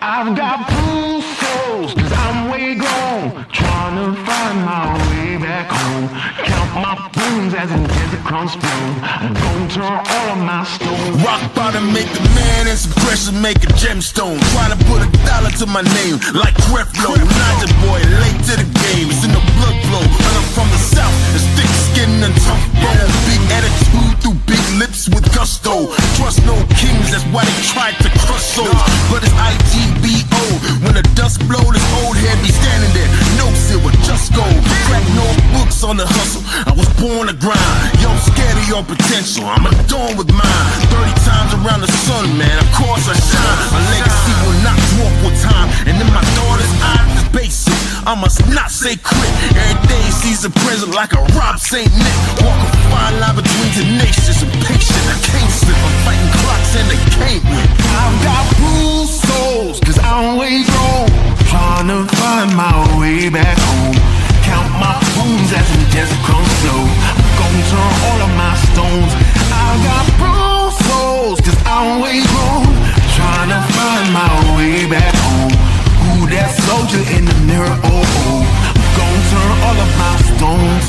I've got bruised souls, cause I'm way gone, trying to find my way back home. Count my bones as in desert crumbs flow. I'm gonna turn all of my stones. Rock bottom make a man and some pressure make a gemstone. Trying to put $1 to my name like Creflo. Naja boy, late to the game, it's in the blood flow. And I'm from the south, it's thick skin and tough bone. Big attitude through big lips with gusto. Trust no kings, that's why they tried to crush souls. But it's IGBO, when the dust blow, this old head be standing there. No silver, just gold. Crack no books on the hustle, I was born to grind. Yo, scared of your potential, I'm adorned with mine. 30 times around the sun, man, of course I shine. My legacy will not dwarf with time. And in my daughter's eyes, it's basic, I must not say quit. Every day sees a present like a Rob St. Nick. Walk a fine line between tenacious and patient. I can't slip, I'm fighting clocks and they can't win. I've got bruised souls, cause I'm way gone, trying to find my way back home. Count my bones as in desert crumbs flow. I'm gonna turn all of my stones. I've got bruised souls, cause I'm way gone, trying to find my way back home. Who that soldier in the mirror? Oh, oh. I'm gonna turn all of my stones.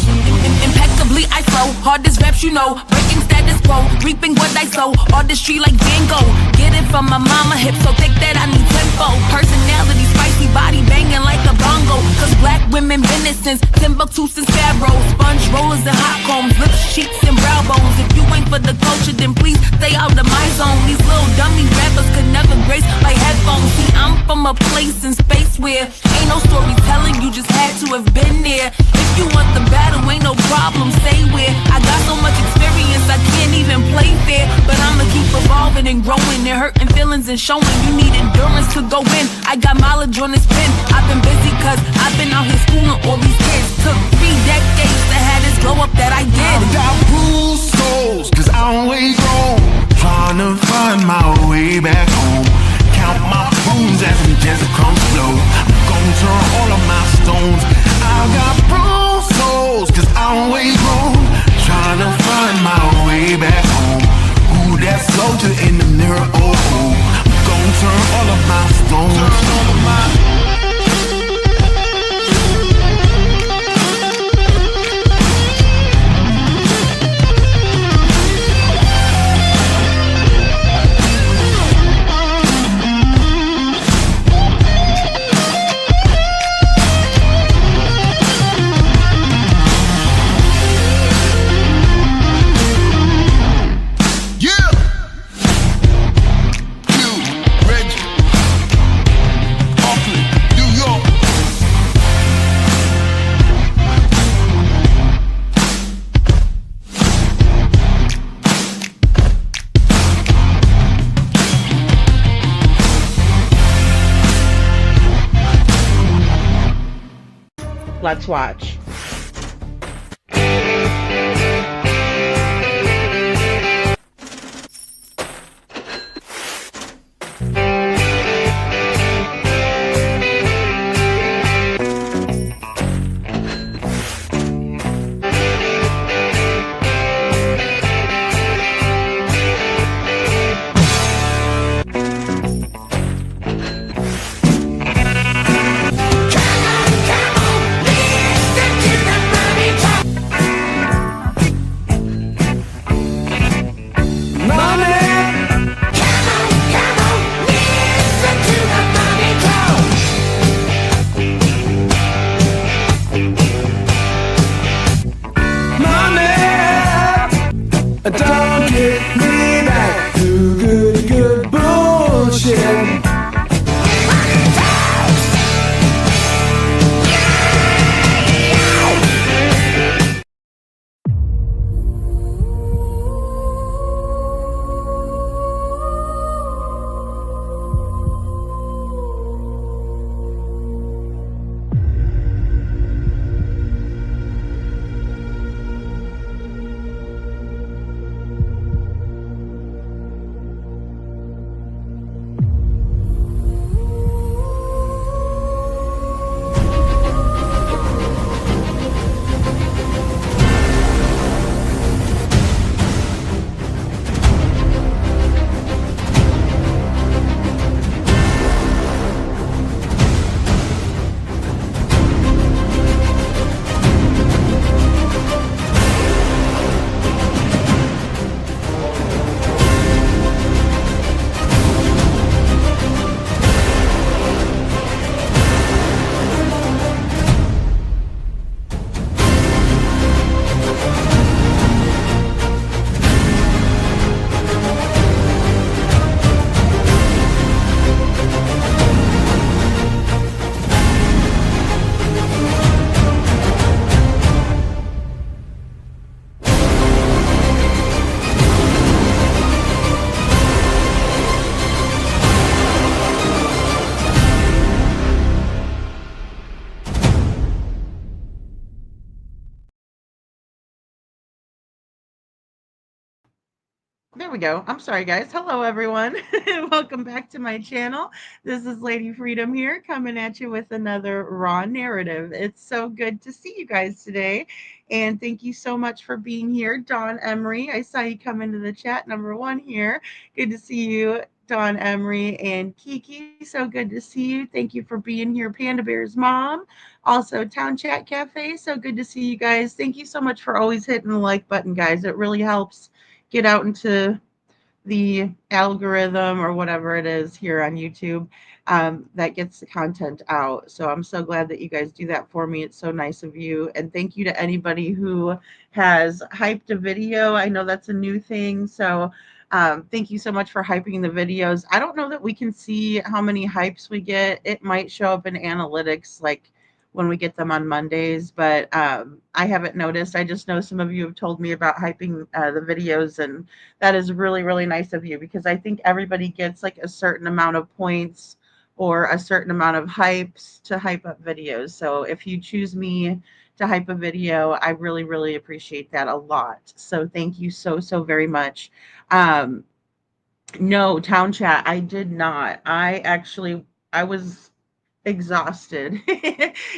Impeccably I flow, hardest raps you know, breaking status quo, reaping what I sow, artistry like Van Gogh. Get it from my mama hip, so thick that I need tempo. Personality, spicy body banging like a bongo. Cause black women been it since Timbuktu since Pharaoh. Sponge rollers and hot combs, lips, cheeks and brow bones. If you ain't for the culture, then please stay out of my zone. These little dummy rappers could never grace my headphones. See, I'm from a place in space where ain't no story telling, you just had to have been there. If you want the battle, ain't no problem, say where. I got so much experience, I can't even play fair. But I'ma keep evolving and growing and hurting feelings and showing. You need endurance to go in, I got mileage on this pen. I've been busy cause I've been out here schooling all these kids. Took 3 decades to have this glow up that I did. I've got bruised souls, cause I'm way gone, trying to find my way back home. Count my bones as in desert crumbs flow. I'm gonna turn all of my stones. I've got bruised souls, cause I'm way gone, trying to find my way back home. Who that soldier in the mirror? Oh, oh. I'm gonna turn all of my stones. Turn all of my Let's watch. Come on, listen there we go. I'm sorry, guys. Hello, everyone. Welcome back to my channel. This is Lady Freedom here, coming at you with another raw narrative. It's so good to see you guys today. And thank you so much for being here. Dawn Emery, I saw you come into the chat, number one here. Good to see you, Dawn Emery and Kiki. So good to see you. Thank you for being here, Panda Bear's mom. Also, Town Chat Cafe. So good to see you guys. Thank you so much for always hitting the like button, guys. It really helps get out into the algorithm or whatever it is here on YouTube that gets the content out. So I'm so glad that you guys do that for me. It's so nice of you. And thank you to anybody who has hyped a video. I know that's a new thing. So thank you so much for hyping the videos. I don't know that we can see how many hypes we get. It might show up in analytics like when we get them on Mondays, but I haven't noticed. I just know some of you have told me about hyping the videos, and that is really, really nice of you because I think everybody gets like a certain amount of points or a certain amount of hypes to hype up videos. So if you choose me to hype a video, I really, really appreciate that a lot. So thank you so, so very much. Um, no, Town Chat, I did not. I was exhausted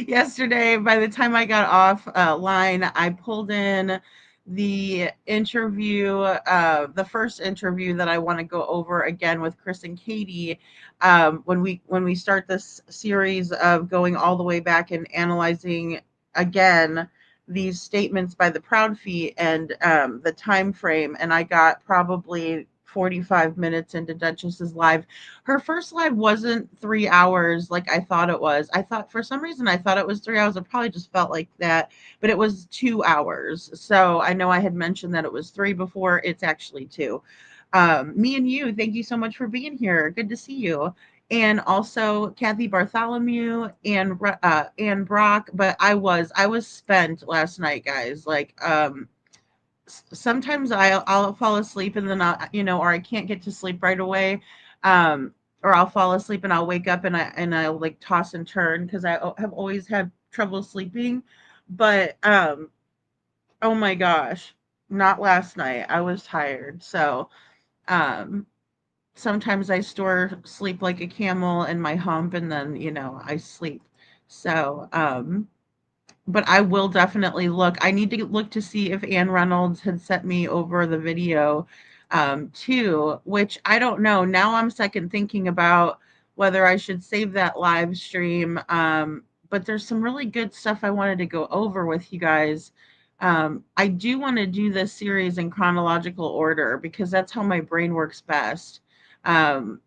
yesterday. By the time I got off line, I pulled in the interview, the first interview that I want to go over again with Chris and Katie. When we start this series of going all the way back and analyzing again these statements by the Proud Feet and the time frame, and I got probably 45 minutes into Duchess's live. Her first live wasn't 3 hours like I thought it was. I thought for some reason I thought it was 3 hours. It probably just felt like that, but it was 2 hours. So I know I had mentioned that it was three before. It's actually two. Me and you, thank you so much for being here. Good to see you. And also Kathy Bartholomew and Brock. But I was spent last night, guys. Like sometimes I'll fall asleep and then or I can't get to sleep right away. Or I'll fall asleep and I'll wake up and I'll like toss and turn because I have always had trouble sleeping. But oh my gosh, not last night. I was tired. So um sometimes I store sleep like a camel in my hump and then, I sleep. So but I will definitely look. I need to look to see if Ann Reynolds had sent me over the video too, which I don't know. Now I'm second thinking about whether I should save that live stream. But there's some really good stuff I wanted to go over with you guys. I do want to do this series in chronological order because that's how my brain works best. Um,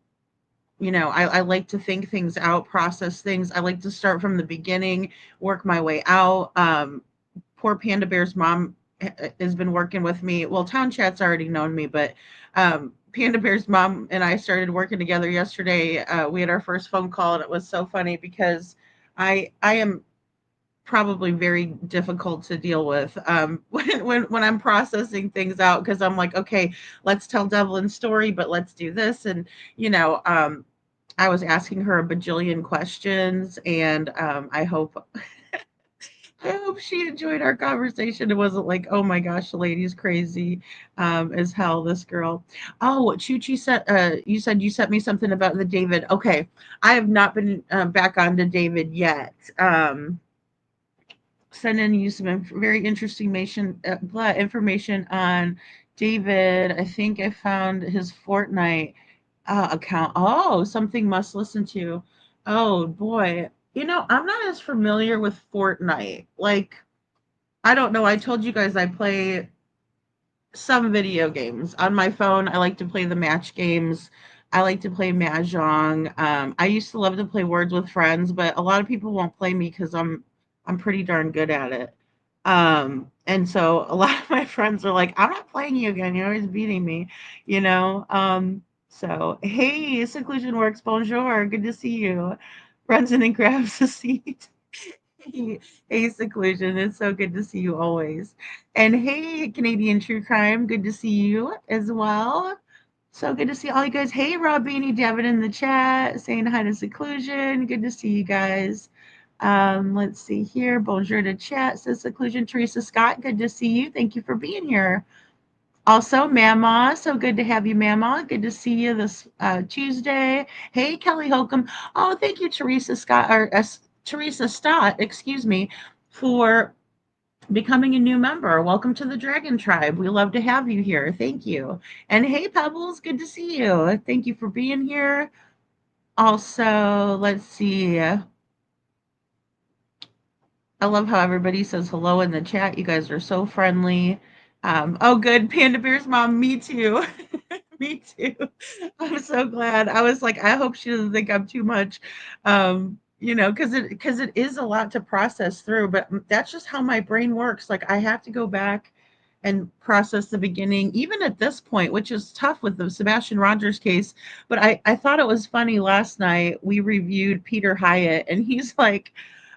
I like to think things out, process things. I like to start from the beginning, work my way out. Poor Panda Bear's mom has been working with me. Well, Town Chat's already known me, but Panda Bear's mom and I started working together yesterday. We had our first phone call, and it was so funny because I am probably very difficult to deal with when I'm processing things out because I'm like, okay, let's tell Devlin's story, but let's do this. And, I was asking her a bajillion questions, and I hope she enjoyed our conversation. It wasn't like, oh my gosh, the lady's crazy as hell, this girl. Oh, Chuchi said, you said you sent me something about the David. Okay, I have not been back on to David yet. Sending you some very interesting information on David. I think I found his Fortnite account. Oh, something must listen to. Oh boy. I'm not as familiar with Fortnite. Like, I don't know. I told you guys I play some video games on my phone. I like to play the match games. I like to play Mahjong. I used to love to play Words with Friends, but a lot of people won't play me because I'm pretty darn good at it. And so a lot of my friends are like, I'm not playing you again. You're always beating me, you know. So hey, Seclusion Works, bonjour, good to see you. Runs in and grabs a seat. Hey, Seclusion, it's so good to see you always. And hey, Canadian True Crime, good to see you as well. So good to see all you guys. Hey, Rob Beanie, Devin in the chat, saying hi to Seclusion. Good to see you guys. Let's see here. Bonjour to chat, says Seclusion. Teresa Scott, good to see you. Thank you for being here. Also, Mama, so good to have you, Mama. Good to see you this Tuesday. Hey, Kelly Holcomb. Oh, thank you, Teresa Scott, or Teresa Stott, excuse me, for becoming a new member. Welcome to the Dragon Tribe. We love to have you here. Thank you. And hey, Pebbles, good to see you. Thank you for being here. Also, let's see. I love how everybody says hello in the chat. You guys are so friendly. Oh, good. Panda Bear's mom. Me too. Me too. I'm so glad. I was like, I hope she doesn't think I'm too much. Because it is a lot to process through, but that's just how my brain works. Like I have to go back and process the beginning, even at this point, which is tough with the Sebastian Rogers case. But I thought it was funny last night. We reviewed Peter Hyatt, and he's like,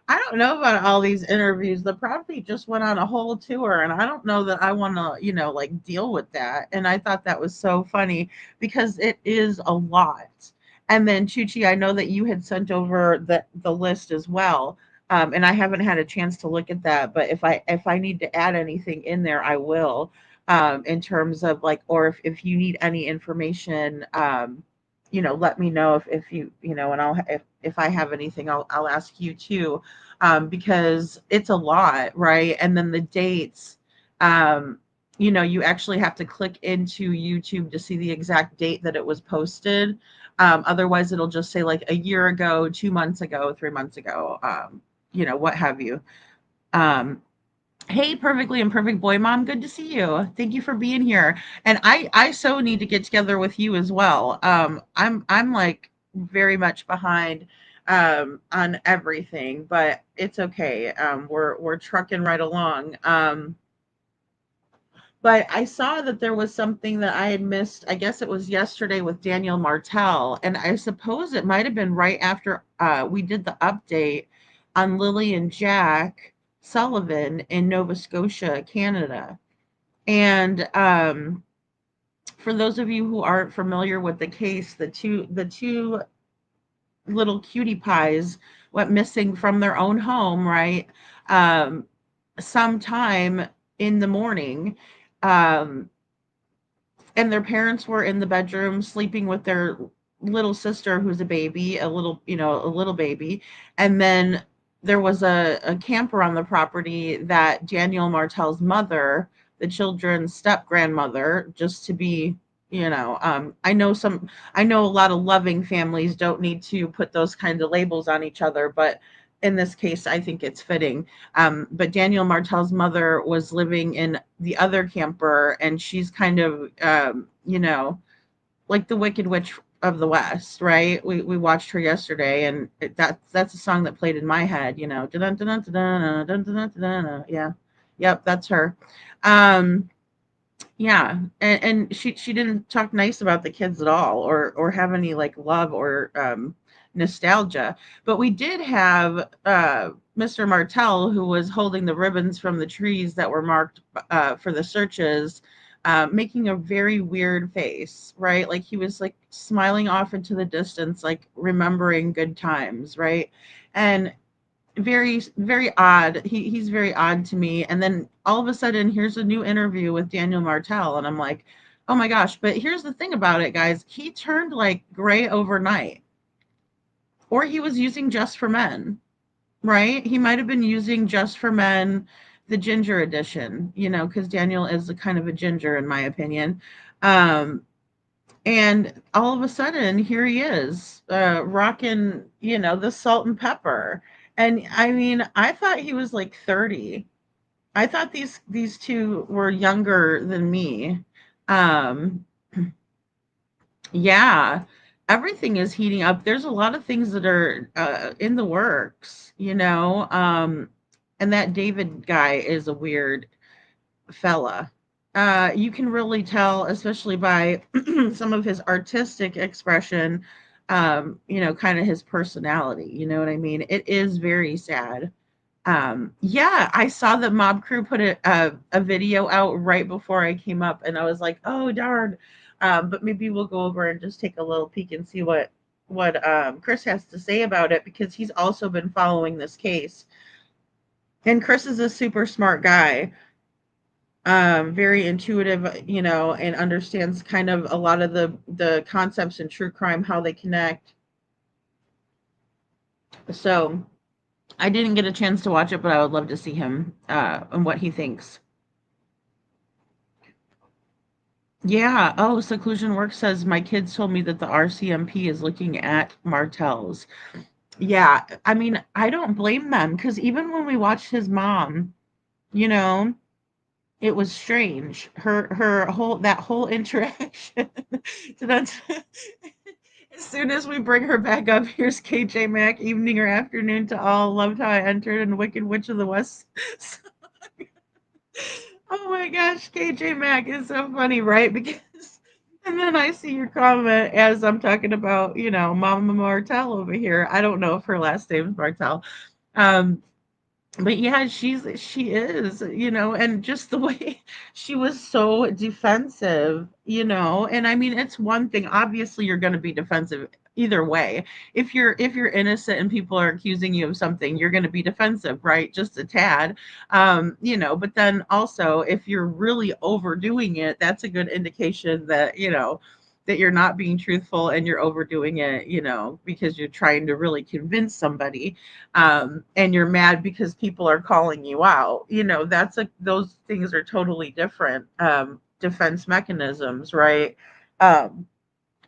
I don't know about all these interviews. The property just went on a whole tour, and I don't know that I want to, like deal with that. And I thought that was so funny because it is a lot. And then Chuchi, I know that you had sent over the list as well. And I haven't had a chance to look at that, but if I need to add anything in there, I will. In terms of like, or if you need any information, let me know if and if I have anything, I'll ask you too, because it's a lot, right? And then the dates, you actually have to click into YouTube to see the exact date that it was posted. Otherwise, it'll just say like a year ago, 2 months ago, 3 months ago, what have you. Hey, perfectly imperfect boy mom, good to see you. Thank you for being here. And I so need to get together with you as well. I'm like very much behind on everything, but it's okay. We're trucking right along. But I saw that there was something that I had missed. I guess it was yesterday with Daniel Martell, and I suppose it might have been right after we did the update on Lily and Jack Sullivan in Nova Scotia, Canada. And for those of you who aren't familiar with the case, the two little cutie pies went missing from their own home, right? Sometime in the morning. Um, and their parents were in the bedroom sleeping with their little sister who's a baby, a little baby. And then there was a camper on the property that Daniel Martell's mother, the children's step grandmother, just to be, I know a lot of loving families don't need to put those kinds of labels on each other, but in this case, I think it's fitting. But Daniel Martell's mother was living in the other camper, and she's kind of, like the Wicked Witch of the West, right? We watched her yesterday, and that's a song that played in my head, dun, dun, dun, dun, dun, dun, dun, dun, dun, yeah, yep, that's her. Yeah, and she didn't talk nice about the kids at all, or have any like love or nostalgia. But we did have Mr. Martell, who was holding the ribbons from the trees that were marked for the searches, making a very weird face, right? Like he was like smiling off into the distance, like remembering good times, right? And very, very odd. He's very odd to me. And then all of a sudden, here's a new interview with Daniel Martell, and I'm like, oh my gosh. But here's the thing about it, guys. He turned like gray overnight, or he was using Just for Men, right? He might have been using Just for Men, the ginger edition, because Daniel is a kind of a ginger, in my opinion. And all of a sudden, here he is, rocking, the salt and pepper. And I mean, I thought he was like 30. I thought these two were younger than me. Um, yeah, everything is heating up. There's a lot of things that are in the works, and that David guy is a weird fella. You can really tell, especially by some of his artistic expression, kind of his personality. You know what I mean? It is very sad. Yeah, I saw the Mob Crew put a video out right before I came up, and I was like, oh darn. But maybe we'll go over and just take a little peek and see what Chris has to say about it, because he's also been following this case. And Chris is a super smart guy. very intuitive, and understands kind of a lot of the concepts in true crime, how they connect. So I didn't get a chance to watch it, but I would love to see him and what he thinks. Yeah. Oh, Seclusion Work says my kids told me that the RCMP is looking at Martells. Yeah, I mean, I don't blame them because even when we watched his mom, you know, it was strange. Her whole interaction. So that's as soon as we bring her back up, here's KJ Mack, evening or afternoon to all. Loved how I entered in Wicked Witch of the West. Oh my gosh, KJ Mack is so funny, right? Because and then I see your comment as I'm talking about, Mama Martell over here. I don't know if her last name is Martell. Um, but yeah, she is, and just the way she was so defensive, and I mean, it's one thing, obviously you're going to be defensive either way. If you're innocent and people are accusing you of something, you're going to be defensive, right? Just a tad. But then also if you're really overdoing it, that's a good indication that, that you're not being truthful and you're overdoing it, because you're trying to really convince somebody, and you're mad because people are calling you out. Those things are totally different defense mechanisms, right? um,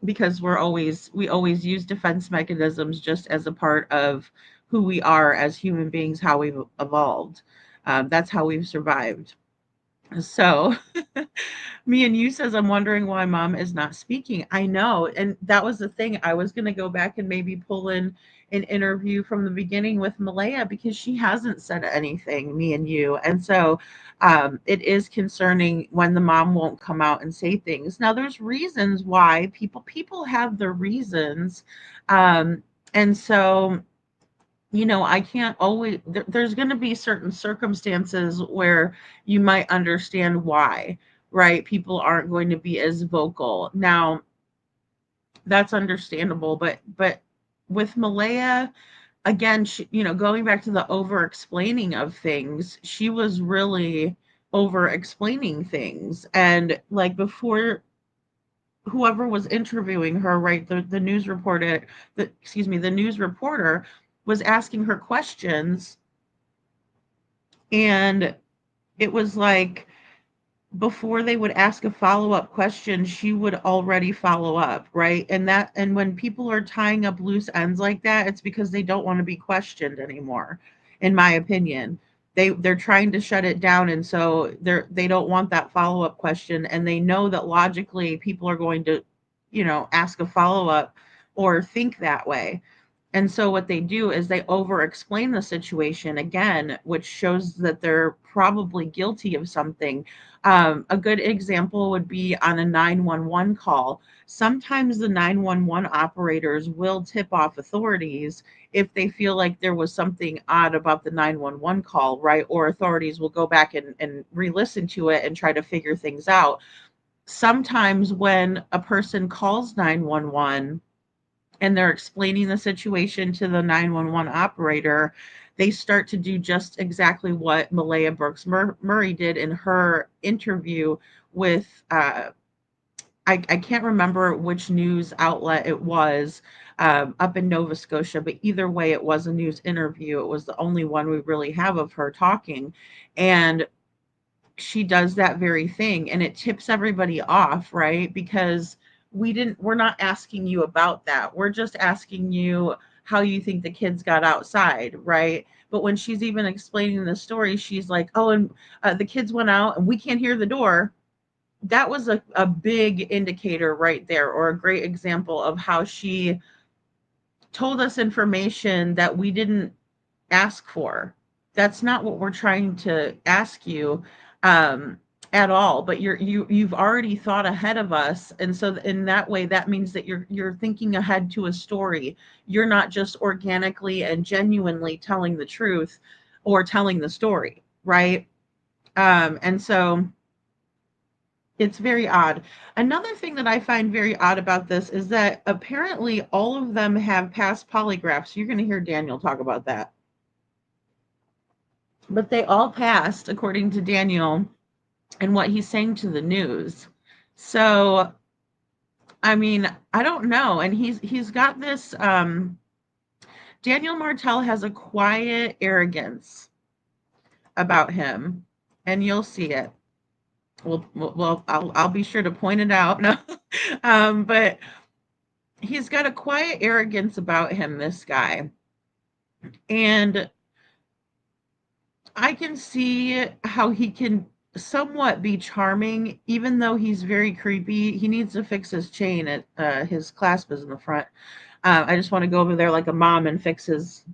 because we always use defense mechanisms just as a part of who we are as human beings, how we've evolved. That's how we've survived. So me and you says, I'm wondering why mom is not speaking. I know. And that was the thing. I was going to go back and maybe pull in an interview from the beginning with Malaya because she hasn't said anything, me and you. And so it is concerning when the mom won't come out and say things. Now, there's reasons why people have their reasons. And so I can't always, there's going to be certain circumstances where you might understand why, right? People aren't going to be as vocal. Now, that's understandable, but with Malaya, again, going back to the over explaining of things, she was really over explaining things. And like before, whoever was interviewing her, right, the news reporter, the news reporter was asking her questions, and it was like before they would ask a follow-up question, she would already follow up, right? And when people are tying up loose ends like that, it's because they don't want to be questioned anymore, in my opinion. They're trying to shut it down, and so they don't want that follow-up question, and they know that logically people are going to, ask a follow-up or think that way. And so what they do is they over explain the situation again, which shows that they're probably guilty of something. A good example would be on a 911 call. Sometimes the 911 operators will tip off authorities if they feel like there was something odd about the 911 call, right? Or authorities will go back and re-listen to it and try to figure things out. Sometimes when a person calls 911 and they're explaining the situation to the 911 operator, they start to do just exactly what Malaya Brooks Murray did in her interview with, I can't remember which news outlet it was, up in Nova Scotia, but either way, it was a news interview. It was the only one we really have of her talking. And she does that very thing, and it tips everybody off, right? Because we're not asking you about that. We're just asking you how you think the kids got outside, right? But when she's even explaining the story, she's like, oh, and the kids went out and we can't hear the door. That was a big indicator right there, or a great example of how she told us information that we didn't ask for. That's not what we're trying to ask you, um, at all. But you've already thought ahead of us, and so in that way, that means that you're thinking ahead to a story. You're not just organically and genuinely telling the truth or telling the story, right? And so it's very odd. Another thing that I find very odd about this is that apparently all of them have passed polygraphs. You're going to hear Daniel talk about that. But they all passed, according to Daniel, and what he's saying to the news. So, I mean, I don't know. And he's got this Daniel Martell has a quiet arrogance about him, and you'll see it. Well, I'll be sure to point it out. No, but he's got a quiet arrogance about him, this guy, and I can see how he can somewhat be charming, even though he's very creepy. He needs to fix his chain. At his clasp is in the front. I just want to go over there like a mom and fix his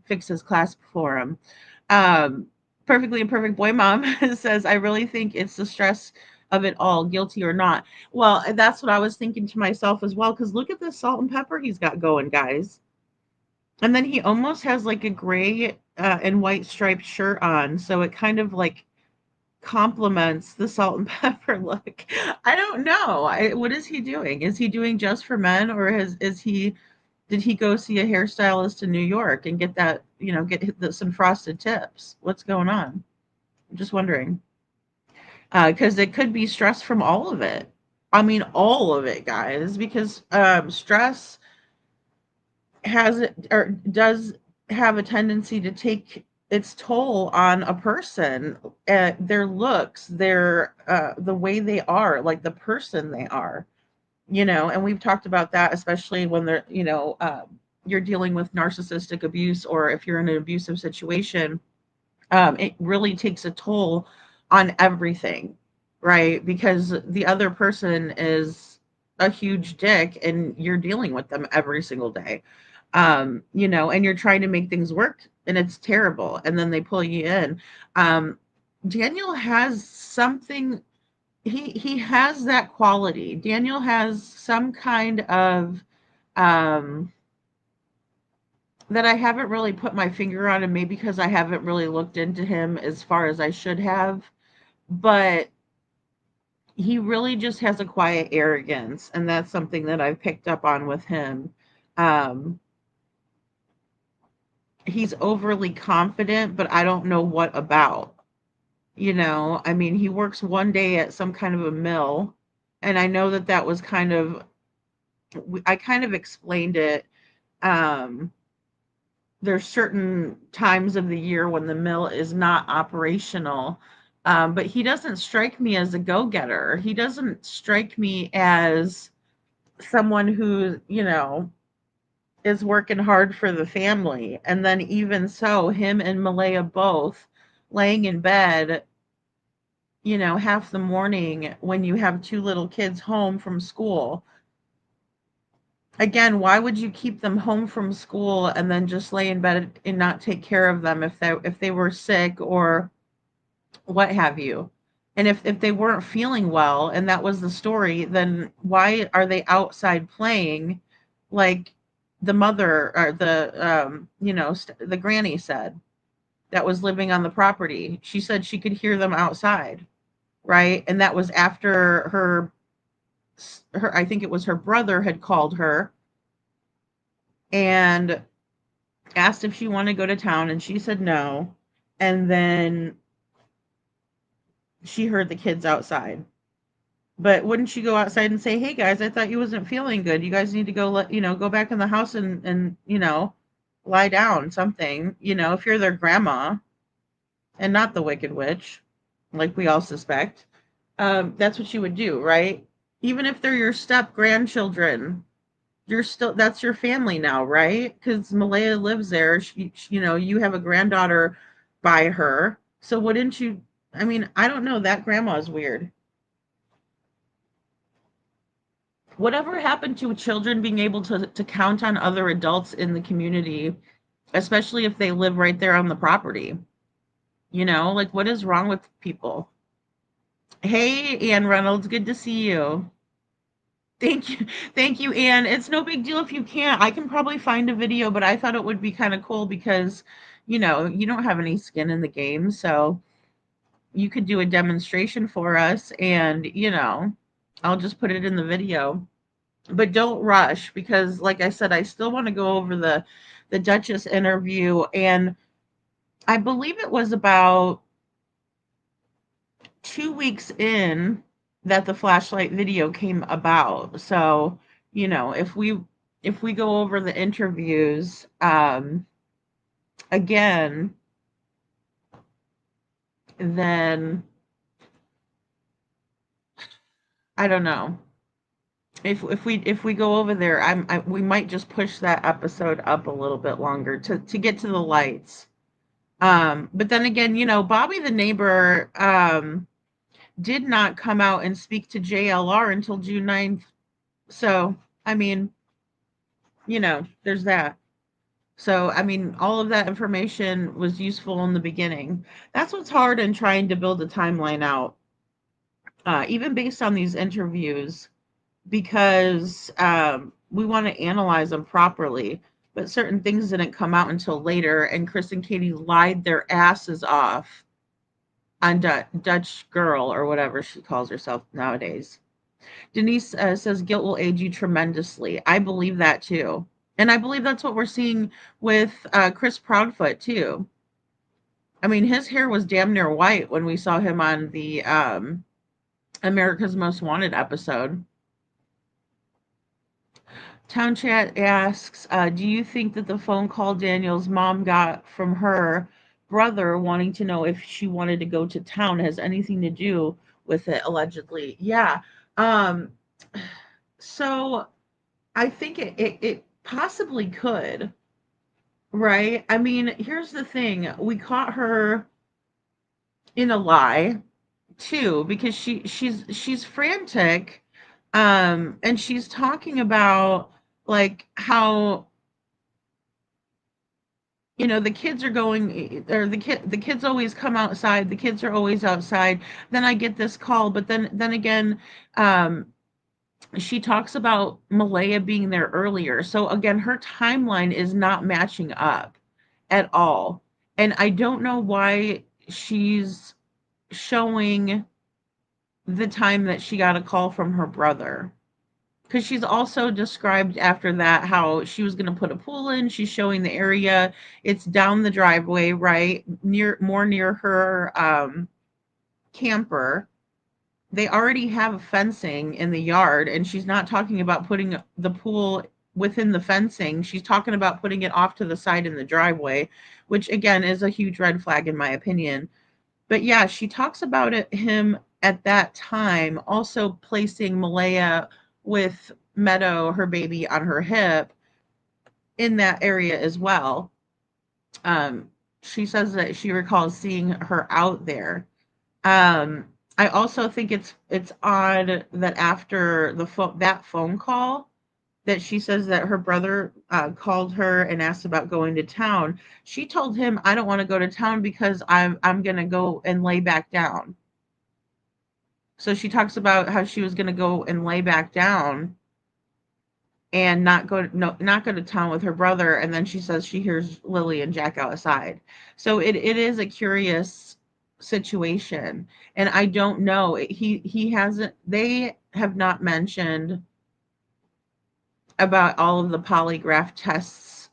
clasp for him. Um, Perfectly imperfect boy mom says, I really think it's the stress of it all, guilty or not. Well, that's what I was thinking to myself as well. Because look at this salt and pepper he's got going, guys. And then he almost has like a gray and white striped shirt on, so it kind of like complements the salt and pepper look. I don't know. What is he doing? Is he doing just for men, or is he did he go see a hairstylist in New York and get that, some frosted tips? What's going on? I'm just wondering. Because it could be stress from all of it. I mean, all of it, guys, because stress has or does have a tendency to take its toll on a person, their looks, their the way they are, like the person they are, and we've talked about that, especially when they're, you're dealing with narcissistic abuse, or if you're in an abusive situation. It really takes a toll on everything, right? Because the other person is a huge dick and you're dealing with them every single day. And you're trying to make things work and it's terrible. And then they pull you in. Daniel has something, he has that quality. Daniel has some kind of that I haven't really put my finger on, and maybe because I haven't really looked into him as far as I should have, but he really just has a quiet arrogance, and that's something that I've picked up on with him. Um, he's overly confident, but I don't know what about. I mean, he works one day at some kind of a mill, and I know that that was I kind of explained it. Um, there's certain times of the year when the mill is not operational. But he doesn't strike me as a go-getter. He doesn't strike me as someone who, is working hard for the family. And then even so, him and Malaya both laying in bed, half the morning when you have two little kids home from school. Again, why would you keep them home from school and then just lay in bed and not take care of them if they were sick or what have you? And if they weren't feeling well and that was the story, then why are they outside playing like the mother or the granny said that was living on the property? She said she could hear them outside, right? And that was after her I think it was her brother had called her and asked if she wanted to go to town, and she said no. And then she heard the kids outside. But wouldn't she go outside and say, "Hey guys, I thought you wasn't feeling good. You guys need to go back in the house and lie down, something, if you're their grandma and not the wicked witch, like we all suspect." That's what you would do, right? Even if they're your step grandchildren, that's your family now, right? Because Malaya lives there. You have a granddaughter by her. So wouldn't you? I mean, I don't know. That grandma is weird. Whatever happened to children being able to count on other adults in the community, especially if they live right there on the property? Like, what is wrong with people? Hey, Ann Reynolds, good to see you. Thank you. Thank you, Anne. It's no big deal if you can't. I can probably find a video, but I thought it would be kind of cool because, you don't have any skin in the game. So you could do a demonstration for us and, I'll just put it in the video. But don't rush because, like I said, I still want to go over the Duchess interview. And I believe it was about 2 weeks in that the flashlight video came about. So, if we go over the interviews again, then I don't know. If we go over there, we might just push that episode up a little bit longer to get to the lights. But then again, Bobby the neighbor did not come out and speak to JLR until June 9th. So, I mean, there's that. So, I mean, all of that information was useful in the beginning. That's what's hard in trying to build a timeline out, even based on these interviews, because we want to analyze them properly. But certain things didn't come out until later, and Chris and Katie lied their asses off on Dutch Girl, or whatever she calls herself nowadays. Denise says guilt will age you tremendously. I believe that too. And I believe that's what we're seeing with Chris Proudfoot too. I mean, his hair was damn near white when we saw him on the America's Most Wanted episode. Town Chat asks, do you think that the phone call Daniel's mom got from her brother wanting to know if she wanted to go to town has anything to do with it, allegedly? Yeah. So I think it possibly could, right? I mean, here's the thing. We caught her in a lie too, because she's frantic, and she's talking about like how the kids are going, or the kids always come outside, the kids are always outside. Then I get this call, but then again, she talks about Malaya being there earlier. So again, her timeline is not matching up at all, and I don't know why she's showing the time that she got a call from her brother, because she's also described after that how she was going to put a pool in. She's showing the area. It's down the driveway, right, more near her camper. They already have fencing in the yard, and she's not talking about putting the pool within the fencing. She's talking about putting it off to the side in the driveway, which again is a huge red flag in my opinion. But yeah, she talks about him at that time also placing Malaya with Meadow, her baby, on her hip in that area as well. She says that she recalls seeing her out there. I also think it's odd that after that phone call, that she says that her brother called her and asked about going to town. She told him, "I don't want to go to town because I'm gonna go and lay back down." So she talks about how she was gonna go and lay back down and not go to town with her brother, and then she says she hears Lily and Jack outside. So it is a curious situation, and I don't know. He hasn't. They have not mentioned about all of the polygraph tests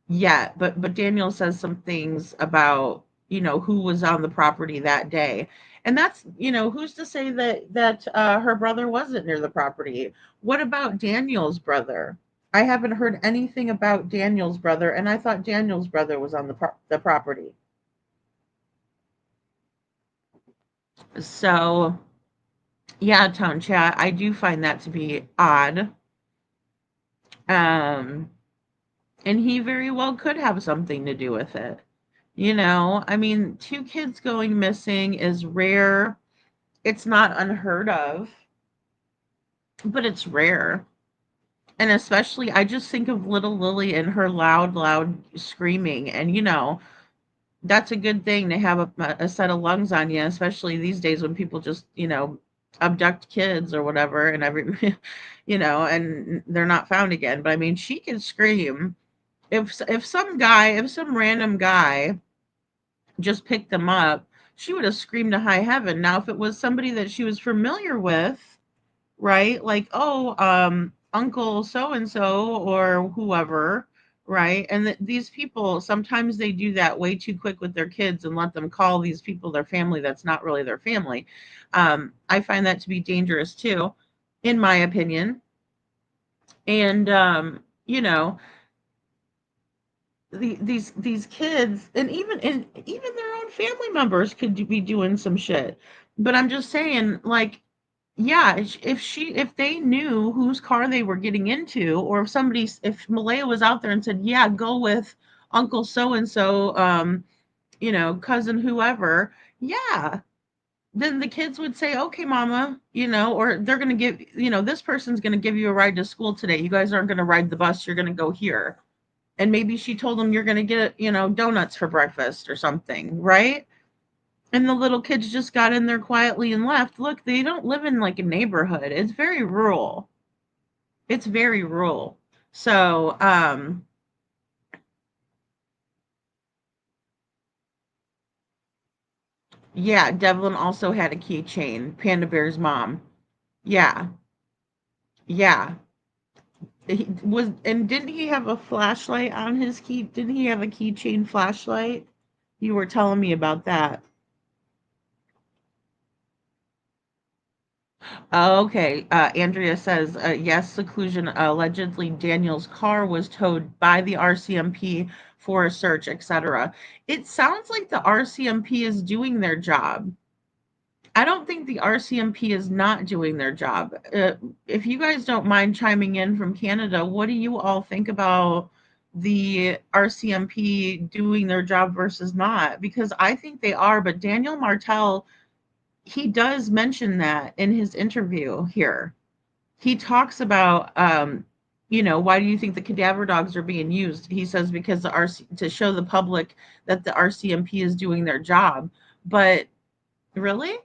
yet, but Daniel says some things about who was on the property that day, and that's who's to say that her brother wasn't near the property. What about Daniel's brother? I haven't heard anything about Daniel's brother, and I thought Daniel's brother was on the property. So yeah, Town Chat, I do find that to be odd. And he very well could have something to do with it. I mean, 2 kids going missing is rare. It's not unheard of, but it's rare. And especially, I just think of little Lily and her loud screaming. And, that's a good thing to have a set of lungs on you, especially these days when people just, abduct kids or whatever, and and they're not found again. But I mean, she can scream. If some random guy just picked them up, she would have screamed to high heaven. Now, if it was somebody that she was familiar with, right? Like, oh, Uncle so and so or whoever, right? And these people, sometimes they do that way too quick with their kids and let them call these people their family that's not really their family. I find that to be dangerous too, in my opinion. And you know, these kids, and even their own family members could be doing some shit. But I'm just saying, like, yeah, if they knew whose car they were getting into, or if Malaya was out there and said, yeah, go with Uncle so and so, cousin whoever, yeah, then the kids would say, okay, mama, or they're gonna give, this person's gonna give you a ride to school today. You guys aren't gonna ride the bus, you're gonna go here. And maybe she told them, you're gonna get, donuts for breakfast or something, right? And the little kids just got in there quietly and left. Look, they don't live in like a neighborhood. It's very rural. It's very rural. So, yeah, Devlin also had a keychain. Panda Bear's mom. Yeah, yeah. And didn't he have a flashlight on his key? Didn't he have a keychain flashlight? You were telling me about that. Okay. Andrea says, yes, seclusion. Allegedly, Daniel's car was towed by the RCMP for a search, etc. It sounds like the RCMP is doing their job. I don't think the RCMP is not doing their job. If you guys don't mind chiming in from Canada, what do you all think about the RCMP doing their job versus not? Because I think they are, but Daniel Martell, he does mention that in his interview here. He talks about, why do you think the cadaver dogs are being used? He says because the RC to show the public that the RCMP is doing their job. But really,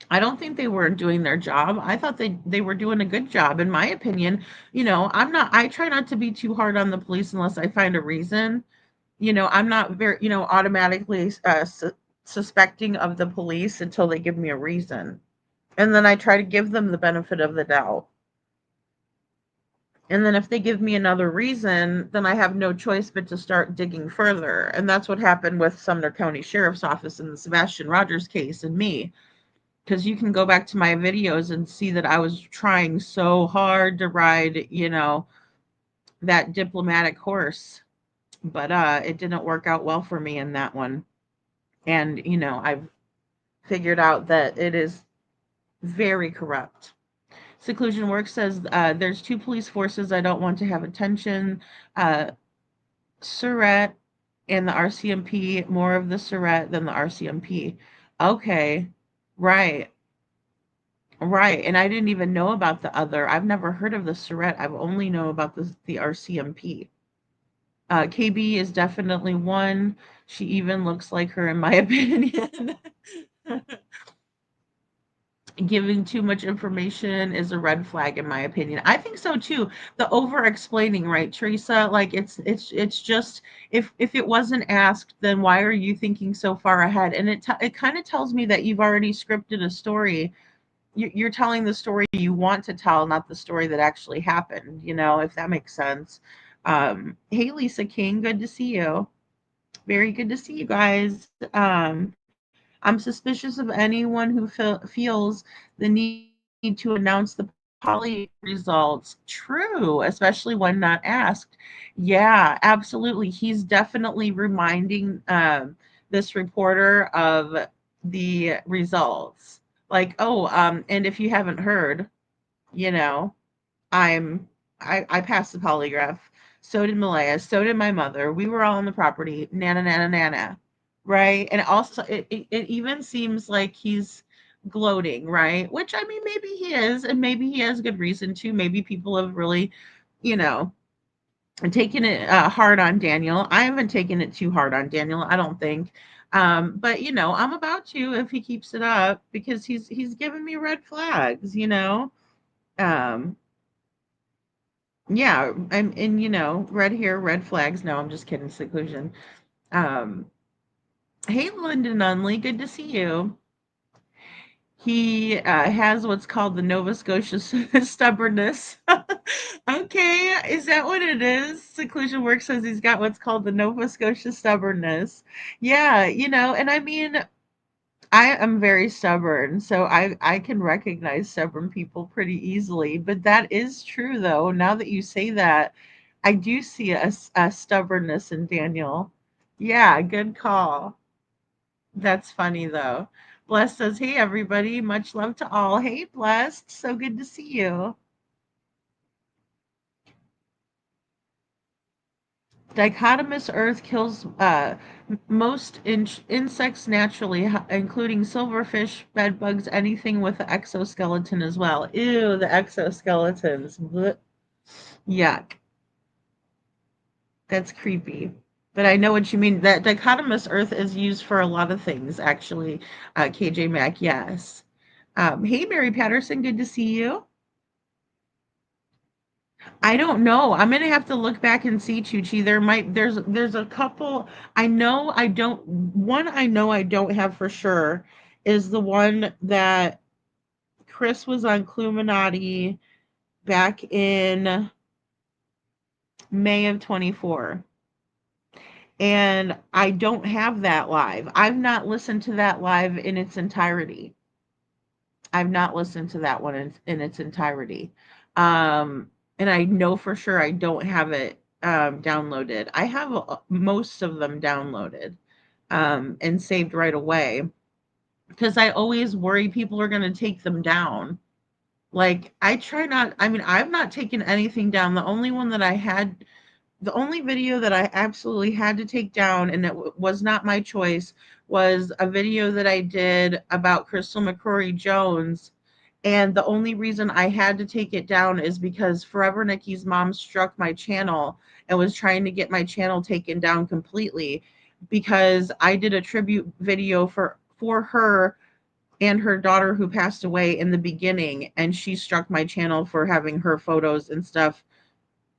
I don't think they weren't doing their job. I thought they were doing a good job, in my opinion. I try not to be too hard on the police unless I find a reason. I'm not very, automatically suspecting of the police until they give me a reason. And then I try to give them the benefit of the doubt. And then if they give me another reason, then I have no choice but to start digging further. And that's what happened with Sumner County Sheriff's Office in the Sebastian Rogers case and me. Because you can go back to my videos and see that I was trying so hard to ride, that diplomatic horse. But it didn't work out well for me in that one. And, I've figured out that it is very corrupt. Seclusion Work says there's two police forces. I don't want to have attention. Surrett and the RCMP, more of the Surrett than the RCMP. Okay, right, right. And I didn't even know about the other. I've never heard of the Surrett. I've only know about the RCMP. KB is definitely one. She even looks like her, in my opinion. Giving too much information is a red flag, in my opinion. I think so too. The over explaining, right, Teresa? Like it's just, if it wasn't asked, then why are you thinking so far ahead? And it kind of tells me that you've already scripted a story. You're telling the story you want to tell, not the story that actually happened, if that makes sense. Hey, Lisa King, good to see you. Very good to see you guys. I'm suspicious of anyone who feels the need to announce the poly results. True, especially when not asked. Yeah, absolutely. He's definitely reminding this reporter of the results. Like, oh, and if you haven't heard, you know, I passed the polygraph. So did Malaya. So did my mother. We were all on the property. Nana, nana, nana. Right. And also, it even seems like he's gloating, right? Which, I mean, maybe he is, and maybe he has good reason to. Maybe people have really, you know, taken it hard on Daniel. I haven't taken it too hard on Daniel, I don't think. But I'm about to if he keeps it up because he's giving me red flags, Um, yeah, and red hair, red flags. No, I'm just kidding, seclusion. Um, hey, Linda Nunley, good to see you. He has what's called the Nova Scotia stubbornness. Okay, is that what it is? Seclusion Work says he's got what's called the Nova Scotia stubbornness. Yeah, and I mean, I am very stubborn, so I can recognize stubborn people pretty easily. But that is true, though. Now that you say that, I do see a stubbornness in Daniel. Yeah, good call. That's funny though. Blessed says, "Hey everybody, much love to all." Hey, Blessed, so good to see you. Dichotomous Earth kills most insects naturally, including silverfish, bedbugs, anything with an exoskeleton as well. Ew, the exoskeletons. Blech. Yuck. That's creepy. But I know what you mean. That dichotomous Earth is used for a lot of things, actually. KJ Mac, yes. Hey, Mary Patterson, good to see you. I don't know. I'm gonna have to look back and see, Chuchi. There's a couple. I know I don't have for sure is the one that Chris was on Cluminati back in May of 24. And I don't have that live. I've not listened to that live in its entirety. I've not listened to that one in its entirety. And I know for sure I don't have it downloaded. I have most of them downloaded and saved right away because I always worry people are going to take them down. Like, I try not, I mean, I've not taken anything down. The only video that I absolutely had to take down, and it was not my choice, was a video that I did about Crystal McCrory Jones. And the only reason I had to take it down is because Forever Nikki's mom struck my channel and was trying to get my channel taken down completely because I did a tribute video for her and her daughter who passed away in the beginning, and she struck my channel for having her photos and stuff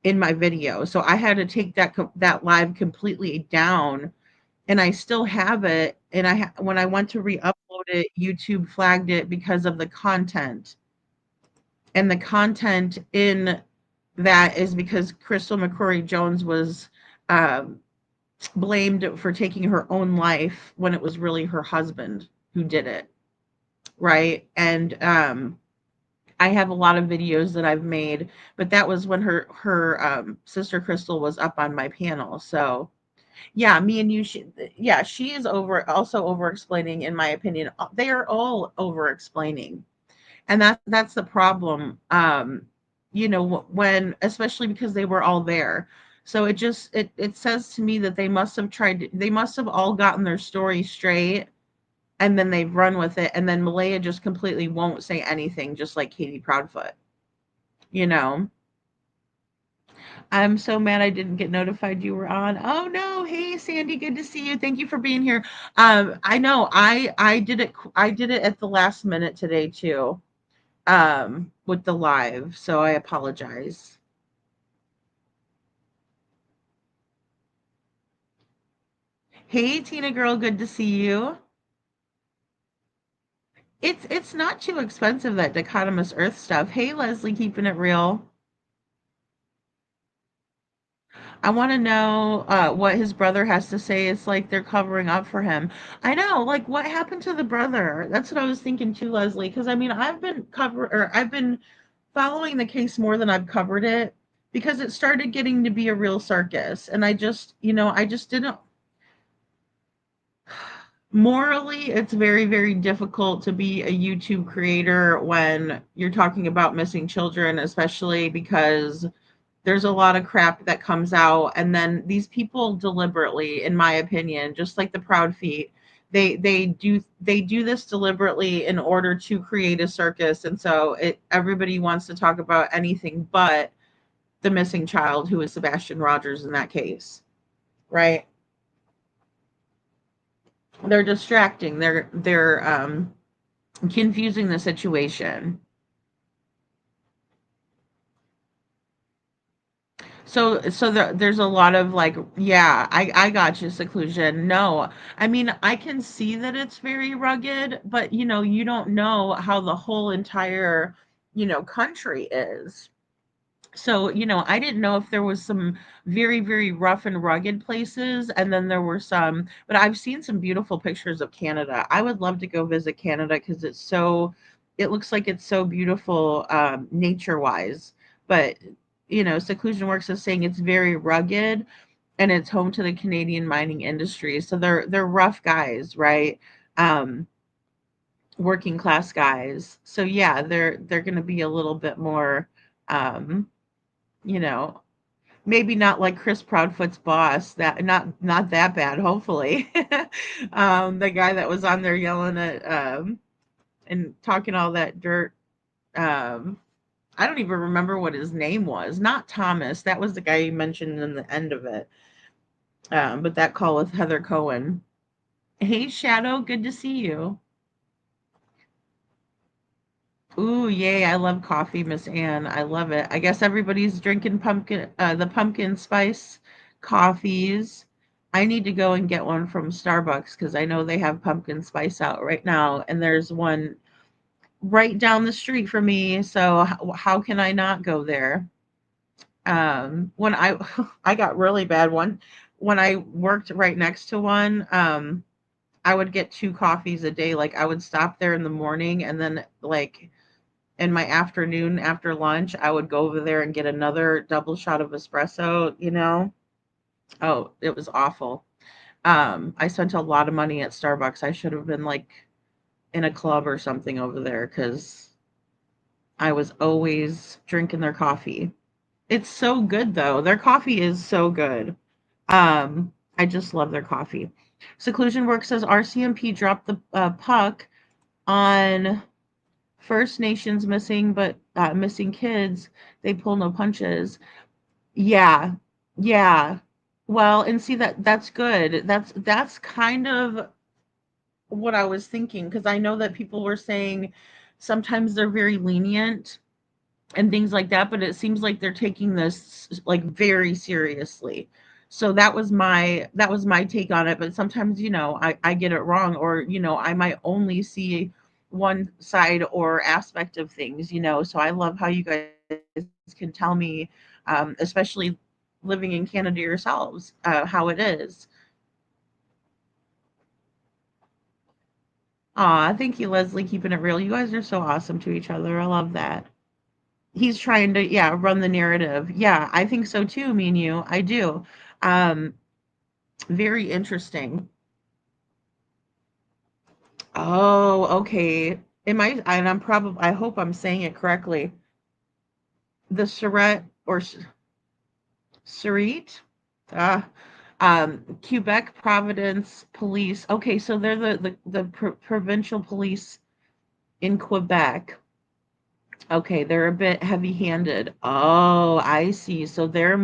in my video. So I had to take that live completely down, and I still have it. And when I went to re-upload it, YouTube flagged it because of the content. And the content in that is because Crystal McCrory Jones was um, blamed for taking her own life when it was really her husband who did it, right? And I have a lot of videos that I've made, but that was when her sister Crystal was up on my panel. So yeah, me and you, yeah, she is over explaining, in my opinion. They are all over explaining, and that's the problem. When, especially because they were all there. So it says to me that they must have all gotten their story straight, and then they've run with it, and then Malaya just completely won't say anything, just like Katie Proudfoot. You know, I'm so mad I didn't get notified you were on. Oh no, hey Sandy, good to see you. Thank you for being here. I know I did it at the last minute today too, with the live, so I apologize. Hey Tina girl, good to see you. It's not too expensive, that dichotomous earth stuff. Hey Leslie, keeping it real. I want to know what his brother has to say. It's like they're covering up for him. I know, like what happened to the brother? That's what I was thinking too, Leslie. Because I mean, I've been following the case more than I've covered it because it started getting to be a real circus, and I just didn't. Morally, it's very, very difficult to be a YouTube creator when you're talking about missing children, especially because there's a lot of crap that comes out, and then these people deliberately, in my opinion, just like the Proud Feet, they do this deliberately in order to create a circus. And so everybody wants to talk about anything but the missing child, who is Sebastian Rogers in that case, right? They're distracting, they're confusing the situation. There's a lot of like, yeah, I got you, seclusion. No, I mean, I can see that it's very rugged, but you don't know how the whole entire, country is. So, I didn't know if there was some very, very rough and rugged places, and then there were some, but I've seen some beautiful pictures of Canada. I would love to go visit Canada because it looks like it's so beautiful, nature-wise. But, Seclusion Works is saying it's very rugged and it's home to the Canadian mining industry. So they're rough guys, right? Um, Working class guys. So yeah, they're going to be a little bit more, um, you know, maybe not like Chris Proudfoot's boss, that not that bad, hopefully. The guy that was on there yelling at and talking all that dirt. Um, I don't even remember what his name was. Not Thomas. That was the guy you mentioned in the end of it. But that call with Heather Cohen. Hey Shadow, good to see you. Ooh, yay, I love coffee, Miss Anne. I love it. I guess everybody's drinking the pumpkin spice coffees. I need to go and get one from Starbucks because I know they have pumpkin spice out right now, and there's one right down the street from me. So how can I not go there? When I I got really bad one when I worked right next to one. I would get two coffees a day. Like I would stop there in the morning and then like in my afternoon after lunch, I would go over there and get another double shot of espresso. Oh, it was awful. I spent a lot of money at Starbucks. I should have been like in a club or something over there because I was always drinking their coffee. It's so good though. Their coffee is so good. I just love their coffee. Seclusion Work says RCMP dropped the puck on First Nations missing kids. They pull no punches. Yeah, yeah. Well, and see that's good. That's kind of what I was thinking because I know that people were saying sometimes they're very lenient and things like that, but it seems like they're taking this like very seriously. So that was my take on it. But sometimes, I get it wrong, or I might only see one side or aspect of things. So I love how you guys can tell me, especially living in Canada yourselves, how it is. Aw, thank you, Leslie, keeping it real. You guys are so awesome to each other. I love that. He's trying to, yeah, run the narrative. Yeah, I think so too, me and you. I do. Um, Very interesting. Oh, okay. And I hope I'm saying it correctly. The Charette or Charite, ah, Quebec Providence Police. Okay, so they're the provincial police in Quebec. Okay, they're a bit heavy-handed. Oh, I see. So they're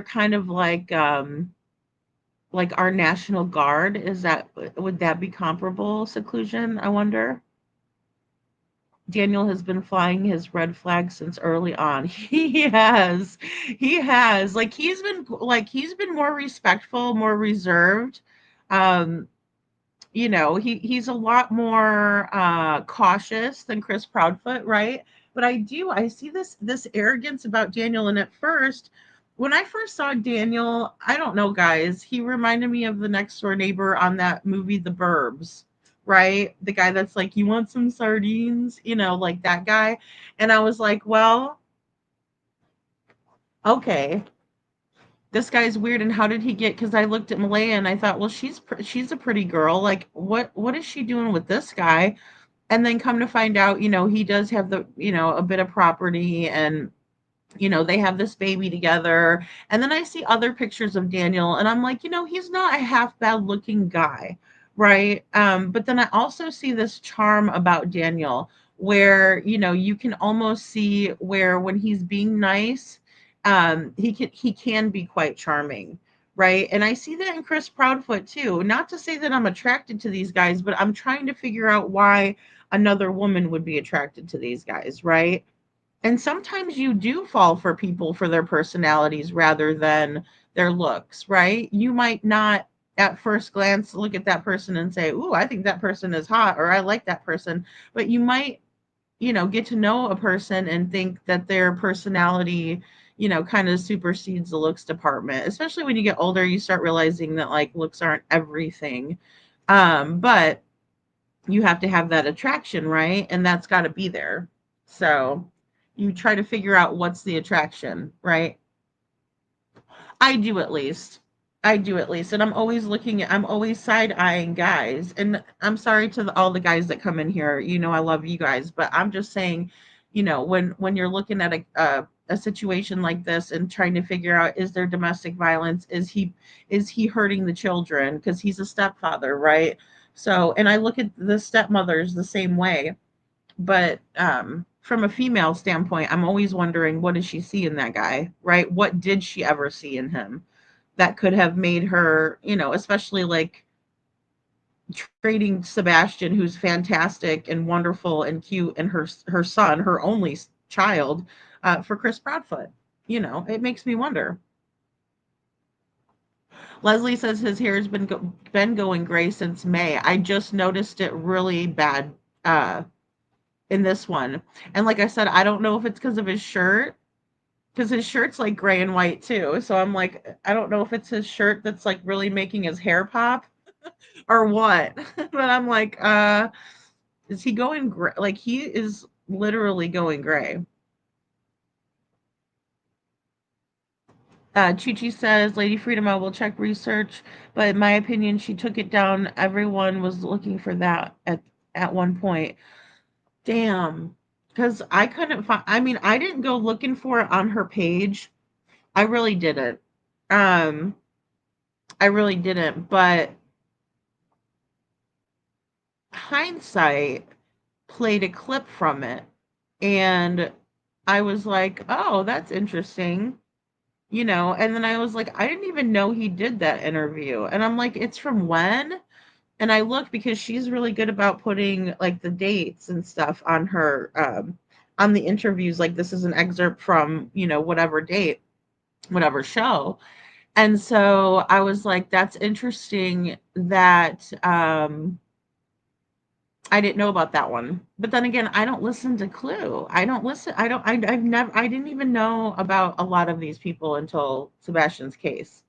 kind of like our National Guard. Would that be comparable, Seclusion, I wonder? Daniel has been flying his red flag since early on. He has. He has. He's been more respectful, more reserved. Um, he's a lot more cautious than Chris Proudfoot, right? But I see this arrogance about Daniel, and at first, when I first saw Daniel, I don't know, guys, he reminded me of the next door neighbor on that movie The Burbs, right? The guy that's like, "You want some sardines?" Like that guy. And I was like, well, okay, this guy's weird. And how did he get? Because I looked at Malaya and I thought, well, she's a pretty girl. Like, what is she doing with this guy? And then come to find out, he does have a bit of property, and they have this baby together. And then I see other pictures of Daniel and I'm like, he's not a half bad looking guy, right? But then I also see this charm about Daniel where, you can almost see where when he's being nice, he can be quite charming. Right. And I see that in Chris Proudfoot too. Not to say that I'm attracted to these guys, but I'm trying to figure out why another woman would be attracted to these guys, right? And sometimes you do fall for people for their personalities rather than their looks, right? You might not at first glance look at that person and say, "Ooh, I think that person is hot," or "I like that person," but you might get to know a person and think that their personality, kind of supersedes the looks department. Especially when you get older, you start realizing that like looks aren't everything. But you have to have that attraction, right? And that's got to be there. So you try to figure out what's the attraction, right? I do at least. I do at least. And I'm always side eyeing guys. And I'm sorry to all the guys that come in here. I love you guys, but I'm just saying, when you're looking at a situation like this and trying to figure out, is there domestic violence? Is he hurting the children? Because he's a stepfather, right? So, and I look at the stepmothers the same way. But from a female standpoint, I'm always wondering, what does she see in that guy, right? What did she ever see in him that could have made her, especially like trading Sebastian, who's fantastic and wonderful and cute, and her son, her only child, for Chris Broadfoot. It makes me wonder. Leslie says his hair has been going gray since May. I just noticed it really bad in this one. And like I said, I don't know if it's because of his shirt, because his shirt's like gray and white too. So I'm like, I don't know if it's his shirt that's like really making his hair pop or what. But I'm like, is he going gray? Like he is literally going gray. Chi says, Lady Freedom, I will check research, but in my opinion, she took it down. Everyone was looking for that at one point. Damn. Because I couldn't find, I mean, I didn't go looking for it on her page. I really didn't. Um, I really didn't. But hindsight played a clip from it. And I was like, oh, that's interesting. And then I was like, I didn't even know he did that interview. And I'm like, it's from when? And I look because she's really good about putting like the dates and stuff on her on the interviews. Like this is an excerpt from, whatever date, whatever show. And so I was like, that's interesting that I didn't know about that one. But then again, I don't listen to Clue. I don't listen. I don't. I've never. I didn't even know about a lot of these people until Sebastian's case.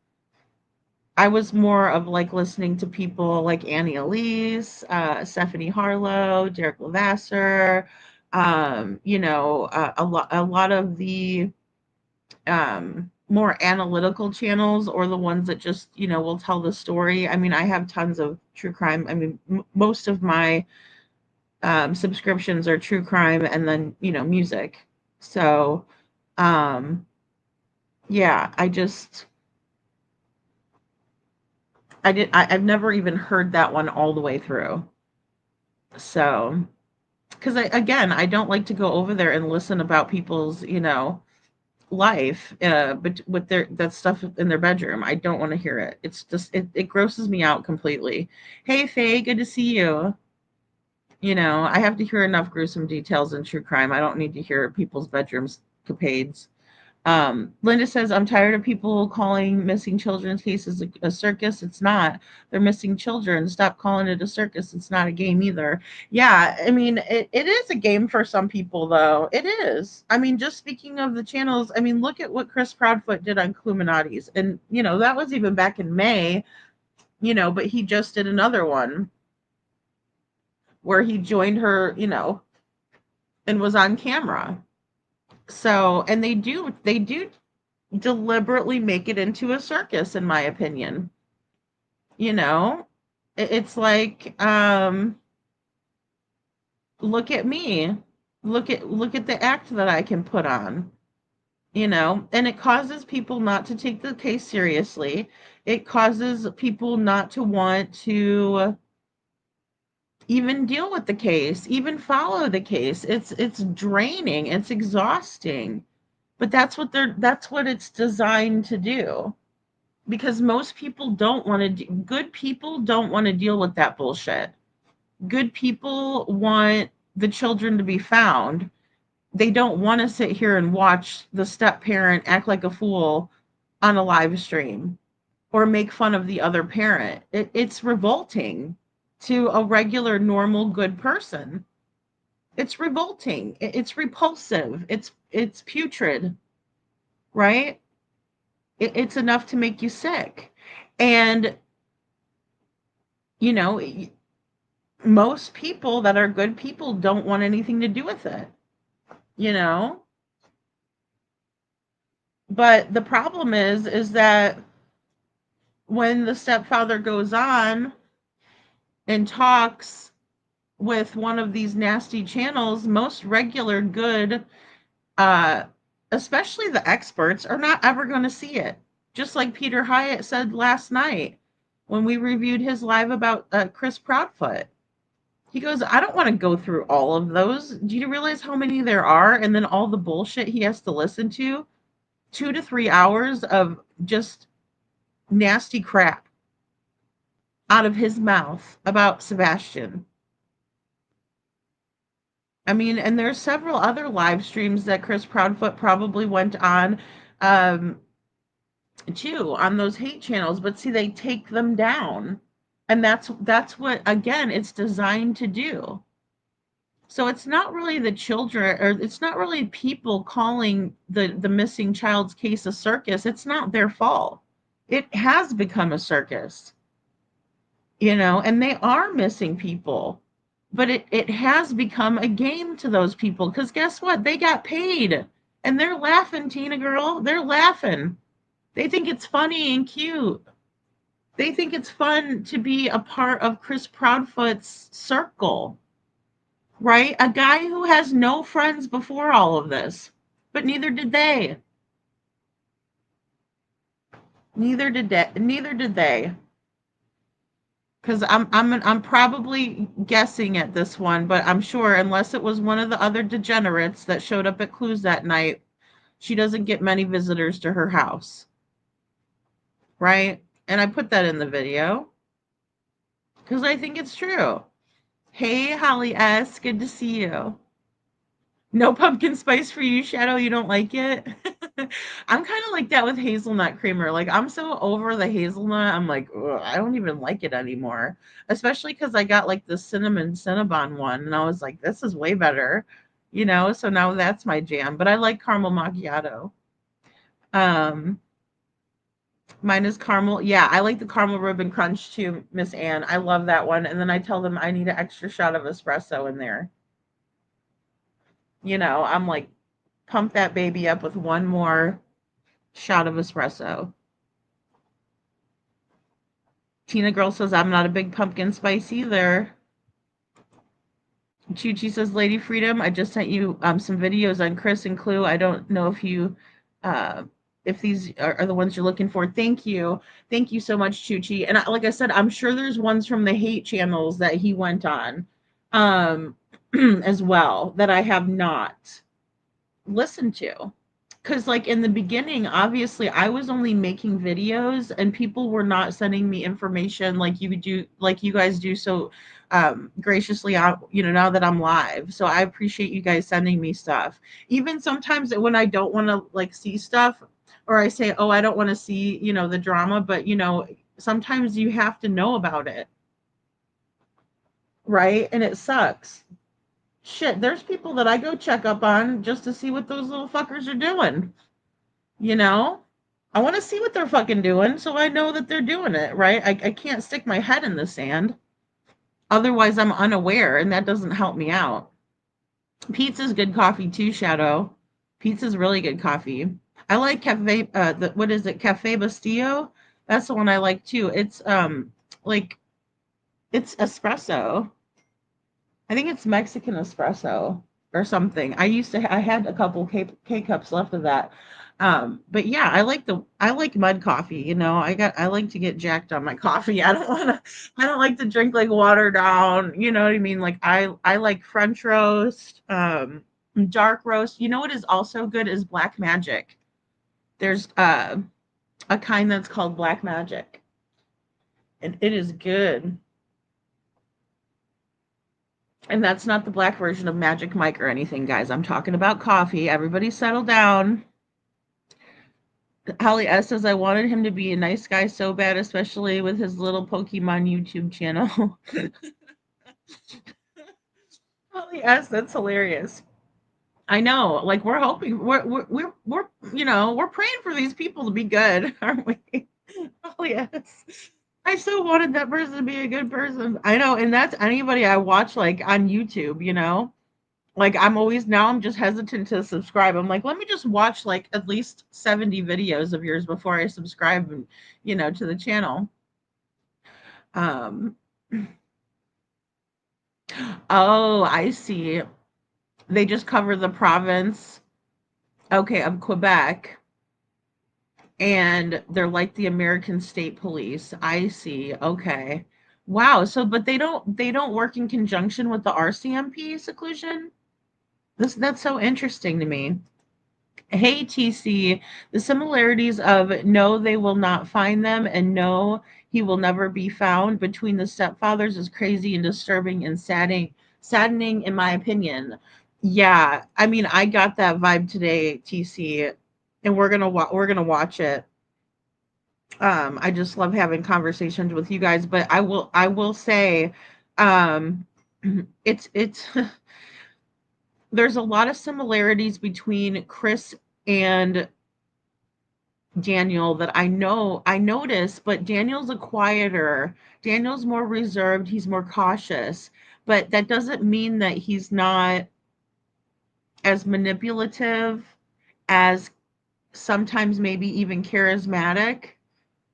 I was more of like listening to people like Annie Elise, Stephanie Harlow, Derek Levasseur, a lot of the more analytical channels, or the ones that just will tell the story. I mean, I have tons of true crime. I mean, most of my subscriptions are true crime, and then music. So yeah, I've never even heard that one all the way through. So, because again, I don't like to go over there and listen about people's life, but with their that stuff in their bedroom. I don't want to hear it. It's just it grosses me out completely. Hey Faye, good to see you. I have to hear enough gruesome details in true crime. I don't need to hear people's bedrooms capades. Linda says, I'm tired of people calling missing children's cases a circus. It's not. They're missing children. Stop calling it a circus. It's not a game either. Yeah, I mean, it is a game for some people, though. It is. I mean, just speaking of the channels, I mean, look at what Chris Proudfoot did on Cluminati's. And, that was even back in May, but he just did another one where he joined her, and was on camera. So, and they do deliberately make it into a circus, in my opinion. You know, it's like, look at me, look at the act that I can put on, and it causes people not to take the case seriously. It causes people not to want to even deal with the case, even follow the case. It's draining, it's exhausting. But that's what it's designed to do. Because most people don't want to good people don't want to deal with that bullshit. Good people want the children to be found. They don't want to sit here and watch the step parent act like a fool on a live stream or make fun of the other parent. It's revolting to a regular, normal, good person. It's revolting. It's repulsive. It's putrid, right? It's enough to make you sick. And you know, most people that are good people don't want anything to do with it, you know? But the problem is that when the stepfather goes on and talks with one of these nasty channels, most regular good, uh, especially the experts, are not ever going to see it. Just like Peter Hyatt said last night when we reviewed his live about Chris Proudfoot. He goes, I don't want to go through all of those. Do you realize how many there are? And then all the bullshit he has to listen to? 2 to 3 hours of just nasty crap out of his mouth about Sebastian. I mean, and there's several other live streams that Chris Proudfoot probably went on um, too on those hate channels, but see, they take them down. And that's what, again, it's designed to do. So it's not really the children, or it's not really people calling the missing child's case a circus. It's not their fault. It has become a circus, and they are missing people. But it has become a game to those people because guess what? They got paid and they're laughing, Tina girl. They're laughing. They think it's funny and cute. They think it's fun to be a part of Chris Proudfoot's circle. Right? A guy who has no friends before all of this, but neither did they. Neither did they. Because I'm probably guessing at this one, but I'm sure unless it was one of the other degenerates that showed up at Clues that night, she doesn't get many visitors to her house. Right? And I put that in the video because I think it's true. Hey, Holly S., good to see you. No pumpkin spice for you, Shadow. You don't like it? I'm kind of like that with hazelnut creamer. Like, I'm so over the hazelnut. I'm like, ugh, I don't even like it anymore. Especially because I got like the cinnamon Cinnabon one, and I was like, this is way better. So now that's my jam. But I like caramel macchiato. Mine is caramel. Yeah, I like the caramel ribbon crunch too, Miss Ann. I love that one. And then I tell them I need an extra shot of espresso in there. I'm like, pump that baby up with one more shot of espresso. Tina Girl says, I'm not a big pumpkin spice either. Chuchi says, Lady Freedom, I just sent you some videos on Chris and Clue. I don't know if these are the ones you're looking for. Thank you. Thank you so much, Chuchi. And like I said, I'm sure there's ones from the hate channels that he went on as well that I have not listened to. Because like in the beginning, obviously I was only making videos and people were not sending me information like you guys do so graciously out, now that I'm live. So I appreciate you guys sending me stuff. Even sometimes when I don't want to like see stuff, or I say, oh, I don't want to see, the drama, but sometimes you have to know about it. Right? And it sucks. Shit, there's people that I go check up on just to see what those little fuckers are doing. I want to see what they're fucking doing so I know that they're doing it, right? I can't stick my head in the sand. Otherwise, I'm unaware, and that doesn't help me out. Pizza's good coffee too, Shadow. Pizza's really good coffee. I like Cafe, what is it? Cafe Bastillo? That's the one I like too. It's it's espresso. I think it's Mexican espresso or something. I had a couple K cups left of that. But yeah, I like mud coffee, I like to get jacked on my coffee. I don't like to drink like watered down, you know what I mean? Like I like French roast, dark roast. You know what is also good is Black Magic. There's a kind that's called Black Magic. And it is good. And that's not the black version of Magic Mike or anything, guys. I'm talking about coffee. Everybody settle down. Holly S says, I wanted him to be a nice guy so bad, especially with his little Pokemon YouTube channel. Holly S, that's hilarious. I know. Like we're hoping we're we're praying for these people to be good, aren't we? Oh yes. I so wanted that person to be a good person. I know, and that's anybody I watch like on YouTube, Like I'm just hesitant to subscribe. I'm like, let me just watch like at least 70 videos of yours before I subscribe, to the channel. Um oh, I see. They just cover the province, okay, of Quebec, and they're like the American State Police. I see. Okay. Wow. So, but they don't work in conjunction with the RCMP seclusion? That's so interesting to me. Hey TC, the similarities of no, they will not find them, and no, he will never be found between the stepfathers is crazy and disturbing and saddening in my opinion. Yeah, I mean, I got that vibe today, TC, and we're gonna watch it. I just love having conversations with you guys, but I will say, um, it's there's a lot of similarities between Chris and Daniel that I notice, but Daniel's more reserved, he's more cautious, but that doesn't mean that he's not as manipulative, as sometimes maybe even charismatic,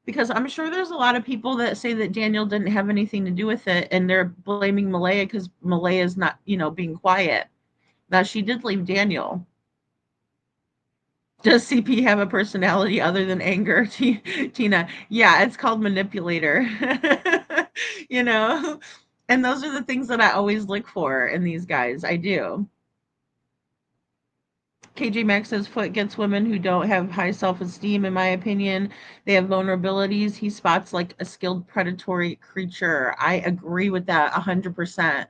because I'm sure there's a lot of people that say that Daniel didn't have anything to do with it, and they're blaming Malaya because Malaya's not, being quiet. Now she did leave Daniel. Does CP have a personality other than anger? Tina, yeah, it's called manipulator. you know, and those are the things that I always look for in these guys. I do. KJ Maxx says Foot gets women who don't have high self-esteem, in my opinion. They have vulnerabilities. He spots like a skilled predatory creature. I agree with that 100%.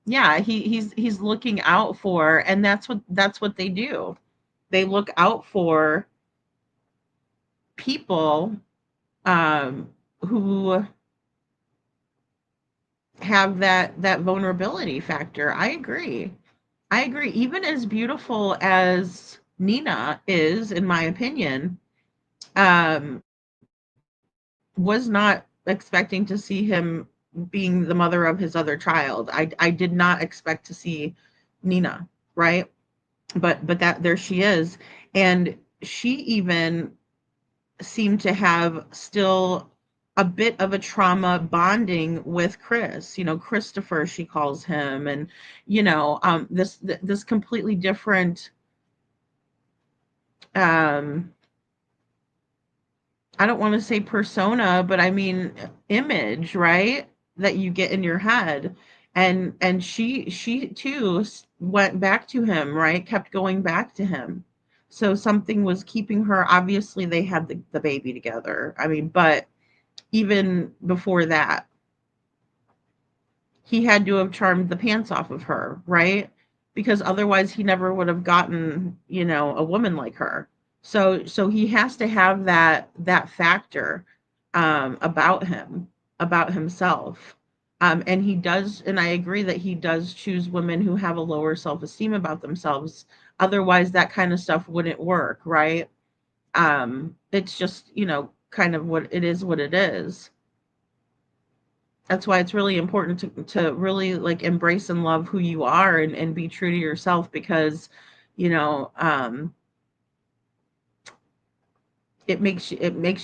Yeah, he's looking out for, and that's what they do. They look out for people who have that vulnerability factor. I agree. I agree. Even as beautiful as Nina is, in my opinion, um, was not expecting to see him being the mother of his other child. I did not expect to see Nina, right? But that there she is, and she even seemed to have still a bit of a trauma bonding with Chris, Christopher, she calls him, and this completely different, um I don't want to say persona, but I mean image, right? That you get in your head. And she too went back to him, right? Kept going back to him. So something was keeping her. Obviously, they had the baby together. I mean, but even before that, he had to have charmed the pants off of her, right? Because otherwise he never would have gotten, a woman like her. So he has to have that factor about him, about himself. And he does, and I agree that he does choose women who have a lower self-esteem about themselves. Otherwise that kind of stuff wouldn't work, right? It's just, kind of what it is. That's why it's really important to really like embrace and love who you are, and be true to yourself, because you know it makes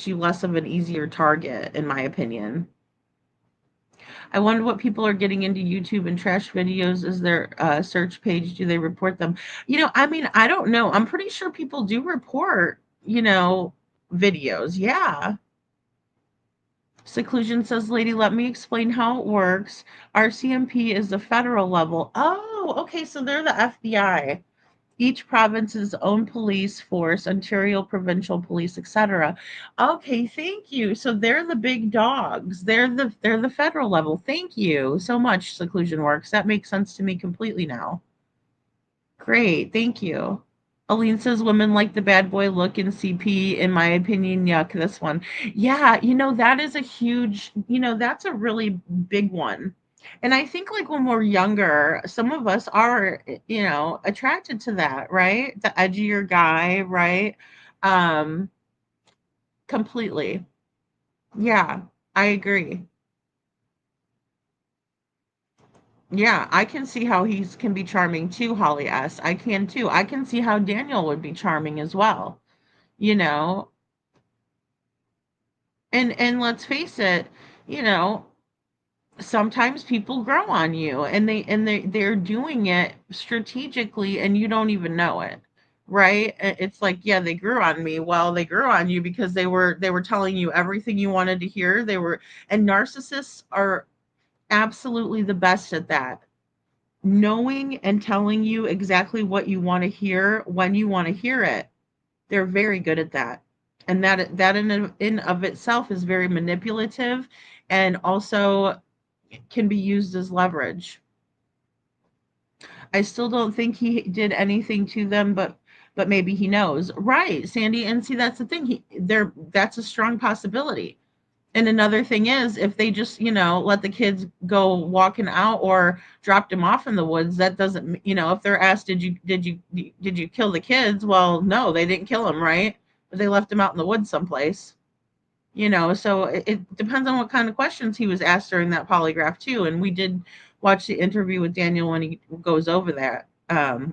you less of an easier target, in my opinion. I wonder what people are getting into YouTube and trash videos. Is their search page, do they report them? I mean, I don't know. I'm pretty sure people do report, videos. Yeah. Seclusion says, Lady, let me explain how it works. RCMP is the federal level. Oh, okay. So they're the FBI. Each province's own police force, Ontario provincial police, etc. Okay, thank you. So they're the big dogs. They're the federal level. Thank you so much, Seclusion Works. That makes sense to me completely now. Great, thank you. Aline says women like the bad boy look in CP. In my opinion, yuck, this one. Yeah, that is a huge, that's a really big one. And I think like when we're younger, some of us are, attracted to that, right? The edgier guy, right? Um, Completely. Yeah, I agree. Yeah, I can see how he's can be charming too, Holly S. I can too. I can see how Daniel would be charming as well, you know. And let's face it, you know, sometimes people grow on you and they're doing it strategically and you don't even know it. Right? It's like, yeah, they grew on me. Well, they grew on you because they were telling you everything you wanted to hear. And narcissists are absolutely the best at that, knowing and telling you exactly what you want to hear when you want to hear it. They're very good at that. And that in of itself is very manipulative and also can be used as leverage. I still don't think he did anything to them, but maybe he knows. Right, Sandy, and see that's the thing. That's a strong possibility. And another thing is, if they just, let the kids go walking out or dropped them off in the woods, that doesn't, if they're asked, did you kill the kids? Well, no, they didn't kill them, right? But they left them out in the woods someplace. So it depends on what kind of questions he was asked during that polygraph too. And we did watch the interview with Daniel when he goes over that,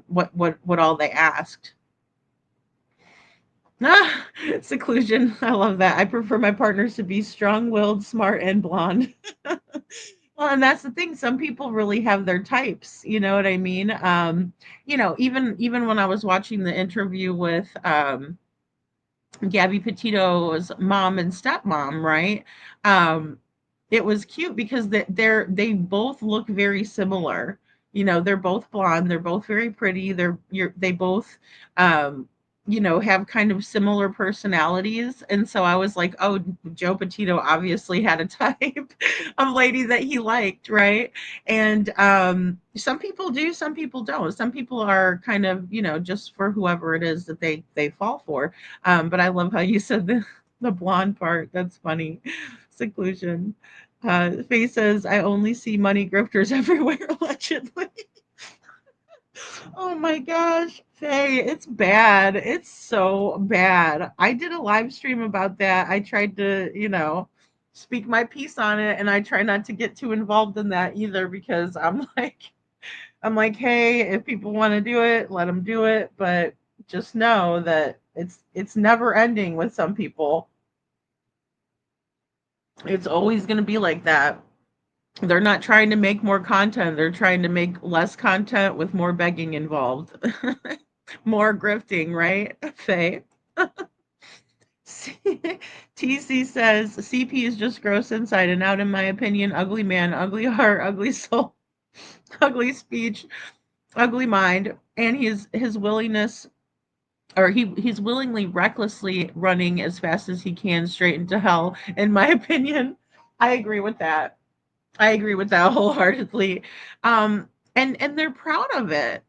what all they asked. Ah, seclusion. I love that. I prefer my partners to be strong-willed, smart, and blonde. Well, and that's the thing. Some people really have their types. You know what I mean? Even when I was watching the interview with Gabby Petito's mom and stepmom, right? Um, it was cute because they both look very similar. They're both blonde, they're both very pretty, they both have kind of similar personalities. And so I was like, oh, Joe Petito obviously had a type of lady that he liked, right? And some people do, some people don't. Some people are kind of, just for whoever it is that they fall for. But I love how you said the blonde part. That's funny. Seclusion. Faye says, I only see money grifters everywhere, allegedly. Oh my gosh, Faye, it's bad. It's so bad. I did a live stream about that. I tried to, speak my piece on it, and I try not to get too involved in that either because I'm like, hey, if people want to do it, let them do it, but just know that it's never ending with some people. It's always going to be like that. They're not trying to make more content. They're trying to make less content with more begging involved. More grifting, right, Faye? TC says CP is just gross inside and out, in my opinion. Ugly man, ugly heart, ugly soul, ugly speech, ugly mind, and his willingness, or he's willingly, recklessly running as fast as he can straight into hell, in my opinion. I agree with that. I agree with that wholeheartedly. And they're proud of it.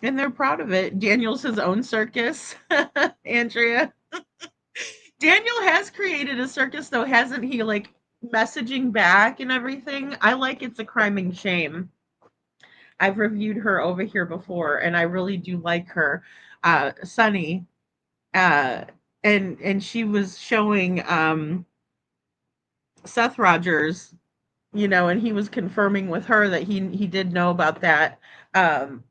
And they're proud of it. Daniel's his own circus, Andrea. Daniel has created a circus, though, hasn't he? Like messaging back and everything. I like It's a Crime and Shame. I've reviewed her over here before, and I really do like her. Sunny, uh, and she was showing Seth Rogers, and he was confirming with her that he did know about that. Um,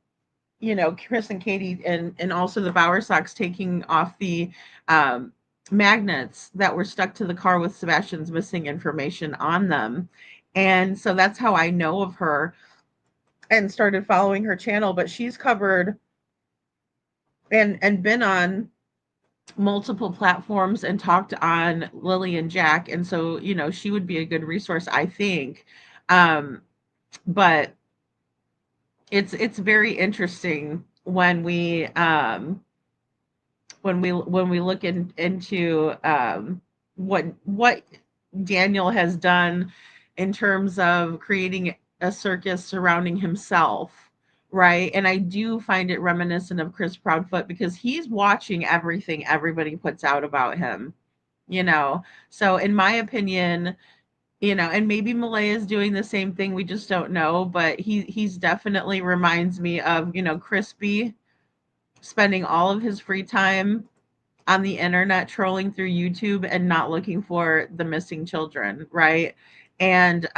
Chris and Katie, and also the Bower Sox taking off the um, magnets that were stuck to the car with Sebastian's missing information on them. And so that's how I know of her and started following her channel. But she's covered and been on multiple platforms and talked on Lily and Jack. And so, she would be a good resource, I think. But it's very interesting when we look into what Daniel has done in terms of creating a circus surrounding himself, right? And I do find it reminiscent of Chris Proudfoot because he's watching everything everybody puts out about him. So in my opinion, And maybe Malay is doing the same thing. We just don't know, but he's definitely reminds me of, Crispy spending all of his free time on the internet trolling through YouTube and not looking for the missing children, right? And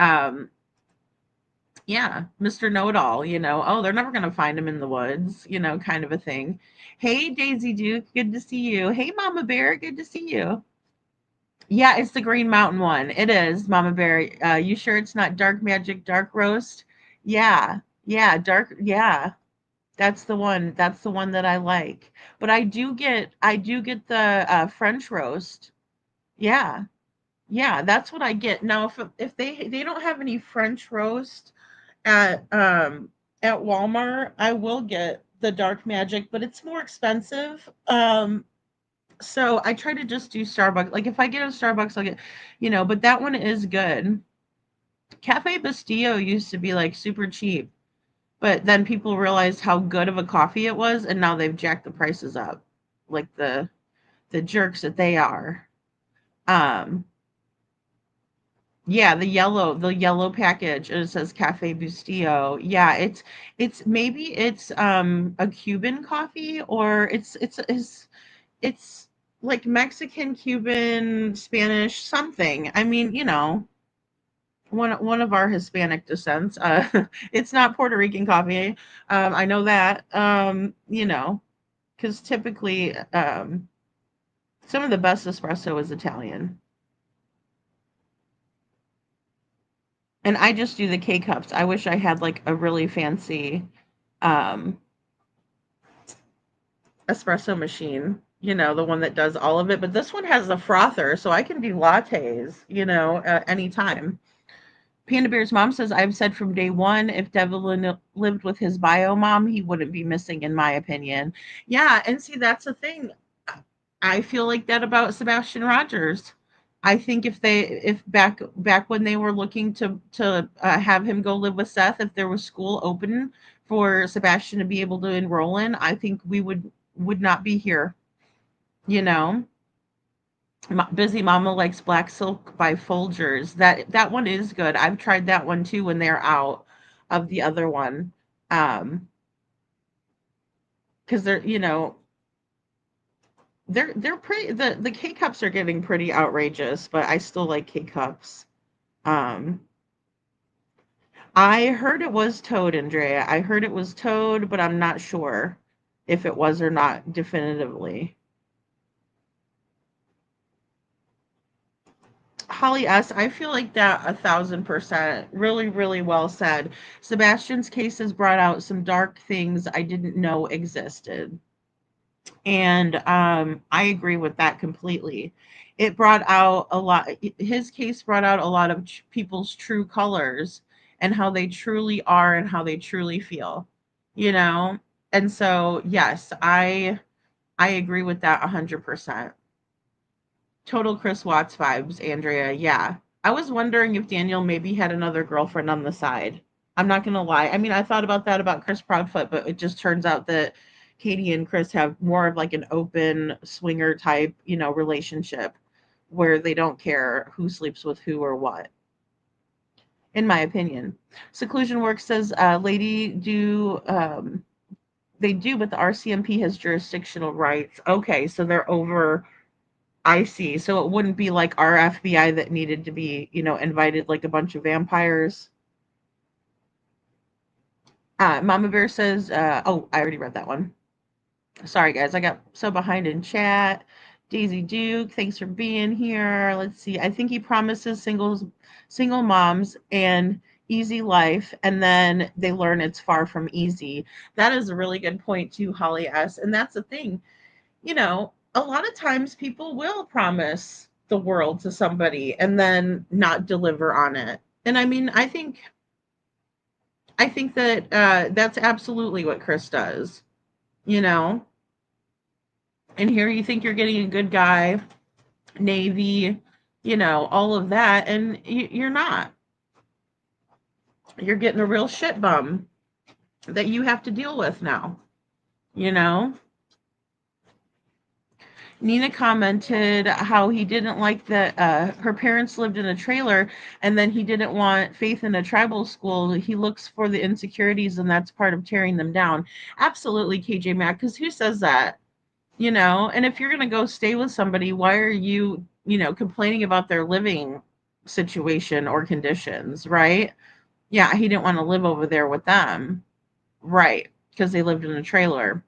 yeah, Mr. Know-it-all, oh, they're never gonna find him in the woods, kind of a thing. Hey, Daisy Duke, good to see you. Hey, Mama Bear, good to see you. Yeah, it's the Green Mountain one. It is, Mama Bear. You sure it's not Dark Magic Dark Roast? Yeah, yeah, dark. Yeah, that's the one. That's the one that I like. But I do get the French roast. Yeah, yeah, that's what I get. Now, if they don't have any French roast at Walmart, I will get the Dark Magic, but it's more expensive. So I try to just do Starbucks. Like if I get a Starbucks, I'll get, but that one is good. Cafe Bastillo used to be like super cheap, but then people realized how good of a coffee it was, and now they've jacked the prices up, like the jerks that they are. Um, yeah, the yellow package, and it says Cafe Bustillo. Yeah, it's maybe it's a Cuban coffee, or it's like Mexican, Cuban, Spanish, something. I mean, one of our Hispanic descents. It's not Puerto Rican coffee. I know that. Because typically, some of the best espresso is Italian. And I just do the K cups. I wish I had like a really fancy um espresso machine, the one that does all of it. But this one has a frother, so I can do lattes, anytime. Panda Bear's mom says, I've said from day one, if Devlin lived with his bio mom, he wouldn't be missing, in my opinion. Yeah, and see, that's the thing. I feel like that about Sebastian Rogers. I think if back when they were looking to have him go live with Seth, if there was school open for Sebastian to be able to enroll in, I think we would not be here. You know, Busy Mama Likes Black Silk by Folgers. That one is good. I've tried that one too when they're out of the other one. Because they're pretty, the K cups are getting pretty outrageous, but I still like K cups. Um I heard it was Toad, Andrea. I heard it was Toad, but I'm not sure if it was or not definitively. Holly S., I feel like that 1,000%. Really, really well said. Sebastian's case has brought out some dark things I didn't know existed. And I agree with that completely. It brought out a lot, his case brought out a lot of people's true colors and how they truly are and how they truly feel, you know? And so, yes, I agree with that 100%. Total Chris Watts vibes, Andrea. Yeah. I was wondering if Daniel maybe had another girlfriend on the side. I'm not gonna lie. I mean, I thought about that about Chris Proudfoot, but it just turns out that Katie and Chris have more of like an open swinger type, relationship where they don't care who sleeps with who or what, in my opinion. Seclusion Work says, lady do they do, but the RCMP has jurisdictional rights. Okay, so they're over. I see. So it wouldn't be like our FBI that needed to be, invited like a bunch of vampires. Mama Bear says, oh, I already read that one. Sorry, guys. I got so behind in chat. Daisy Duke, thanks for being here. Let's see. I think he promises single moms and easy life, and then they learn it's far from easy. That is a really good point too, Holly S. And that's the thing. A lot of times people will promise the world to somebody and then not deliver on it. And I mean, I think that that's absolutely what Chris does, you know. And here you think you're getting a good guy, Navy, all of that, and you're not. You're getting a real shit bum that you have to deal with now, you know. Nina commented how he didn't like that her parents lived in a trailer and then he didn't want Faith in a tribal school. He looks for the insecurities and that's part of tearing them down. Absolutely, KJ Mack, because who says that? You know, and if you're going to go stay with somebody, why are you, complaining about their living situation or conditions, right? Yeah, he didn't want to live over there with them. Right, because they lived in a trailer.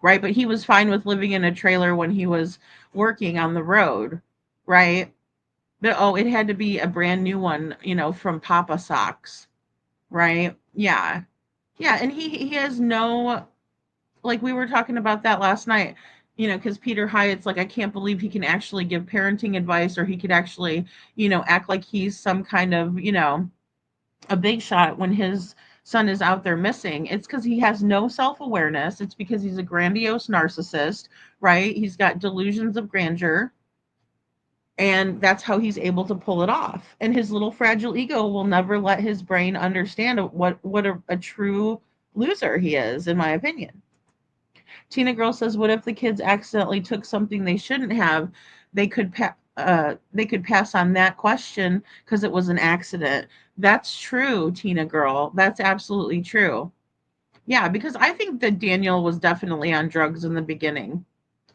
Right, but he was fine with living in a trailer when he was working on the road, right? But oh, it had to be a brand new one, from Papa Socks, right? Yeah. Yeah, and he has no, like we were talking about that last night, because Peter Hyatt's like, I can't believe he can actually give parenting advice or he could actually, act like he's some kind of, a big shot when his son is out there missing. It's because he has no self awareness. It's because he's a grandiose narcissist, right? He's got delusions of grandeur. And that's how he's able to pull it off. And his little fragile ego will never let his brain understand what a true loser he is, in my opinion. Tina Girl says, "What if the kids accidentally took something they shouldn't have? They could pass on that question because it was an accident." That's true, Tina Girl. That's absolutely true. Yeah, because I think that Daniel was definitely on drugs in the beginning,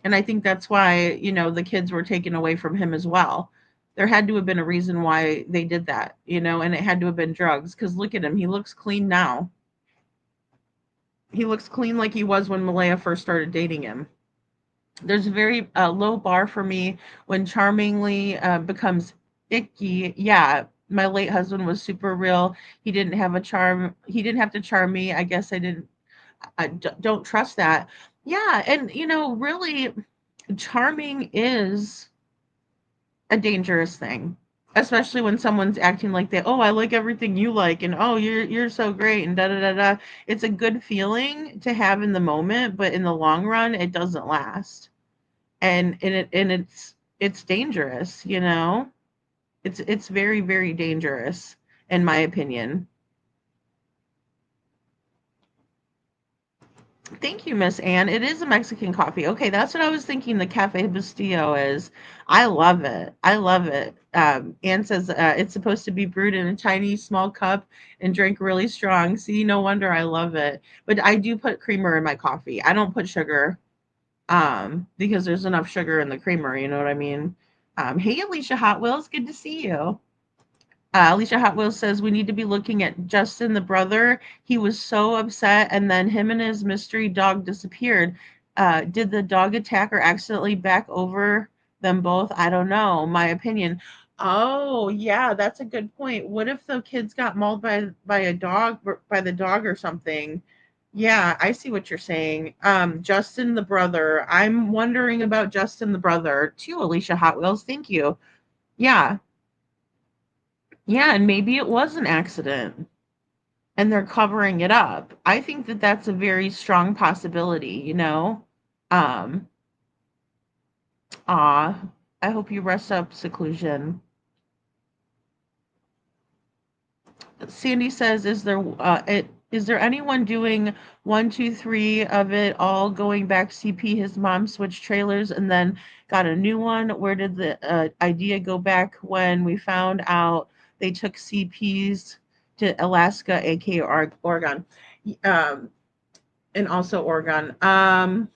and I think that's why the kids were taken away from him as well. There had to have been a reason why they did that, and it had to have been drugs. Because look at him; he looks clean now. He looks clean like he was when Malaya first started dating him. There's a very low bar for me when charmingly becomes icky. Yeah, my late husband was super real. He didn't have a charm. He didn't have to charm me. I guess I didn't. Don't trust that. Yeah, and really, charming is a dangerous thing, especially when someone's acting like they, oh, I like everything you like, and oh, you're so great, and da da da da. It's a good feeling to have in the moment, but in the long run, it doesn't last, and it's dangerous. It's very very dangerous, in my opinion. Thank you, Miss Anne. It is a Mexican coffee. Okay, that's what I was thinking the Cafe Bustillo is. I love it. I love it. Anne says it's supposed to be brewed in a tiny, small cup and drink really strong. See, no wonder I love it. But I do put creamer in my coffee. I don't put sugar because there's enough sugar in the creamer. You know what I mean? Hey, Alicia Hot Wheels, good to see you. Alicia Hot Wheels says we need to be looking at Justin, the brother. He was so upset, and then him and his mystery dog disappeared. Did the dog attack or accidentally back over them both? I don't know. My opinion. Oh, yeah, that's a good point. What if the kids got mauled by a dog, by the dog or something? Yeah, I see what you're saying. Justin, the brother. I'm wondering about Justin, the brother, too, Alicia Hot Wheels. Thank you. Yeah. Yeah, and maybe it was an accident and they're covering it up. I think that that's a very strong possibility. Um, ah, I hope you rest up, seclusion. Sandy says, is there anyone doing 1, 2, 3 of it all going back CP? His mom switched trailers and then got a new one. Where did the idea go back when we found out they took CPs to Alaska, aka Oregon, um, and also Oregon? I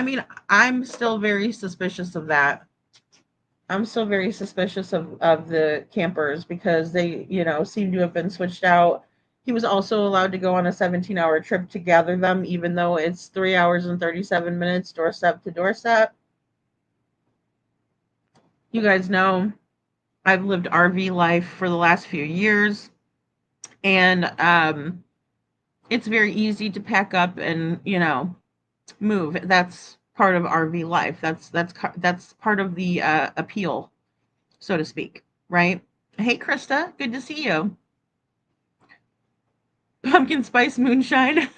mean, I'm still very suspicious of that. I'm still very suspicious of the campers because they, seem to have been switched out. He was also allowed to go on a 17-hour trip to gather them, even though it's 3 hours and 37 minutes doorstep to doorstep. You guys know I've lived RV life for the last few years, and it's very easy to pack up and, move. That's part of RV life. That's part of the appeal, so to speak, right? Hey, Krista, good to see you. Pumpkin spice moonshine.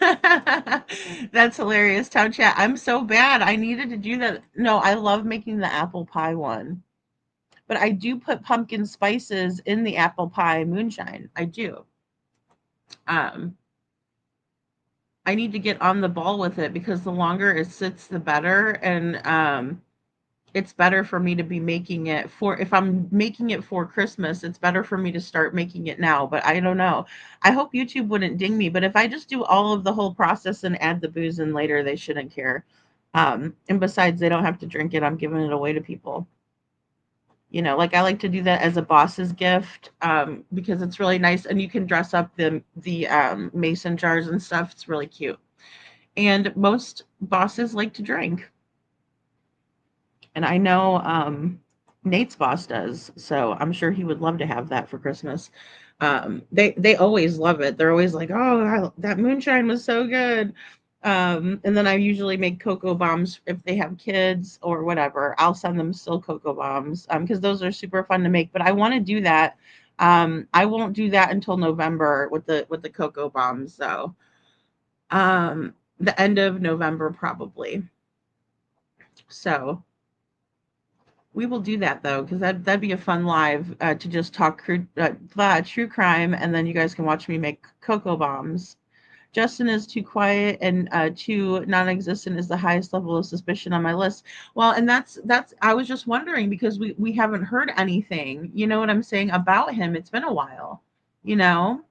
That's hilarious. Town chat. I'm so bad. I needed to do that. No, I love making the apple pie one, but I do put pumpkin spices in the apple pie moonshine. I do. Um, I need to get on the ball with it because the longer it sits, the better. And it's better for me to be making it for, if I'm making it for Christmas, it's better for me to start making it now. But I don't know. I hope YouTube wouldn't ding me. But if I just do all of the whole process and add the booze in later, they shouldn't care. And besides, they don't have to drink it. I'm giving it away to people. Like I like to do that as a boss's gift, because it's really nice, and you can dress up the mason jars and stuff. It's really cute, and most bosses like to drink, and I know Nate's boss does, so I'm sure he would love to have that for Christmas. They always love it. They're always like, "Oh, that moonshine was so good." And then I usually make cocoa bombs if they have kids or whatever. I'll send them still cocoa bombs, because those are super fun to make. But I want to do that. I won't do that until November with the cocoa bombs, though. The end of November probably. So we will do that though, because that'd be a fun live, to just talk true crime, and then you guys can watch me make cocoa bombs. Justin is too quiet and too non-existent is the highest level of suspicion on my list. Well, and that's I was just wondering because we haven't heard anything, you know what I'm saying, about him. It's been a while, you know.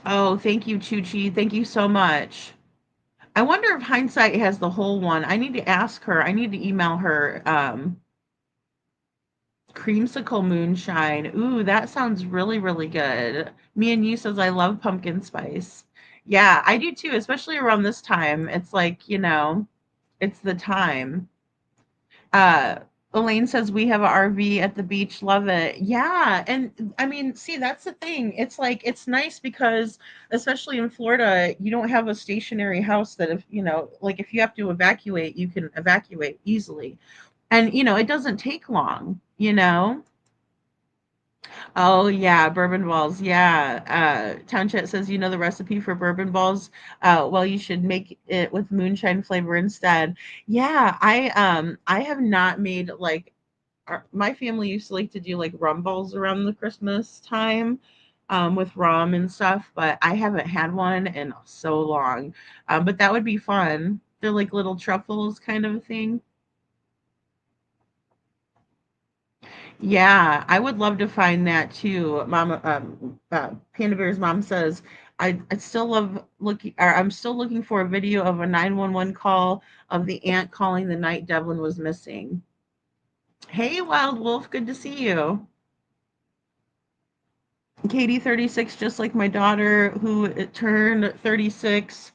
Oh, thank you, Chuchi. Thank you so much. I wonder if Hindsight has the whole one. I need to ask her. I need to email her. Creamsicle moonshine. Ooh, that sounds really, really good. Me and you says I love pumpkin spice. Yeah, I do too, especially around this time. It's like, it's the time. Uh Elaine says we have a RV at the beach. Love it. Yeah, and I mean, see, that's the thing. It's like it's nice because especially in Florida, you don't have a stationary house that if, like if you have to evacuate, you can evacuate easily. And it doesn't take long. Oh yeah, bourbon balls. Yeah. Town Chat says you know the recipe for bourbon balls. Well, you should make it with moonshine flavor instead. Yeah, I have not made like my family used to like to do like rum balls around the Christmas time, with rum and stuff, but I haven't had one in so long. But that would be fun. They're like little truffles kind of a thing. Yeah, I would love to find that too. Mama, Panda Bear's mom says, I still love looking, or I'm still looking for a video of a 911 call of the aunt calling the night Devlin was missing. Hey, Wild Wolf, good to see you. Katie 36, just like my daughter, who turned 36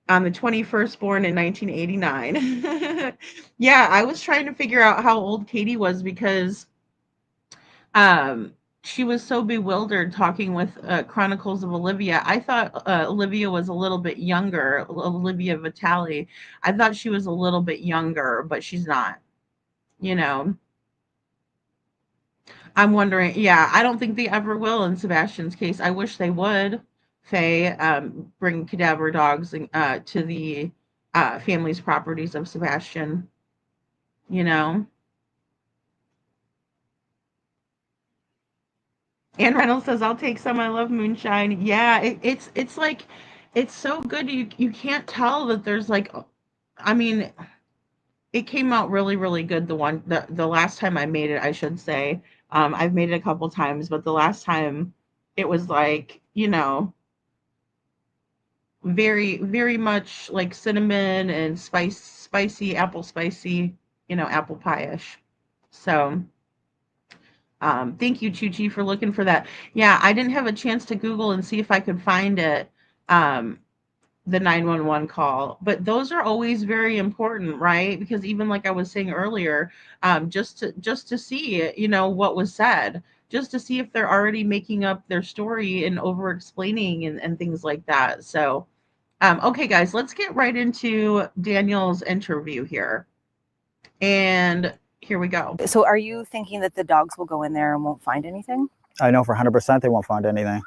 on the 21st, born in 1989. Yeah, I was trying to figure out how old Katie was because um she was so bewildered talking with Chronicles of Olivia. I thought Olivia was a little bit younger, Olivia Vitale. I thought she was a little bit younger, but she's not. You know, I'm wondering. Yeah, I don't think they ever will in Sebastian's case. I wish they would. Faye, bring cadaver dogs to the family's properties of Sebastian. You know. Ann Reynolds says, "I'll take some. I love moonshine." Yeah, it's like it's so good. You can't tell that there's like, I mean, it came out really really good. The last time I made it, I should say. I've made it a couple times, but the last time it was like very very much like cinnamon and spicy apple spicy, apple pie-ish. So. Thank you, Chuchi, for looking for that. Yeah, I didn't have a chance to Google and see if I could find it, the 911 call. But those are always very important, right? Because even like I was saying earlier, just to see, what was said, just to see if they're already making up their story and over explaining and things like that. So, okay, guys, let's get right into Daniel's interview here. And here we go. So are you thinking that the dogs will go in there and won't find anything? I know for 100% they won't find anything.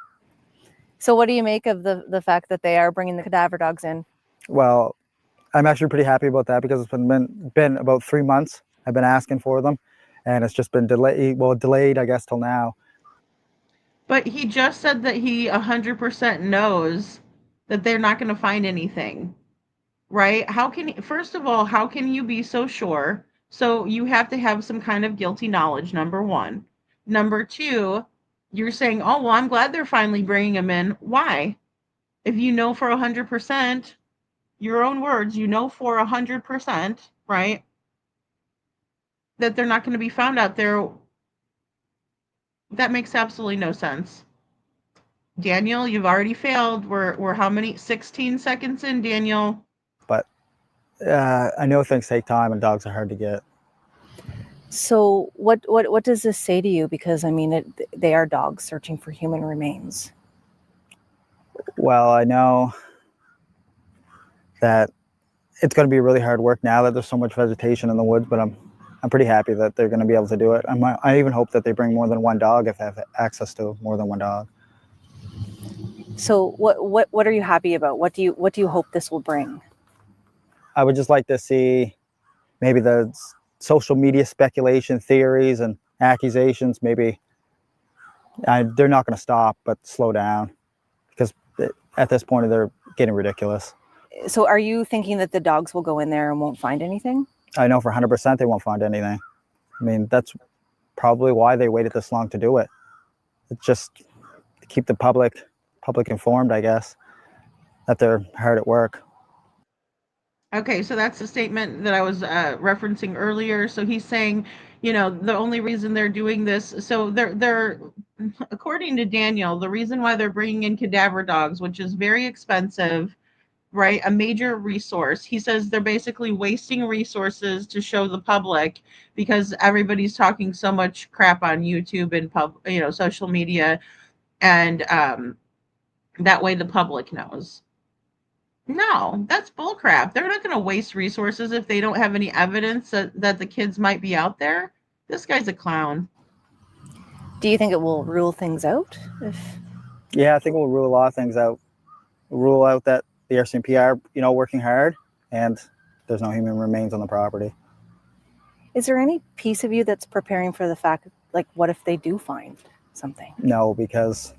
So what do you make of the fact that they are bringing the cadaver dogs in? Well, I'm actually pretty happy about that because it's been about 3 months. I've been asking for them, and it's just been delayed, I guess, till now. But he just said that he 100% knows that they're not going to find anything, right? First of all, how can you be so sure? So you have to have some kind of guilty knowledge, number one. Number two, you're saying, oh, well, I'm glad they're finally bringing him in. Why? If you know for 100%, your own words, you know for 100%, right, that they're not going to be found out there, that makes absolutely no sense. Daniel, you've already failed. We're how many? 16 seconds in, Daniel. But I know things take time and dogs are hard to get. So what does this say to you? Because I mean, they are dogs searching for human remains. Well, I know that it's going to be really hard work now that there's so much vegetation in the woods, but I'm pretty happy that they're going to be able to do it. I even hope that they bring more than one dog if they have access to more than one dog. So what are you happy about? What do you hope this will bring? I would just like to see maybe the social media speculation theories and accusations, maybe they're not going to stop, but slow down, because at this point they're getting ridiculous. So are you thinking that the dogs will go in there and won't find anything? I know for 100% they won't find anything. I mean, that's probably why they waited this long to do it. It's just to keep the public informed, I guess, that they're hard at work. Okay, so that's the statement that I was referencing earlier. So he's saying, the only reason they're doing this, so they're according to Daniel, the reason why they're bringing in cadaver dogs, which is very expensive, right? A major resource. He says they're basically wasting resources to show the public because everybody's talking so much crap on YouTube and social media, and that way the public knows. No, that's bullcrap. They're not going to waste resources if they don't have any evidence that the kids might be out there. This guy's a clown. Do you think it will rule things out? Yeah, I think we'll rule a lot of things out. We'll rule out that the RCMP are, working hard, and there's no human remains on the property. Is there any piece of you that's preparing for the fact, like, what if they do find something? No, because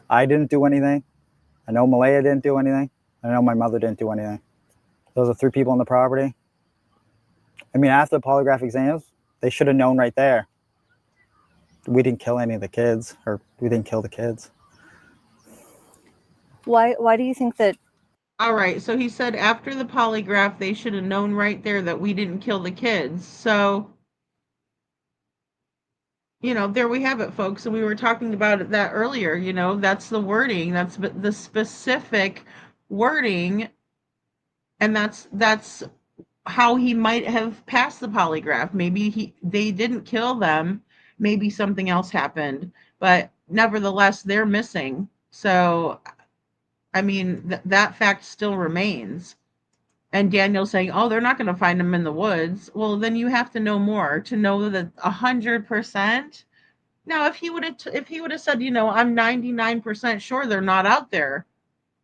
I didn't do anything. I know Malaya didn't do anything. I know my mother didn't do anything. Those are 3 people on the property. I mean, after the polygraph exams, they should have known right there. We didn't kill any of the kids, or we didn't kill the kids. Why do you think that? All right, so he said after the polygraph, they should have known right there that we didn't kill the kids. So, there we have it, folks. And we were talking about that earlier. That's the wording. That's the specific wording. And that's how he might have passed the polygraph. Maybe they didn't kill them. Maybe something else happened. But nevertheless, they're missing. So, I mean, that fact still remains. And Daniel's saying, oh, they're not going to find them in the woods. Well, then you have to know more to know that 100%. Now, if he would have said, I'm 99% sure they're not out there,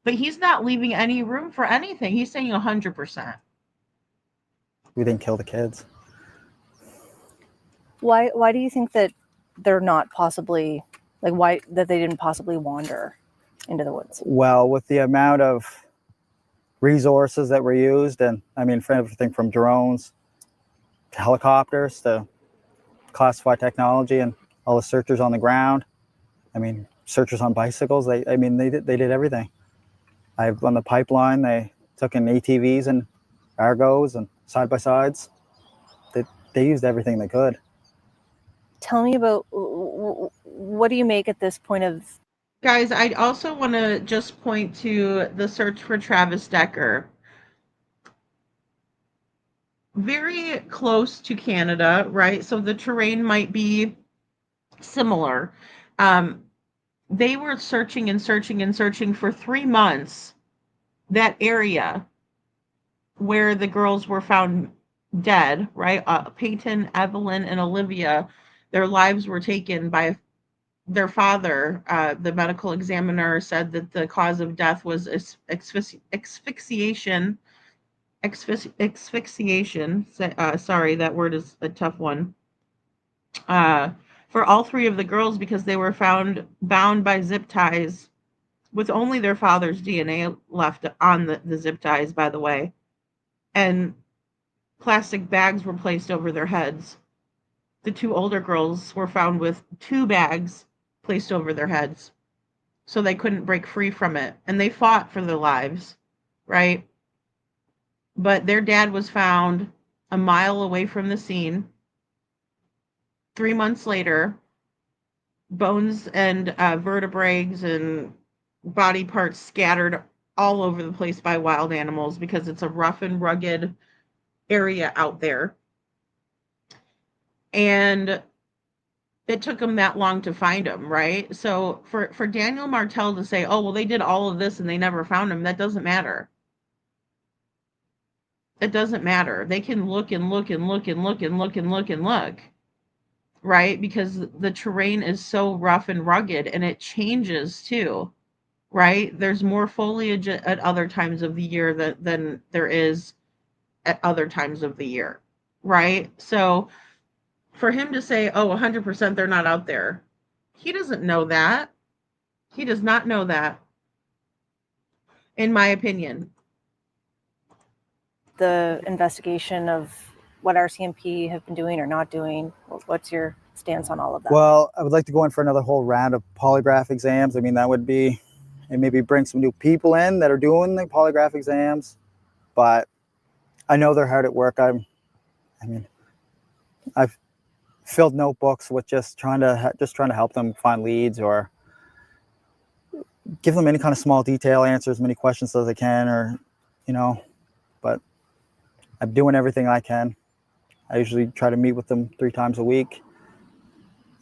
but he's not leaving any room for anything. He's saying 100%. We didn't kill the kids. Why do you think that they're not possibly, like, why that they didn't possibly wander into the woods? Well, with the amount of resources that were used, and I mean, for everything from drones to helicopters to classified technology and all the searchers on the ground. I mean, searchers on bicycles. They did everything. On the pipeline, they took in ATVs and Argos and side-by-sides. They used everything they could. Tell me about, what do you make at this point of? Guys, I also want to just point to the search for Travis Decker. Very close to Canada, right? So the terrain might be similar. They were searching and searching and searching for 3 months, that area where the girls were found dead, right? Peyton, Evelyn, and Olivia, their lives were taken by their father. The medical examiner said that the cause of death was asphyxiation. Asphyxiation. Sorry, that word is a tough one. for all three of the girls because they were found bound by zip ties with only their father's DNA left on the zip ties, by the way. And plastic bags were placed over their heads. The two older girls were found with 2 bags placed over their heads so they couldn't break free from it. And they fought for their lives, right? But their dad was found a mile away from the scene. 3 months later, bones and vertebrae and body parts scattered all over the place by wild animals because it's a rough and rugged area out there. And it took them that long to find him, right? So for Daniel Martell to say, oh, well, they did all of this and they never found him, that doesn't matter. It doesn't matter. They can look and look and look and look and look and look and look, right? Because the terrain is so rough and rugged and it changes too, right? There's more foliage at other times of the year than there is at other times of the year, right? So for him to say, oh, 100% they're not out there, he doesn't know that. He does not know that, in my opinion. The investigation of what RCMP have been doing or not doing, what's your stance on all of that? Well, I would like to go in for another whole round of polygraph exams. I mean, that would be, and maybe bring some new people in that are doing the polygraph exams. But I know they're hard at work. I've filled notebooks with just trying to help them find leads or give them any kind of small detail, answer as many questions as I can, or but I'm doing everything I can. I usually try to meet with them 3 times a week,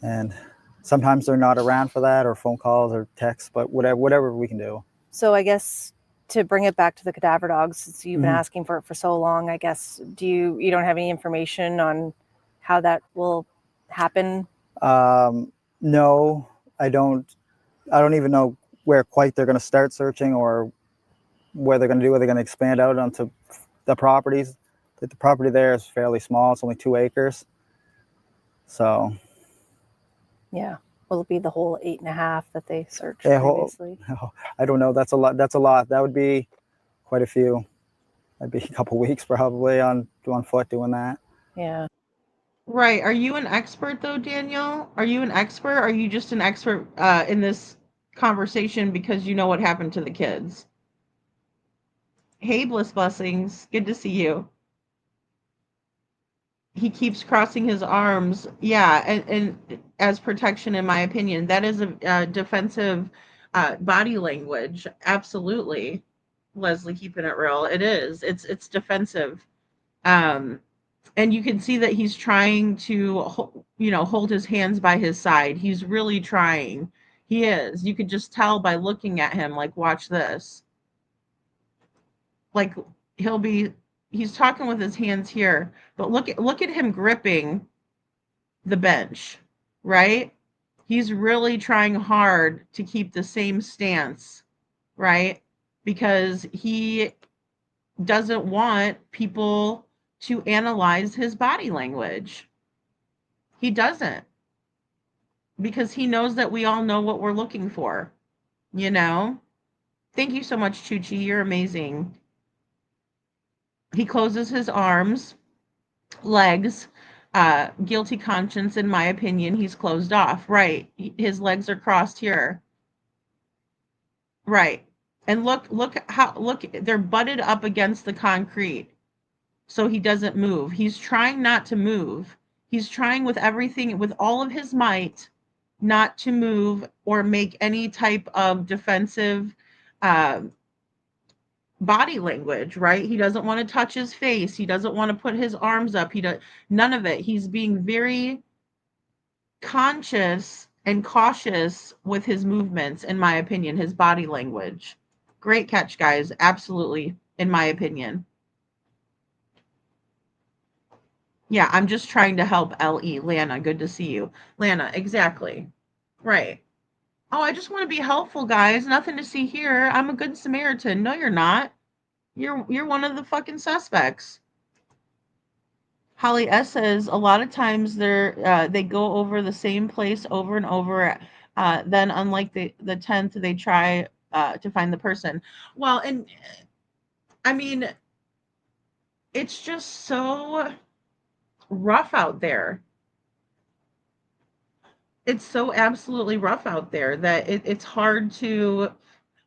and sometimes they're not around for that, or phone calls or texts, but whatever we can do. So I guess to bring it back to the cadaver dogs, since you've been asking for it for so long, I guess, you don't have any information on how that will happen? No, I don't even know where quite they're going to start searching or where they're going to do. Are they going to expand out onto the properties? The property there is fairly small. It's only 2 acres. So. Yeah. Will it be the whole 8.5 that they searched previously? I don't know. That's a lot. That would be quite a few. That'd be a couple weeks probably on foot doing that. Yeah. Right. Are you an expert though, Daniel? Are you an expert? Or are you just an expert in this conversation because you know what happened to the kids? Hey, Blessings. Good to see you. He keeps crossing his arms. Yeah, and as protection, in my opinion, that is a defensive body language. Absolutely, Leslie, keeping it real. It is. It's defensive. And you can see that he's trying to, hold his hands by his side. He's really trying. He is. You could just tell by looking at him. Like, watch this. Like he's talking with his hands here, but look at him gripping the bench, right? He's really trying hard to keep the same stance, right? Because he doesn't want people to analyze his body language. He doesn't. Because he knows that we all know what we're looking for, Thank you so much, Chuchi. You're amazing. He closes his arms, legs, guilty conscience, in my opinion, he's closed off. Right. His legs are crossed here. Right. And look, they're butted up against the concrete. So he doesn't move. He's trying not to move. He's trying with everything, with all of his might, not to move or make any type of defensive body language, right? He doesn't want to touch his face. He doesn't want to put his arms up. None of it. He's being very conscious and cautious with his movements, in my opinion, his body language. Great catch, guys. Absolutely, in my opinion. Yeah, I'm just trying to help L.E. Lana, good to see you. Lana, exactly. Right. Oh, I just want to be helpful, guys. Nothing to see here. I'm a good Samaritan. No, you're not. You're one of the fucking suspects. Holly S says a lot of times they go over the same place over and over. Then, unlike the 10th, they try to find the person. Well, and I mean, it's just so rough out there. It's so absolutely rough out there that it's hard to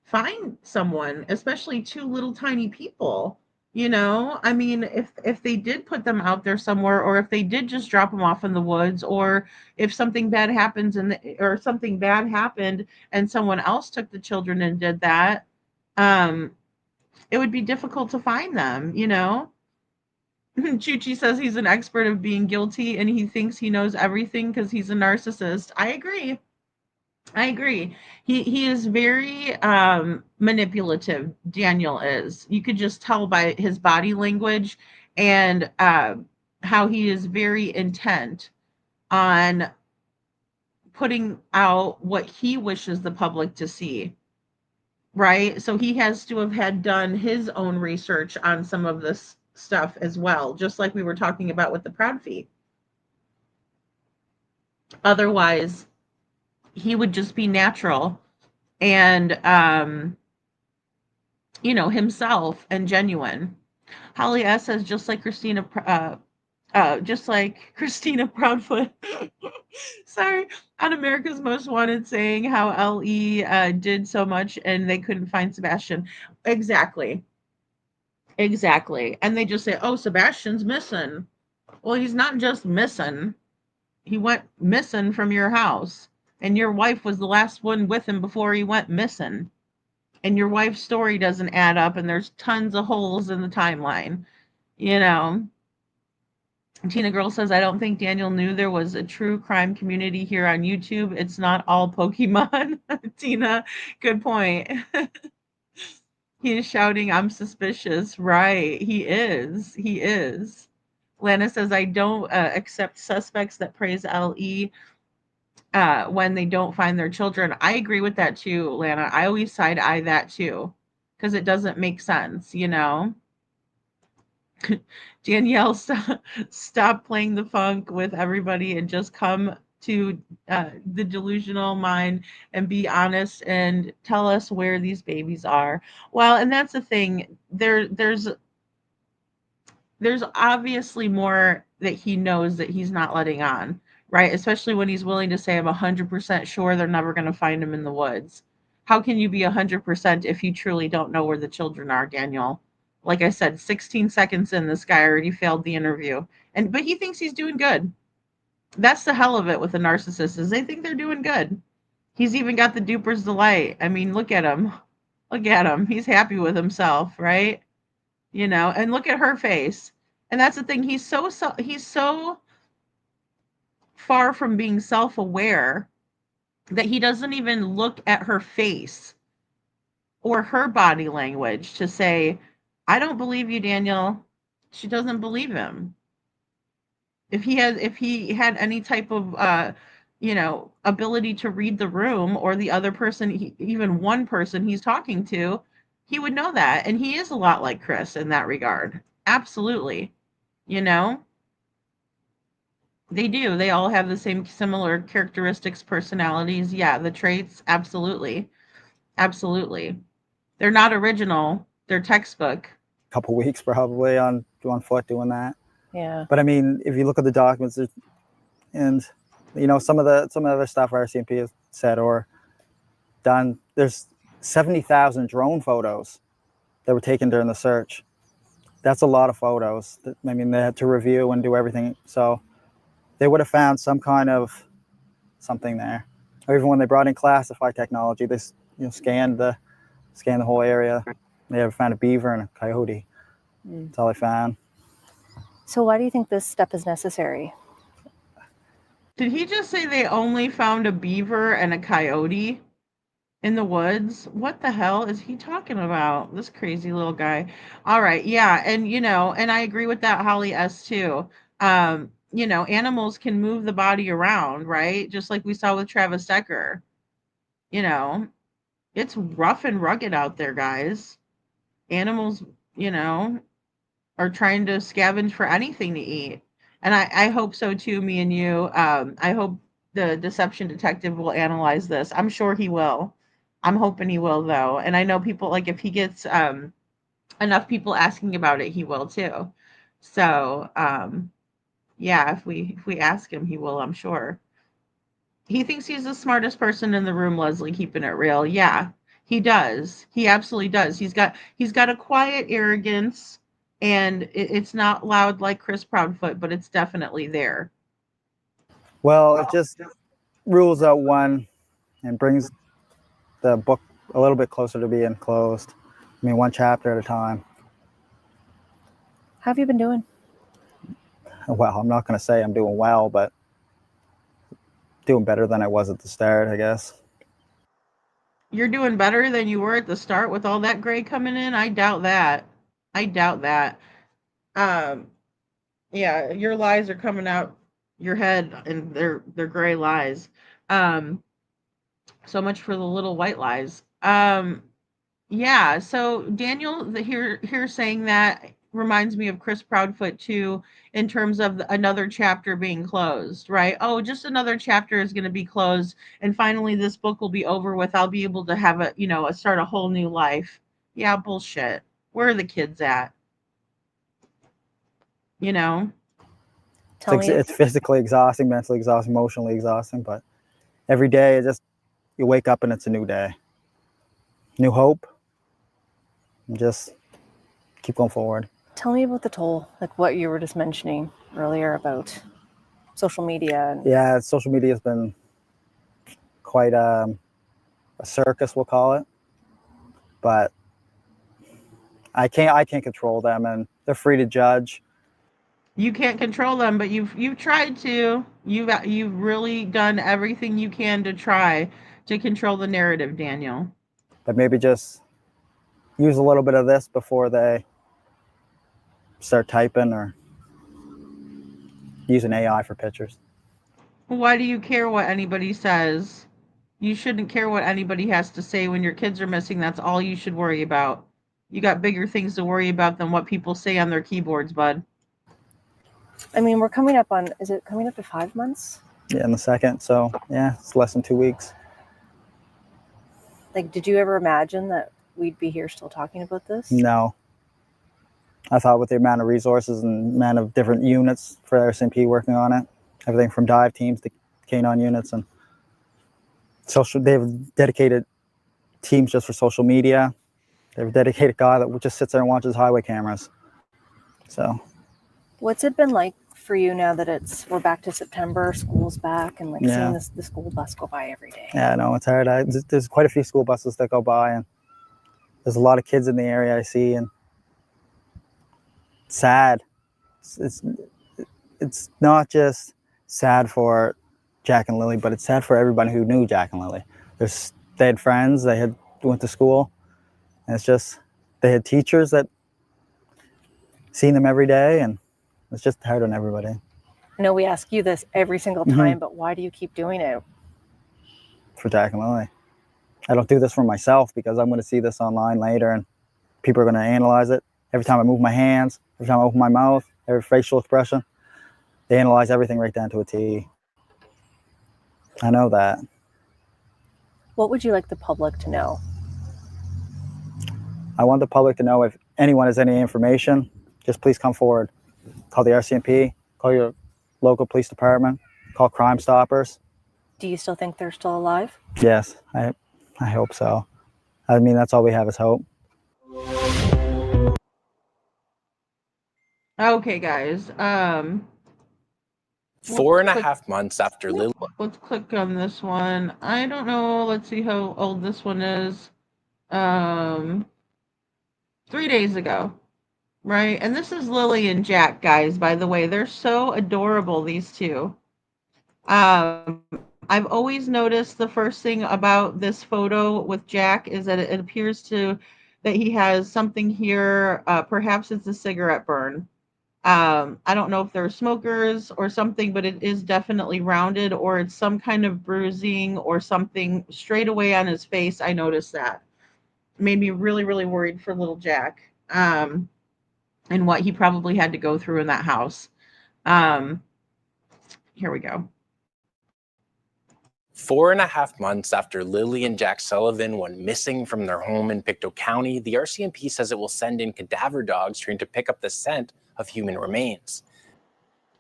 find someone, especially two little tiny people. You know, I mean, if they did put them out there somewhere, or if they did just drop them off in the woods, or if something bad happens or something bad happened and someone else took the children and did that, um, it would be difficult to find them. You know, Chuchi says he's an expert of being guilty and he thinks he knows everything because he's a narcissist. I agree. I agree. He is very manipulative. Daniel is. You could just tell by his body language and how he is very intent on putting out what he wishes the public to see. Right? So he has to have had done his own research on some of this stuff as well, just like we were talking about with the proud fee. Otherwise, he would just be natural and himself and genuine. Holly S says just like Christina Proudfoot. Sorry, on America's Most Wanted, saying how LE did so much and they couldn't find Sebastian. Exactly. And they just say, "Oh, Sebastian's missing." Well, he's not just missing. He went missing from your house, and your wife was the last one with him before he went missing. And your wife's story doesn't add up, and there's tons of holes in the timeline. You know, Tina Girl says, I don't think Daniel knew there was a true crime community here on YouTube. It's not all Pokemon. Tina, good point. He is shouting, I'm suspicious. Right. He is. He is. Lana says, I don't accept suspects that praise LE when they don't find their children. I agree with that too, Lana. I always side eye that too, because it doesn't make sense, you know? Danielle, stop playing the funk with everybody and just come to the delusional mind and be honest and tell us where these babies are. Well, and that's the thing. There's obviously more that he knows that he's not letting on, right? Especially when he's willing to say, I'm 100% sure they're never going to find him in the woods. How can you be 100% if you truly don't know where the children are, Daniel? Like I said, 16 seconds in, this guy already failed the interview. But he thinks he's doing good. That's the hell of it with a narcissist, is they think they're doing good. He's even got the duper's delight. I mean, look at him. Look at him. He's happy with himself, right? You know, and look at her face. And that's the thing. He's so far from being self-aware that he doesn't even look at her face or her body language to say, I don't believe you, Daniel. She doesn't believe him. If he had any type of ability to read the room or the other person, even one person he's talking to, he would know that. And he is a lot like Chris in that regard. Absolutely. You know, they do. They all have the same similar characteristics, personalities. Yeah, the traits. Absolutely. Absolutely. They're not original. They're textbook. Couple weeks probably on foot doing that. Yeah. But I mean, if you look at the documents, and you know some of the other stuff RCMP has said or done, there's 70,000 drone photos that were taken during the search. That's a lot of photos. I mean, they had to review and do everything, so they would have found some kind of something there. Or even when they brought in classified technology, they scanned the whole area. They ever found a beaver and a coyote. That's all they found. So why do you think this step is necessary? Did he just say they only found a beaver and a coyote in the woods? What the hell is he talking about? This crazy little guy. All right. Yeah. And, and I agree with that, Holly S. too. Animals can move the body around, right? Just like we saw with Travis Decker. It's rough and rugged out there, guys. Animals, are trying to scavenge for anything to eat. And I hope so too, me and you. I hope the deception detective will analyze this. I'm sure he will. I'm hoping he will though. And I know people, like, if he gets enough people asking about it, he will too. So yeah, if we ask him, he will, I'm sure. He thinks he's the smartest person in the room, Leslie, keeping it real. Yeah, he does. He absolutely does. He's got a quiet arrogance, and it's not loud like Chris Proudfoot, but it's definitely there. Well, it just rules out one and brings the book a little bit closer to being closed. I mean, one chapter at a time. How have you been doing? Well, I'm not going to say I'm doing well, but doing better than I was at the start, I guess. You're doing better than you were at the start with all that gray coming in? I doubt that. I doubt that. Um, yeah, your lies are coming out your head, and they're gray lies. Um, so much for the little white lies. Yeah, so Daniel, here saying that reminds me of Chris Proudfoot too, in terms of another chapter being closed, right? Oh, just another chapter is going to be closed, and finally this book will be over with. I'll be able to have start a whole new life. Yeah, bullshit. Where are the kids at? You know? Tell me. It's physically exhausting, mentally exhausting, emotionally exhausting, but every day you wake up and it's a new day. New hope. And just keep going forward. Tell me about the toll, like what you were just mentioning earlier about social media. Yeah, social media has been quite a circus, we'll call it. But I can't control them, and they're free to judge. You can't control them, but you've tried to. You've really done everything you can to try to control the narrative, Daniel. But maybe just use a little bit of this before they start typing, or use an AI for pictures. Why do you care what anybody says? You shouldn't care what anybody has to say. When your kids are missing, that's all you should worry about. You got bigger things to worry about than what people say on their keyboards, bud. I mean, we're coming up on, is it coming up to 5 months? Yeah, in the second. So yeah, it's less than 2 weeks. Like, did you ever imagine that we'd be here still talking about this? No. I thought with the amount of resources and amount of different units for RCMP working on it, everything from dive teams to canine units, and they have dedicated teams just for social media. They have a dedicated guy that just sits there and watches highway cameras. So what's it been like for you now that we're back to September, school's back, and seeing the school bus go by every day? Yeah, no, it's hard. There's quite a few school buses that go by, and there's a lot of kids in the area I see, and it's sad. It's not just sad for Jack and Lily, but it's sad for everybody who knew Jack and Lily. They had friends, went to school, and it's just, they had teachers that seen them every day, and it's just hard on everybody. I know we ask you this every single time, but why do you keep doing it? For Jack and Lily. I don't do this for myself, because I'm going to see this online later, and people are going to analyze it. Every time I move my hands, every time I open my mouth, every facial expression, they analyze everything right down to a T. I know that. What would you like the public to know? I want the public to know, if anyone has any information, just please come forward. Call the RCMP, call your local police department, call Crime Stoppers. Do you still think they're still alive? Yes, I hope so. I mean, that's all we have is hope. Okay, guys. 4.5 months after Lily. Let's click on this one. I don't know. Let's see how old this one is. 3 days ago, right? And this is Lily and Jack, guys, by the way. They're so adorable, these two. I've always noticed the first thing about this photo with Jack is that it appears that he has something here. Perhaps it's a cigarette burn. I don't know if they're smokers or something, but it is definitely rounded, or it's some kind of bruising or something straight away on his face. I noticed that. Made me really, really worried for little Jack, and what he probably had to go through in that house. Here we go. 4.5 months after Lily and Jack Sullivan went missing from their home in Pictou County, the RCMP says it will send in cadaver dogs trained to pick up the scent of human remains.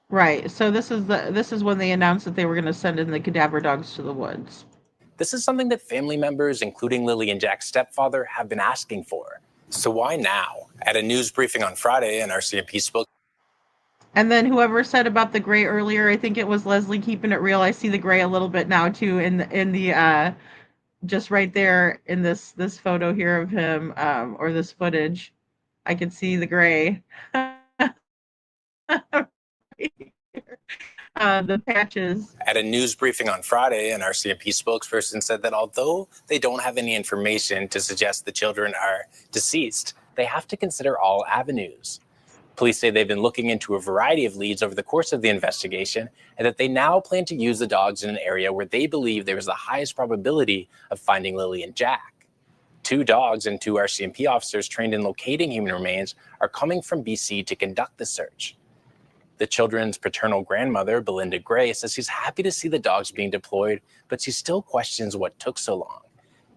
Right. So this is when they announced that they were going to send in the cadaver dogs to the woods. This is something that family members, including Lily and Jack's stepfather, have been asking for. So why now? At a news briefing on Friday, an RCMP spokesperson. And then whoever said about the gray earlier, I think it was Leslie keeping it real. I see the gray a little bit now too in the just right there in this photo here of him, or this footage. I could see the gray. The patches. At a news briefing on Friday, an RCMP spokesperson said that although they don't have any information to suggest the children are deceased, they have to consider all avenues. Police say they've been looking into a variety of leads over the course of the investigation, and that they now plan to use the dogs in an area where they believe there is the highest probability of finding Lily and Jack. 2 dogs and 2 RCMP officers trained in locating human remains are coming from BC to conduct the search. The children's paternal grandmother, Belinda Gray, says she's happy to see the dogs being deployed, but she still questions what took so long.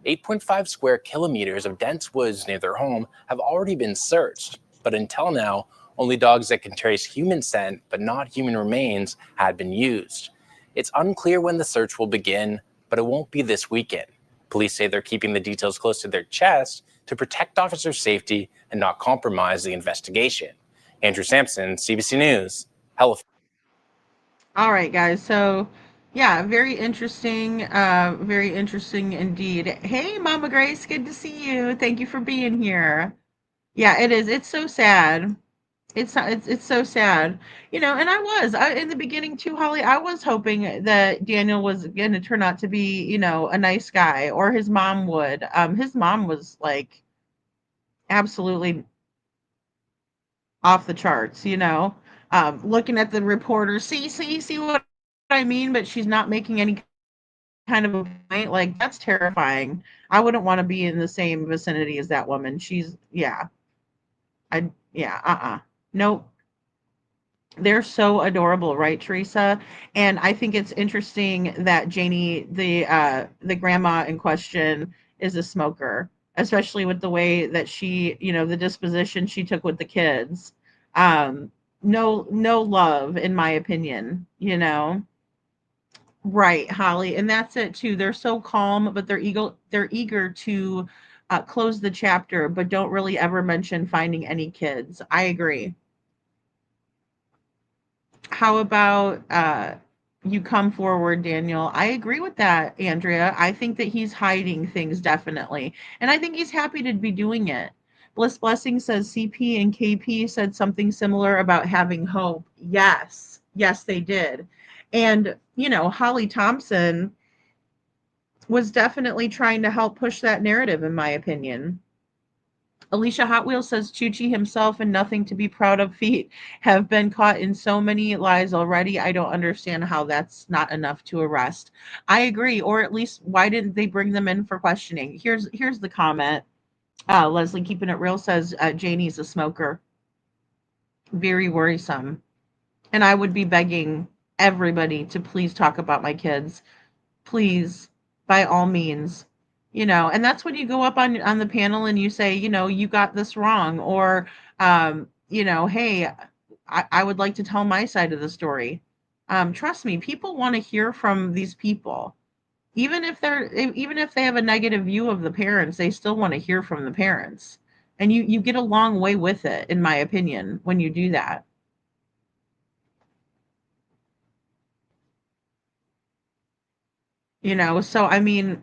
8.5 square kilometers of dense woods near their home have already been searched, but until now, only dogs that can trace human scent but not human remains had been used. It's unclear when the search will begin, but it won't be this weekend. Police say they're keeping the details close to their chest to protect officer safety and not compromise the investigation. Andrew Sampson, CBC News, Halifax. All right, guys. So, yeah, very interesting indeed. Hey, Mama Grace, good to see you. Thank you for being here. Yeah, it is. It's so sad. It's so sad, and in the beginning too, Holly, I was hoping that Daniel was going to turn out to be, a nice guy, or his mom would. His mom was like absolutely off the charts, looking at the reporter, see what I mean, but she's not making any kind of a point. Like, that's terrifying. I wouldn't want to be in the same vicinity as that woman. Nope. They're so adorable, right, Teresa? And I think it's interesting that Janie, the grandma in question, is a smoker, especially with the way that she, the disposition she took with the kids. No love, in my opinion. Right, Holly, and that's it too. They're so calm, but they're eager to close the chapter, but don't really ever mention finding any kids. I agree. How about you come forward, Daniel? I agree with that, Andrea. I think that he's hiding things, definitely. And I think he's happy to be doing it. Bliss Blessing says CP and KP said something similar about having hope. Yes, they did. And, Holly Thompson was definitely trying to help push that narrative, in my opinion. Alicia Hot Wheels says Chuchi himself and nothing to be proud of feet have been caught in so many lies already. I don't understand how that's not enough to arrest. I agree, or at least why didn't they bring them in for questioning? Here's the comment. Leslie Keeping It Real says Janie's a smoker. Very worrisome. And I would be begging everybody to please talk about my kids. Please, by all means. And that's when you go up on the panel and you say, you got this wrong, or hey, I would like to tell my side of the story. Trust me, people want to hear from these people. Even if they have a negative view of the parents, they still want to hear from the parents. And you get a long way with it, in my opinion, when you do that. So I mean,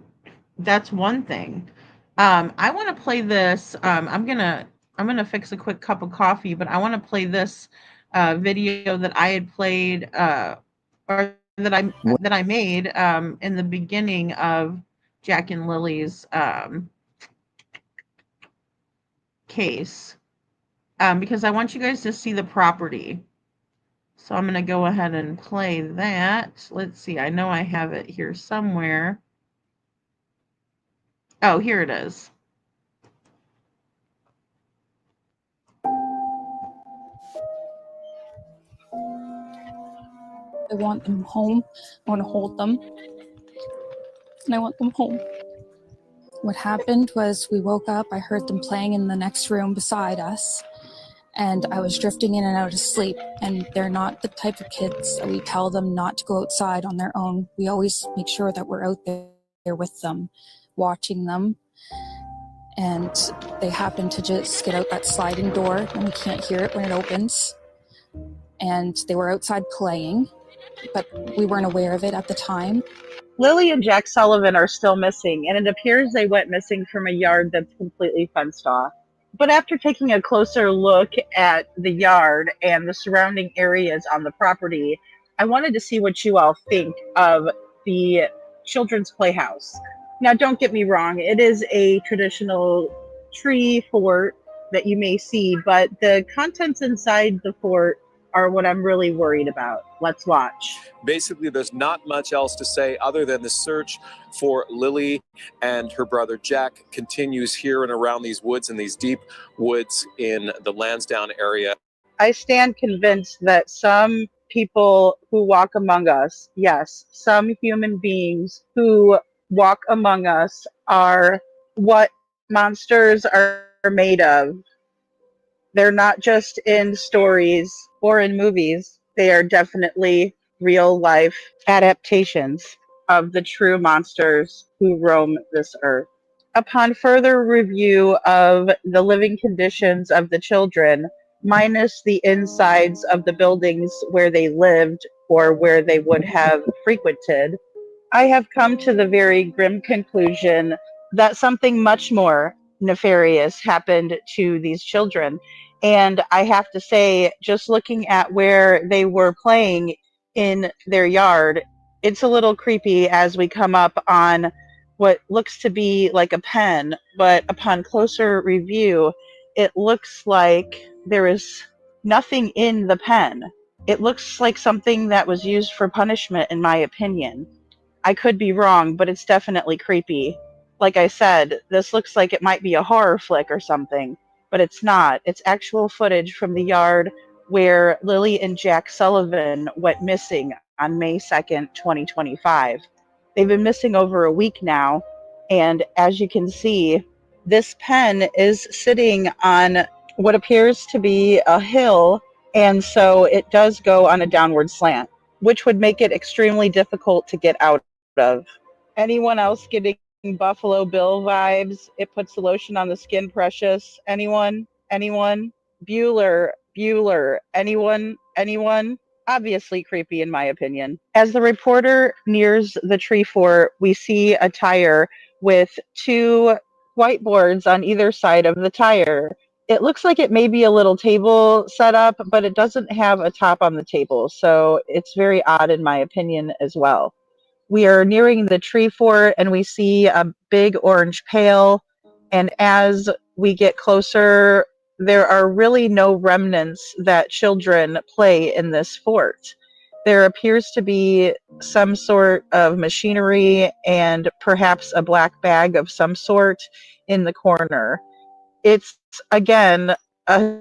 that's one thing. I want to play this. I'm gonna fix a quick cup of coffee, but I want to play this video that I had played, or that I made in the beginning of Jack and Lily's case, because I want you guys to see the property. So I'm gonna go ahead and play that. Let's see. I know I have it here somewhere. Oh, here it is. I want them home. I want to hold them. And I want them home. What happened was we woke up, I heard them playing in the next room beside us, and I was drifting in and out of sleep. And they're not the type of kids that we tell them not to go outside on their own. We always make sure that we're out there with them, watching them. And they happen to just get out that sliding door, and we can't hear it when it opens. And they were outside playing, but we weren't aware of it at the time. Lily and Jack Sullivan are still missing, and it appears they went missing from a yard that's completely fenced off. But after taking a closer look at the yard and the surrounding areas on the property, I wanted to see what you all think of the children's playhouse. Now, don't get me wrong, it is a traditional tree fort that you may see, but the contents inside the fort are what I'm really worried about. Let's watch. Basically, there's not much else to say other than the search for Lily and her brother Jack continues here and around these woods and these deep woods in the Lansdowne area. I stand convinced that some people who walk among us, yes, some human beings who walk among us are what monsters are made of. They're not just in stories or in movies. They are definitely real life adaptations of the true monsters who roam this earth. Upon further review of the living conditions of the children, minus the insides of the buildings where they lived or where they would have frequented, I have come to the very grim conclusion that something much more nefarious happened to these children. And I have to say, just looking at where they were playing in their yard, it's a little creepy as we come up on what looks to be like a pen, but upon closer review, it looks like there is nothing in the pen. It looks like something that was used for punishment, in my opinion. I could be wrong, but it's definitely creepy. Like I said, this looks like it might be a horror flick or something, but it's not. It's actual footage from the yard where Lily and Jack Sullivan went missing on May 2nd, 2025. They've been missing over a week now, and as you can see, this pen is sitting on what appears to be a hill, and so it does go on a downward slant, which would make it extremely difficult to get out of. Anyone else getting Buffalo Bill vibes? It puts the lotion on the skin precious. Anyone? Bueller. Anyone? Obviously creepy in my opinion. As the reporter nears the tree fort, we see a tire with two whiteboards on either side of the tire. It looks like it may be a little table set up, but it doesn't have a top on the table, so it's very odd in my opinion as well. We are nearing the tree fort and we see a big orange pail, and as we get closer, there are really no remnants that children play in this fort. There appears to be some sort of machinery and perhaps a black bag of some sort in the corner. It's, again, a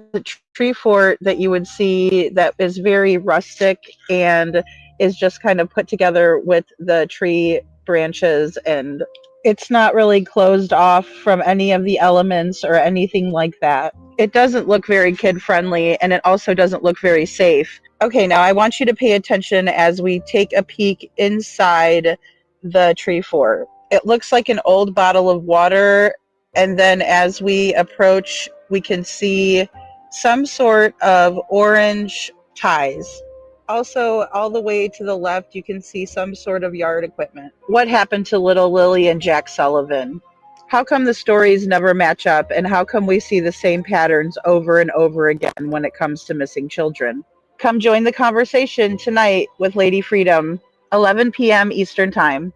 tree fort that you would see that is very rustic and is just kind of put together with the tree branches, and it's not really closed off from any of the elements or anything like that. It doesn't look very kid friendly, and it also doesn't look very safe. Okay, now I want you to pay attention as we take a peek inside the tree fort. It looks like an old bottle of water, and then as we approach, we can see some sort of orange ties. Also, all the way to the left, you can see some sort of yard equipment. What happened to little Lily and Jack Sullivan? How come the stories never match up, and how come we see the same patterns over and over again when it comes to missing children? Come join the conversation tonight with Lady Freedom, 11 p.m. Eastern Time.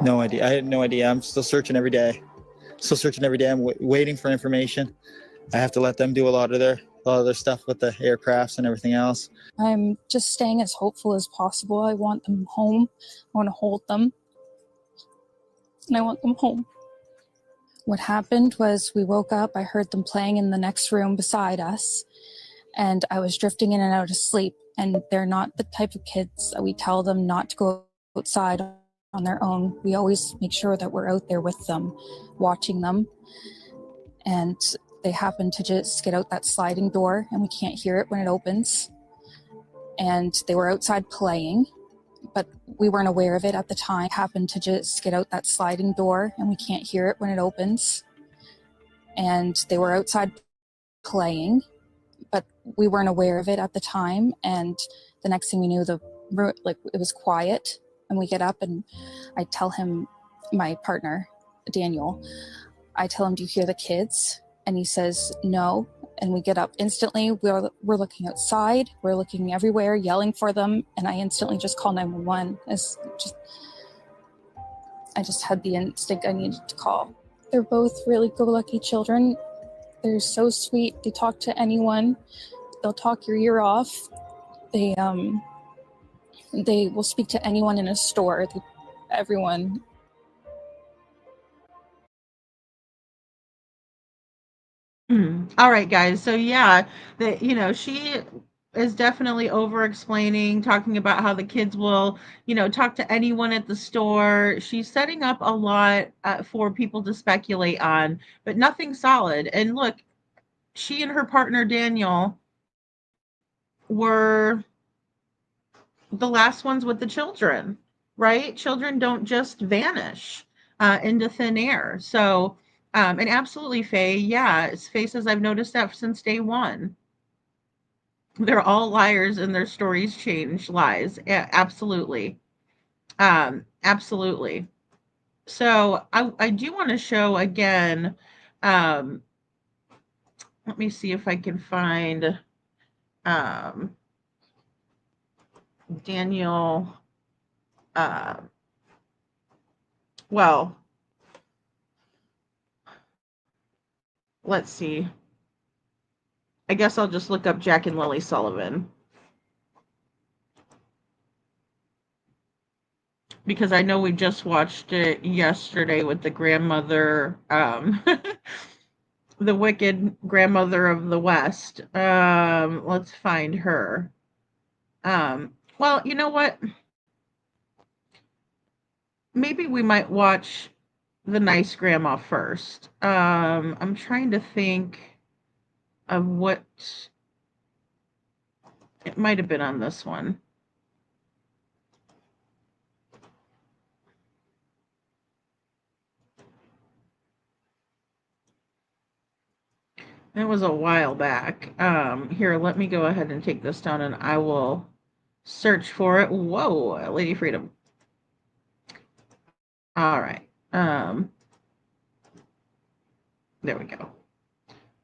No idea. I had no idea. I'm still searching every day. I'm waiting for information. I have to let them do a lot of their stuff with the aircrafts and everything else. I'm just staying as hopeful as possible. I want them home. I want to hold them. And I want them home. What happened was we woke up, I heard them playing in the next room beside us, and I was drifting in and out of sleep. And they're not the type of kids that we tell them not to go outside on their own. We always make sure that we're out there with them, watching them. And they happen to just get out that sliding door, and we can't hear it when it opens. And they were outside playing, but we weren't aware of it at the time. Happened to just get out that sliding door, and we can't hear it when it opens. And they were outside playing, but we weren't aware of it at the time. And the next thing we knew, it was quiet. And we get up, and I tell him, my partner, Daniel, I tell him, do you hear the kids? And he says, no. And we get up instantly. We're looking outside. We're looking everywhere, yelling for them. And I instantly just call 911. I just had the instinct I needed to call. They're both really go-lucky children. They're so sweet. They talk to anyone. They'll talk your ear off. They will speak to anyone in a store. Everyone. All right, guys. So yeah, she is definitely over explaining, talking about how the kids will, talk to anyone at the store. She's setting up a lot for people to speculate on, but nothing solid. And look, she and her partner Daniel were the last ones with the children, right? Children don't just vanish into thin air. So, and absolutely, Faye, yeah, Faye says, I've noticed that since day one. They're all liars and their stories change lies. Yeah, absolutely. Absolutely. So I do want to show again, let me see if I can find Daniel, well, let's see. I guess I'll just look up Jack and Lily Sullivan, because I know we just watched it yesterday with the grandmother, the wicked grandmother of the West. Let's find her. Well, you know what? Maybe we might watch the nice grandma first. I'm trying to think of what it might have been on this one. It was a while back. Here, let me go ahead and take this down and I will search for it. Whoa, Lady Freedom. All right. There we go.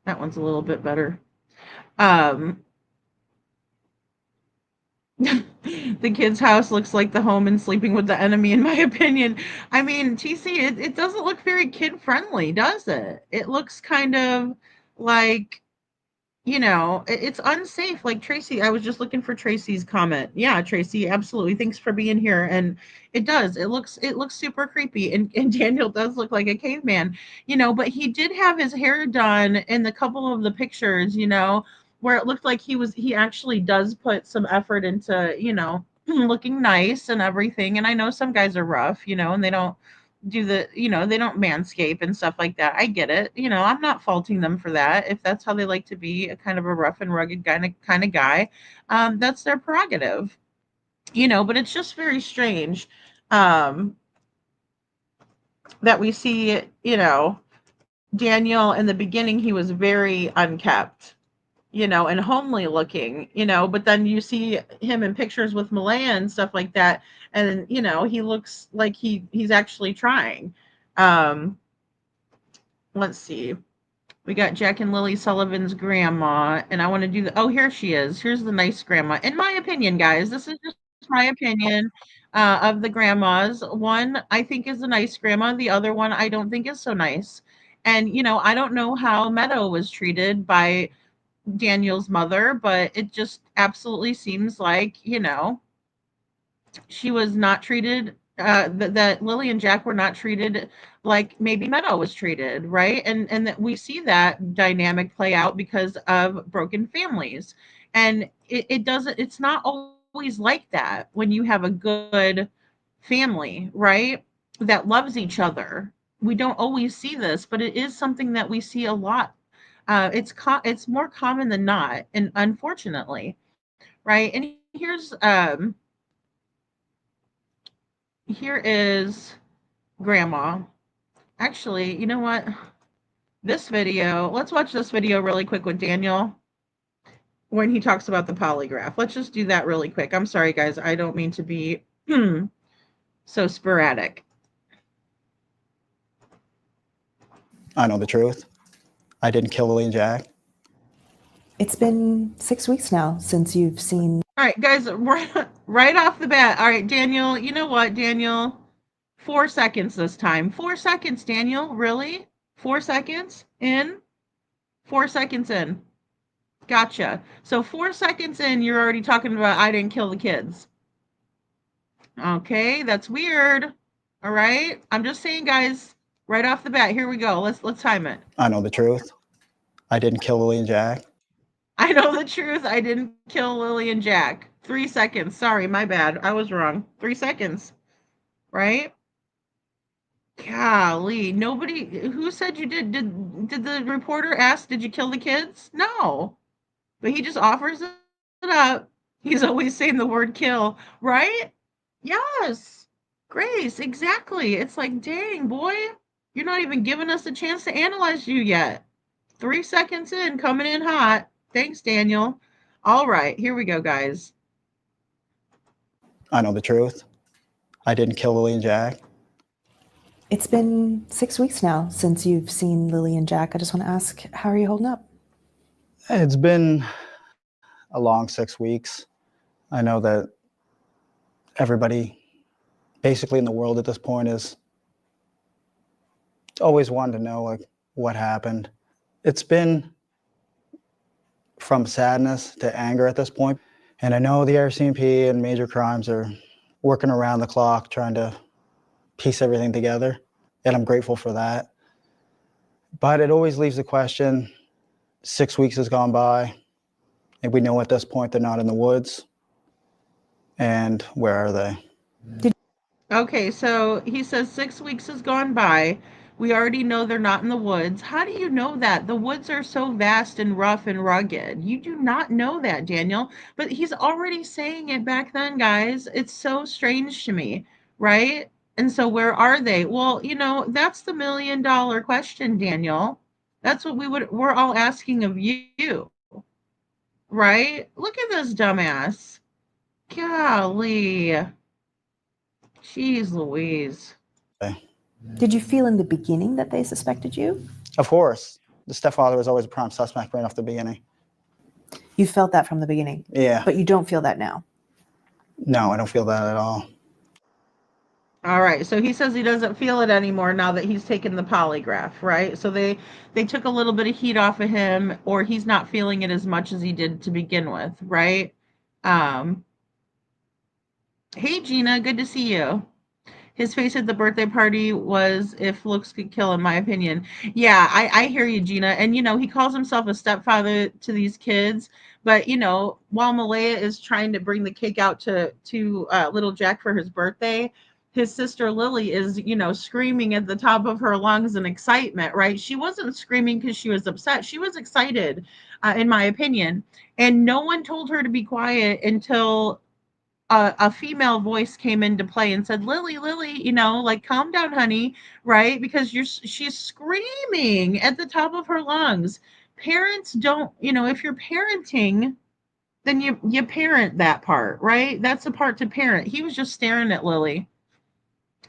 That one's a little bit better. The kid's house looks like the home in Sleeping with the Enemy, in my opinion. I mean, TC, it doesn't look very kid friendly, does it? It looks kind of like, it's unsafe. Like Tracy, I was just looking for Tracy's comment. Yeah, Tracy, absolutely. Thanks for being here. And it does. It looks super creepy. And Daniel does look like a caveman, but he did have his hair done in the couple of the pictures, where it looked like he actually does put some effort into, looking nice and everything. And I know some guys are rough, and they don't do they don't manscape and stuff like that. I get it. I'm not faulting them for that. If that's how they like to be, a kind of a rough and rugged kind of guy, that's their prerogative, but it's just very strange that we see, Daniel in the beginning, he was very unkempt, and homely looking, but then you see him in pictures with Malaya and stuff like that. And, he looks like he's actually trying. Let's see. We got Jack and Lily Sullivan's grandma, and I want to do here she is. Here's the nice grandma. In my opinion, guys, this is just my opinion of the grandmas. One I think is a nice grandma. The other one I don't think is so nice. And, I don't know how Meadow was treated by Daniel's mother, but it just absolutely seems like, she was not treated that Lily and Jack were not treated like maybe Meadow was treated, right? And that we see that dynamic play out because of broken families. And it doesn't, it's not always like that when you have a good family, right? That loves each other. We don't always see this, but it is something that we see a lot. It's more common than not, and unfortunately, right? And here is Grandma. Actually, you know what? This video, let's watch this video really quick with Daniel when he talks about the polygraph. Let's just do that really quick. I'm sorry, guys. I don't mean to be so sporadic. I know the truth. I didn't kill Lily and Jack. It's been 6 weeks now since you've seen. All right, guys, right off the bat. All right, Daniel, you know what, Daniel? 4 seconds this time. 4 seconds, Daniel. Really? 4 seconds in? 4 seconds in. Gotcha. So 4 seconds in, you're already talking about I didn't kill the kids. Okay, that's weird. All right. I'm just saying, guys, right off the bat, here we go. Let's time it. I know the truth. I didn't kill Lily and Jack. I know the truth. I didn't kill Lily and Jack. 3 seconds. Sorry, my bad. I was wrong. 3 seconds. Right? Golly, nobody. Who said you did? Did the reporter ask, did you kill the kids? No. But he just offers it up. He's always saying the word kill, right? Yes. Grace, exactly. It's like, dang, boy, you're not even giving us a chance to analyze you yet. 3 seconds in, coming in hot. Thanks, Daniel. All right, here we go, guys. I know the truth. I didn't kill Lily and Jack. It's been 6 weeks now since you've seen Lily and Jack. I just want to ask, how are you holding up? It's been a long 6 weeks. I know that everybody basically in the world at this point is always wanting to know like what happened. It's been from sadness to anger at this point. And I know the RCMP and major crimes are working around the clock trying to piece everything together. And I'm grateful for that. But it always leaves the question, 6 weeks has gone by, and we know at this point they're not in the woods. And where are they? Okay, so he says 6 weeks has gone by. We already know they're not in the woods. How do you know that? The woods are so vast and rough and rugged. You do not know that, Daniel. But he's already saying it back then, guys. It's so strange to me, right? And so where are they? Well, that's the $1 million question, Daniel. That's what we're all asking of you, right? Look at this dumbass. Golly. Jeez Louise. Did you feel in the beginning that they suspected you? Of course. The stepfather was always a prime suspect right off the beginning. You felt that from the beginning? Yeah. But you don't feel that now? No, I don't feel that at all. All right, so he says he doesn't feel it anymore now that he's taken the polygraph, right? So they took a little bit of heat off of him, or he's not feeling it as much as he did to begin with, right? Hey, Gina, good to see you. His face at the birthday party was if looks could kill, in my opinion. Yeah, I hear you, Gina. And, he calls himself a stepfather to these kids. But, while Malaya is trying to bring the cake out to little Jack for his birthday, his sister Lily is, screaming at the top of her lungs in excitement, right? She wasn't screaming because she was upset. She was excited, in my opinion. And no one told her to be quiet until a female voice came into play and said, Lily, calm down, honey, right? Because she's screaming at the top of her lungs. Parents don't, if you're parenting, then you parent that part, right? That's the part to parent. He was just staring at Lily.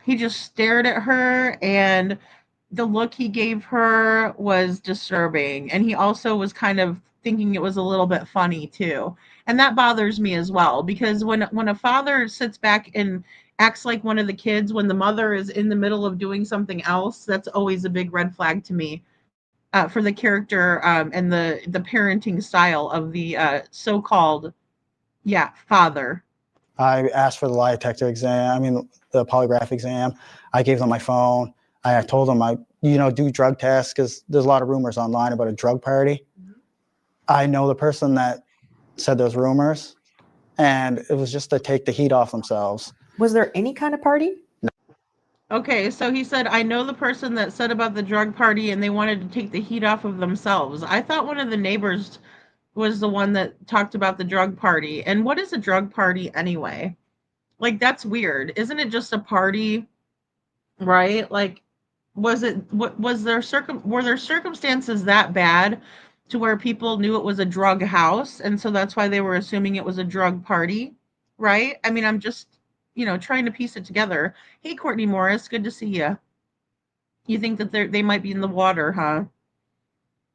He just stared at her, and the look he gave her was disturbing. And he also was kind of thinking it was a little bit funny too. And that bothers me as well, because when a father sits back and acts like one of the kids when the mother is in the middle of doing something else, that's always a big red flag to me, for the character and the parenting style of the so-called father. I asked for the lie detector exam. I mean, the polygraph exam. I gave them my phone. I told them do drug tests because there's a lot of rumors online about a drug party. I know the person that said those rumors, and it was just to take the heat off themselves. Was there any kind of party? Okay, so he said, I know the person that said about the drug party and they wanted to take the heat off of themselves. I thought one of the neighbors was the one that talked about the drug party. And what is a drug party anyway? Like, that's weird. Isn't it just a party, right? Like, were there circumstances that bad to where people knew it was a drug house, and so that's why they were assuming it was a drug party, right? I mean, I'm just, trying to piece it together. Hey, Courtney Morris, good to see you. You think that they might be in the water, huh?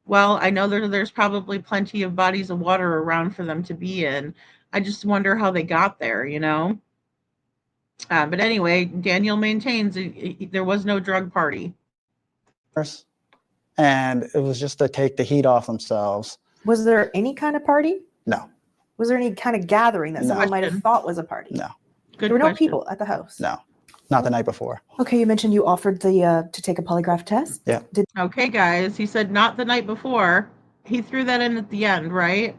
Well, I know there's probably plenty of bodies of water around for them to be in. I just wonder how they got there, But anyway, Daniel maintains there was no drug party. And it was just to take the heat off themselves. Was there any kind of party? No. Was there any kind of gathering that someone might have thought was a party? No. There were no people at the house? No. Not the night before. Okay, you mentioned you offered to take a polygraph test. Yeah. Okay, guys, he said not the night before. He threw that in at the end, right?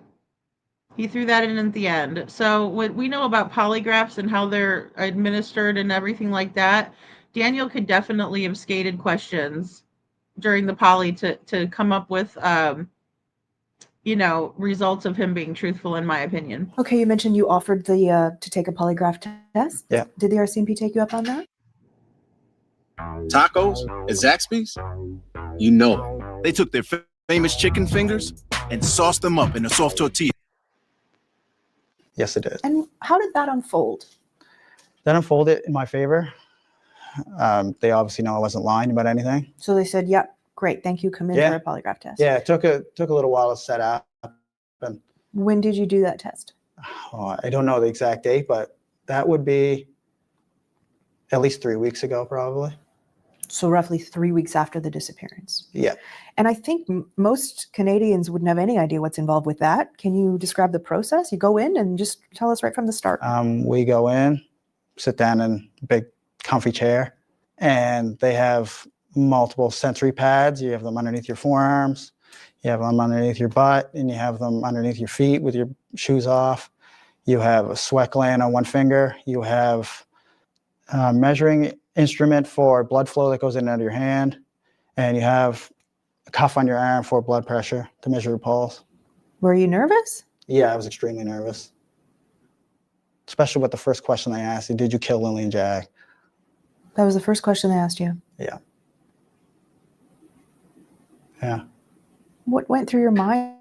He threw that in at the end. So what we know about polygraphs and how they're administered and everything like that, Daniel could definitely have skated questions during the poly to come up with results of him being truthful, in my opinion. Okay, you mentioned you offered to take a polygraph test. Yeah. Did the RCMP take you up on that? Tacos at Zaxby's? They took their famous chicken fingers and sauced them up in a soft tortilla. Yes, it did. And how did that unfold? That unfolded in my favor. They obviously know I wasn't lying about anything. So they said, "Yep, great, thank you. Come in for a polygraph test." Yeah, it took a little while to set up. And when did you do that test? I don't know the exact date, but that would be at least 3 weeks ago, probably. So roughly 3 weeks after the disappearance. Yeah. And I think most Canadians wouldn't have any idea what's involved with that. Can you describe the process? You go in and just tell us right from the start. We go in, sit down in a big comfy chair, and they have multiple sensory pads. You have them underneath your forearms, you have them underneath your butt, and you have them underneath your feet with your shoes off. You have a sweat gland on one finger. You have a measuring instrument for blood flow that goes in and out of your hand, and you have a cuff on your arm for blood pressure to measure your pulse. Were you nervous? Yeah, I was extremely nervous, especially with the first question they asked you: did you kill Lily and Jack? That was the first question they asked you. Yeah. Yeah. What went through your mind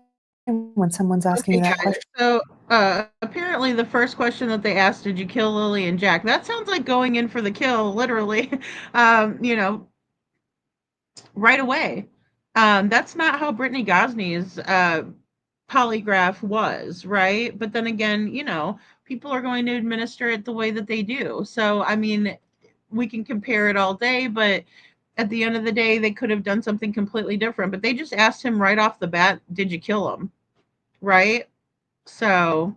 when someone's asking you that question? So apparently the first question that they asked, did you kill Lily and Jack? That sounds like going in for the kill, literally, right away. That's not how Brittany Gosney's polygraph was, right? But then again, people are going to administer it the way that they do. So, I mean, we can compare it all day, but at the end of the day, they could have done something completely different. But they just asked him right off the bat, did you kill him? Right? So,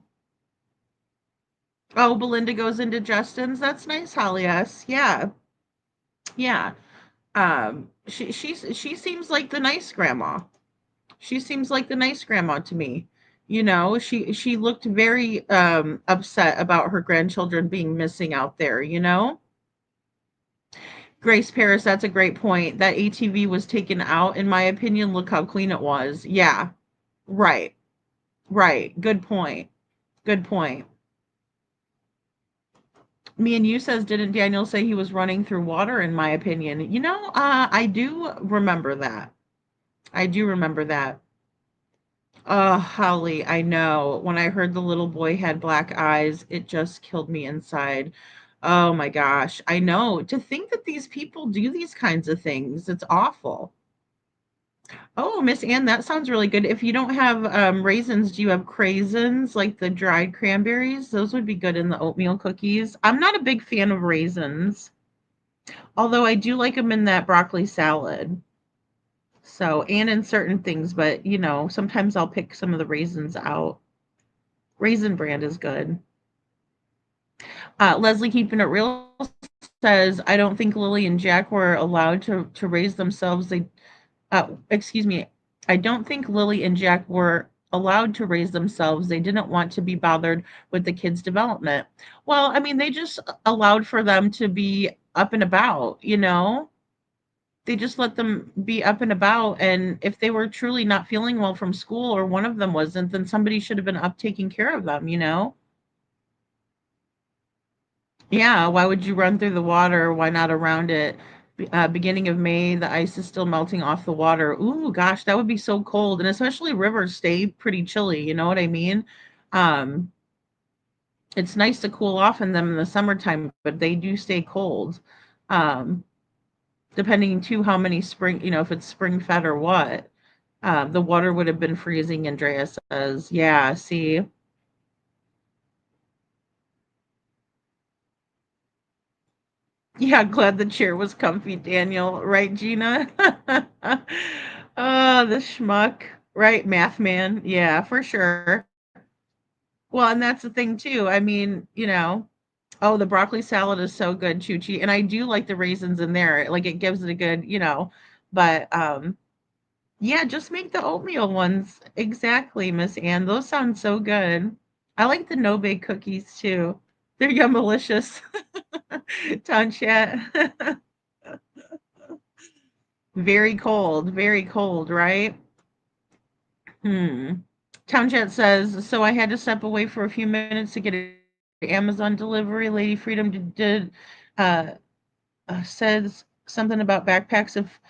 Belinda goes into Justin's. That's nice, Holly S. Yeah. Yeah. She seems like the nice grandma. She seems like the nice grandma to me. She looked very upset about her grandchildren being missing out there, Grace Paris, that's a great point. That ATV was taken out, in my opinion. Look how clean it was. Yeah. Right. Good point. Me and you says, didn't Daniel say he was running through water, in my opinion? I do remember that. Holly, I know. When I heard the little boy had black eyes, it just killed me inside. Oh my gosh. I know. To think that these people do these kinds of things, it's awful. Oh, Miss Ann, that sounds really good. If you don't have raisins, do you have craisins, like the dried cranberries? Those would be good in the oatmeal cookies. I'm not a big fan of raisins, although I do like them in that broccoli salad. So, and in certain things, but sometimes I'll pick some of the raisins out. Raisin Bran is good. Leslie Keeping It Real says, I don't think Lily and Jack were allowed to raise themselves. Excuse me. I don't think Lily and Jack were allowed to raise themselves. They didn't want to be bothered with the kids' development. Well, I mean, they just allowed for them to be up and about, you know? They just let them be up and about. And if they were truly not feeling well from school or one of them wasn't, then somebody should have been up taking care of them, you know? Yeah, why would you run through the water? Why not around it? Beginning of May, the ice is still melting off the water. Ooh, gosh, that would be so cold. And especially rivers stay pretty chilly, you know what I mean? Um, it's nice to cool off in them in the summertime, but they do stay cold. Um, Depending too how many spring, you know, if it's spring fed or what. The water would have been freezing, Andrea says. Yeah, see. Yeah, glad the chair was comfy, Daniel. Right, Gina? Oh, the schmuck. Right, math man. Yeah, for sure. Well, and that's the thing too. I mean, you know, oh, the broccoli salad is so good, Chuchi. And I do like the raisins in there. Like it gives it a good, you know, but yeah, just make the oatmeal ones. Exactly, Miss Ann. Those sound so good. I like the no bake cookies too. They're yummalicious. Tonchat. Very cold, right? Hmm. Townshend says, so I had to step away for a few minutes to get an Amazon delivery. Lady Freedom did uh, says something about backpacks if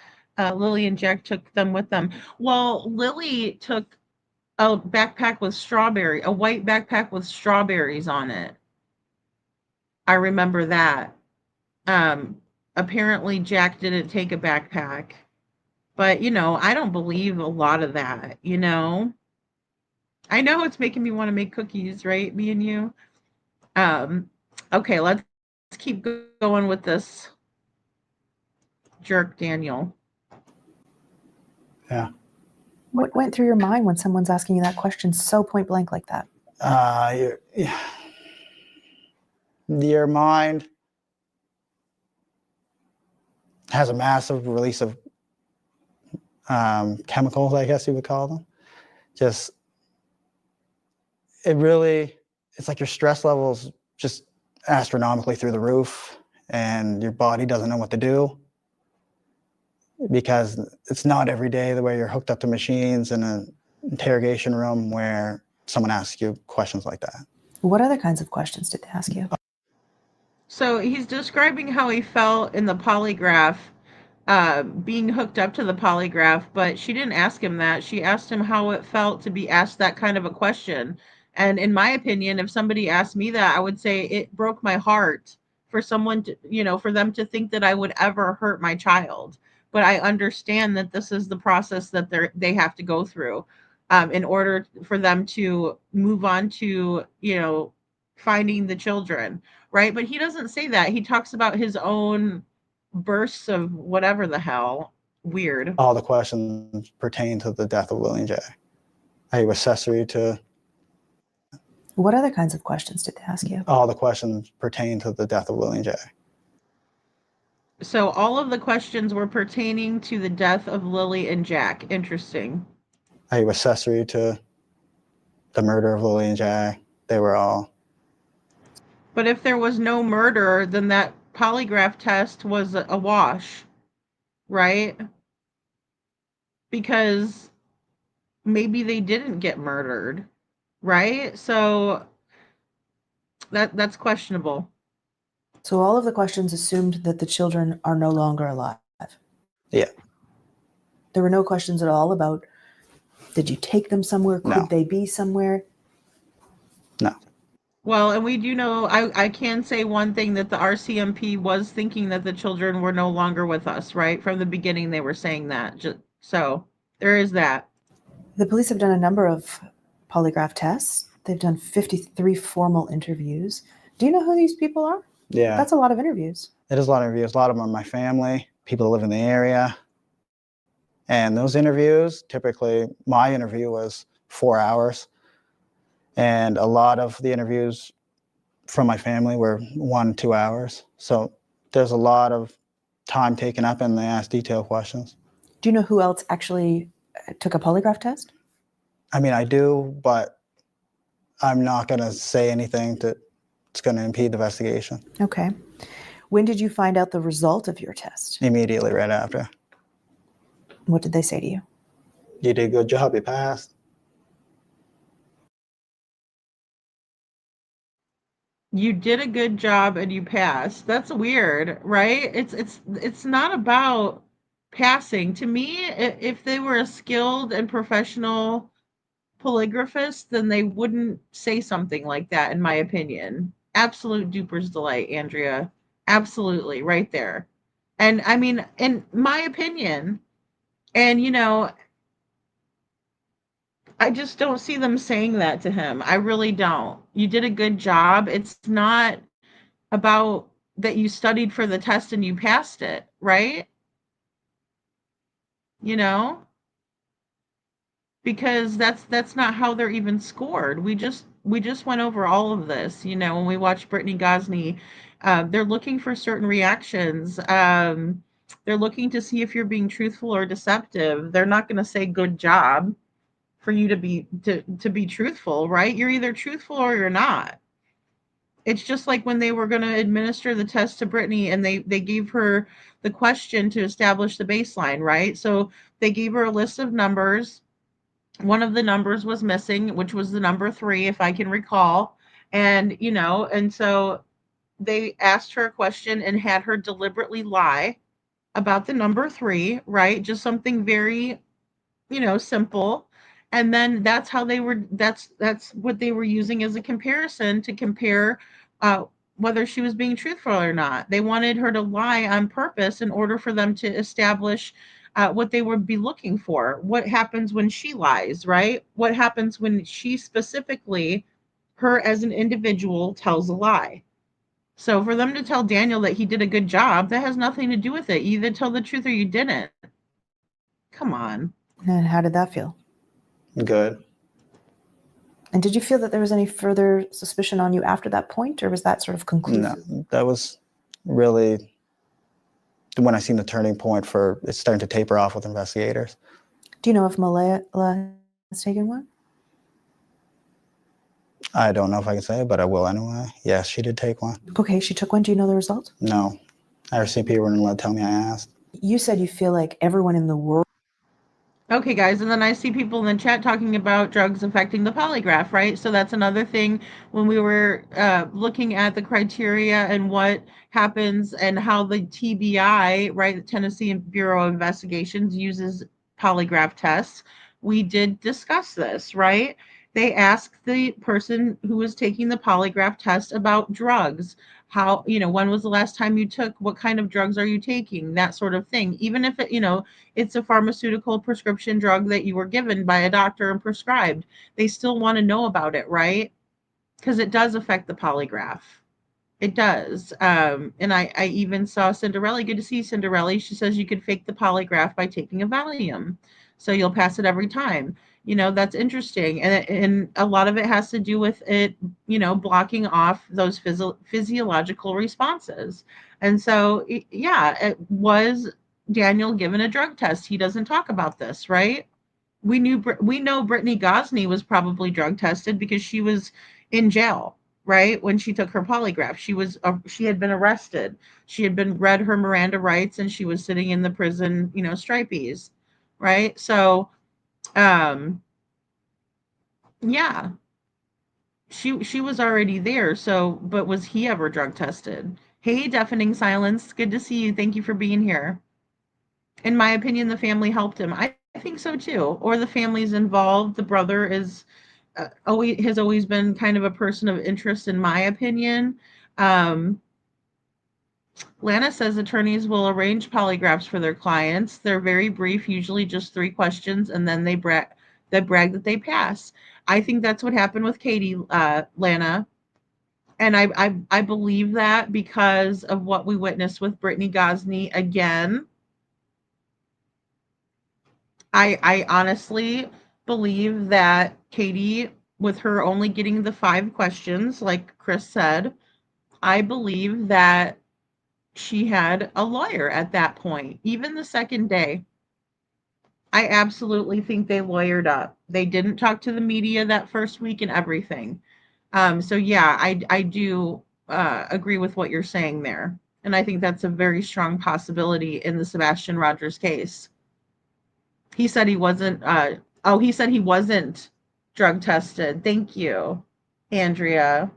Lily and Jack took them with them. Well, Lily took a backpack with a white backpack with strawberries on it. I remember that. Um, Apparently Jack didn't take a backpack. But, you know, I don't believe a lot of that, you know? I know it's making me want to make cookies, right? Me and you. Um, okay, let's keep going with this jerk, Daniel. Yeah. What went through your mind when someone's asking you that question so point blank like that? Your mind has a massive release of chemicals, I guess you would call them. Just, it's like your stress levels just astronomically through the roof, and your body doesn't know what to do because it's not every day the way you're hooked up to machines in an interrogation room where someone asks you questions like that. What other kinds of questions did they ask you? So he's describing how he felt in the polygraph, being hooked up to the polygraph, but she didn't ask him that. She asked him how it felt to be asked that kind of a question. And in my opinion, if somebody asked me that, I would say it broke my heart for someone to, you know, for them to think that I would ever hurt my child. But I understand that this is the process that they have to go through in order for them to move on to, you know, finding the children, right? But he doesn't say that. He talks about his own bursts of whatever the hell. Weird. All the questions pertain to the death of Lily and Jack. Are you accessory to? What other kinds of questions did they ask you? All the questions pertain to the death of Lily and Jack. So all of the questions were pertaining to the death of Lily and Jack. Interesting. Are you accessory to the murder of Lily and Jack? They were all. But if there was no murder, then that polygraph test was a wash, right? Because maybe they didn't get murdered, right? So that's questionable. So all of the questions assumed that the children are no longer alive. Yeah. There were no questions at all about, did you take them somewhere? Could No. they be somewhere? No. Well, and we do know, I can say one thing, that the RCMP was thinking that the children were no longer with us, right? From the beginning, they were saying that. So there is that. The police have done a number of polygraph tests. They've done 53 formal interviews. Do you know who these people are? Yeah. That's a lot of interviews. It is a lot of interviews. A lot of them are my family, people that live in the area. And those interviews, typically, my interview was 4 hours. And a lot of the interviews from my family were 1-2 hours. So there's a lot of time taken up, and they ask detailed questions. Do you know who else actually took a polygraph test? I mean, I do, but I'm not going to say anything that's going to impede the investigation. Okay. When did you find out the result of your test? Immediately right after. What did they say to you? You did a good job, you passed. You did a good job and you passed. That's weird, right? It's not about passing. To me, if they were a skilled and professional polygraphist, then they wouldn't say something like that, in my opinion. Absolute duper's delight, Andrea. Absolutely, right there. And I mean, in my opinion, and I just don't see them saying that to him. I really don't. You did a good job. It's not about that you studied for the test and you passed it, right? You know? Because that's not how they're even scored. We just went over all of this, when we watched Brittany Gosney. They're looking for certain reactions. They're looking to see if you're being truthful or deceptive. They're not going to say good job for you to be truthful, right? You're either truthful or you're not. It's just like when they were going to administer the test to Brittany, and they gave her the question to establish the baseline, right? So they gave her a list of numbers. One of the numbers was missing, which was the number 3, if I can recall. And so they asked her a question and had her deliberately lie about the number 3, right? Just something very, simple. And then that's what they were using as a comparison to compare whether she was being truthful or not. They wanted her to lie on purpose in order for them to establish what they would be looking for. What happens when she lies, right? What happens when she specifically, her as an individual, tells a lie? So for them to tell Daniel that he did a good job, that has nothing to do with it. You either tell the truth or you didn't. Come on. And how did that feel? Good. And did you feel that there was any further suspicion on you after that point, or was that sort of conclusive? No, that was really when I seen the turning point for it's starting to taper off with investigators. Do you know if Malaya has taken one? I don't know if I can say it, but I will anyway. Yes, she did take one. Okay, she took one. Do you know the result? No. RCMP wouldn't let tell me I asked. You said you feel like everyone in the world. Okay, guys, and then I see people in the chat talking about drugs affecting the polygraph, right? So that's another thing when we were looking at the criteria and what happens and how the TBI, right, the Tennessee Bureau of Investigations, uses polygraph tests. We did discuss this, right? They asked the person who was taking the polygraph test about drugs. How, when was the last time you took, what kind of drugs are you taking? That sort of thing. Even if it's a pharmaceutical prescription drug that you were given by a doctor and prescribed, they still want to know about it, right? Because it does affect the polygraph. It does. And I even saw Cinderella. Good to see Cinderella. She says you could fake the polygraph by taking a Valium. So you'll pass it every time. That's interesting. And a lot of it has to do with it, blocking off those physiological responses. And so, it was Daniel given a drug test. He doesn't talk about this, right? We know Brittany Gosney was probably drug tested because she was in jail, right? When she took her polygraph, she had been arrested. She had been read her Miranda rights, and she was sitting in the prison, stripies, right? So, yeah, she was already there. So, but was he ever drug tested? Hey, deafening silence. Good to see you. Thank you for being here. In my opinion, the family helped him. I think so too. Or the family's involved. The brother is has always been kind of a person of interest, in my opinion. Lana says attorneys will arrange polygraphs for their clients. They're very brief, usually just 3 questions, and then they brag that they pass. I think that's what happened with Katie, Lana. And I believe that because of what we witnessed with Brittany Gosney again. I honestly believe that Katie with her only getting the 5 questions, like Chris said, I believe that she had a lawyer at that point, even the second day. I absolutely think they lawyered up. They didn't talk to the media that first week and everything. So yeah, I do agree with what you're saying there. And I think that's a very strong possibility in the Sebastian Rogers case. He said he wasn't, he said he wasn't drug tested. Thank you, Andrea.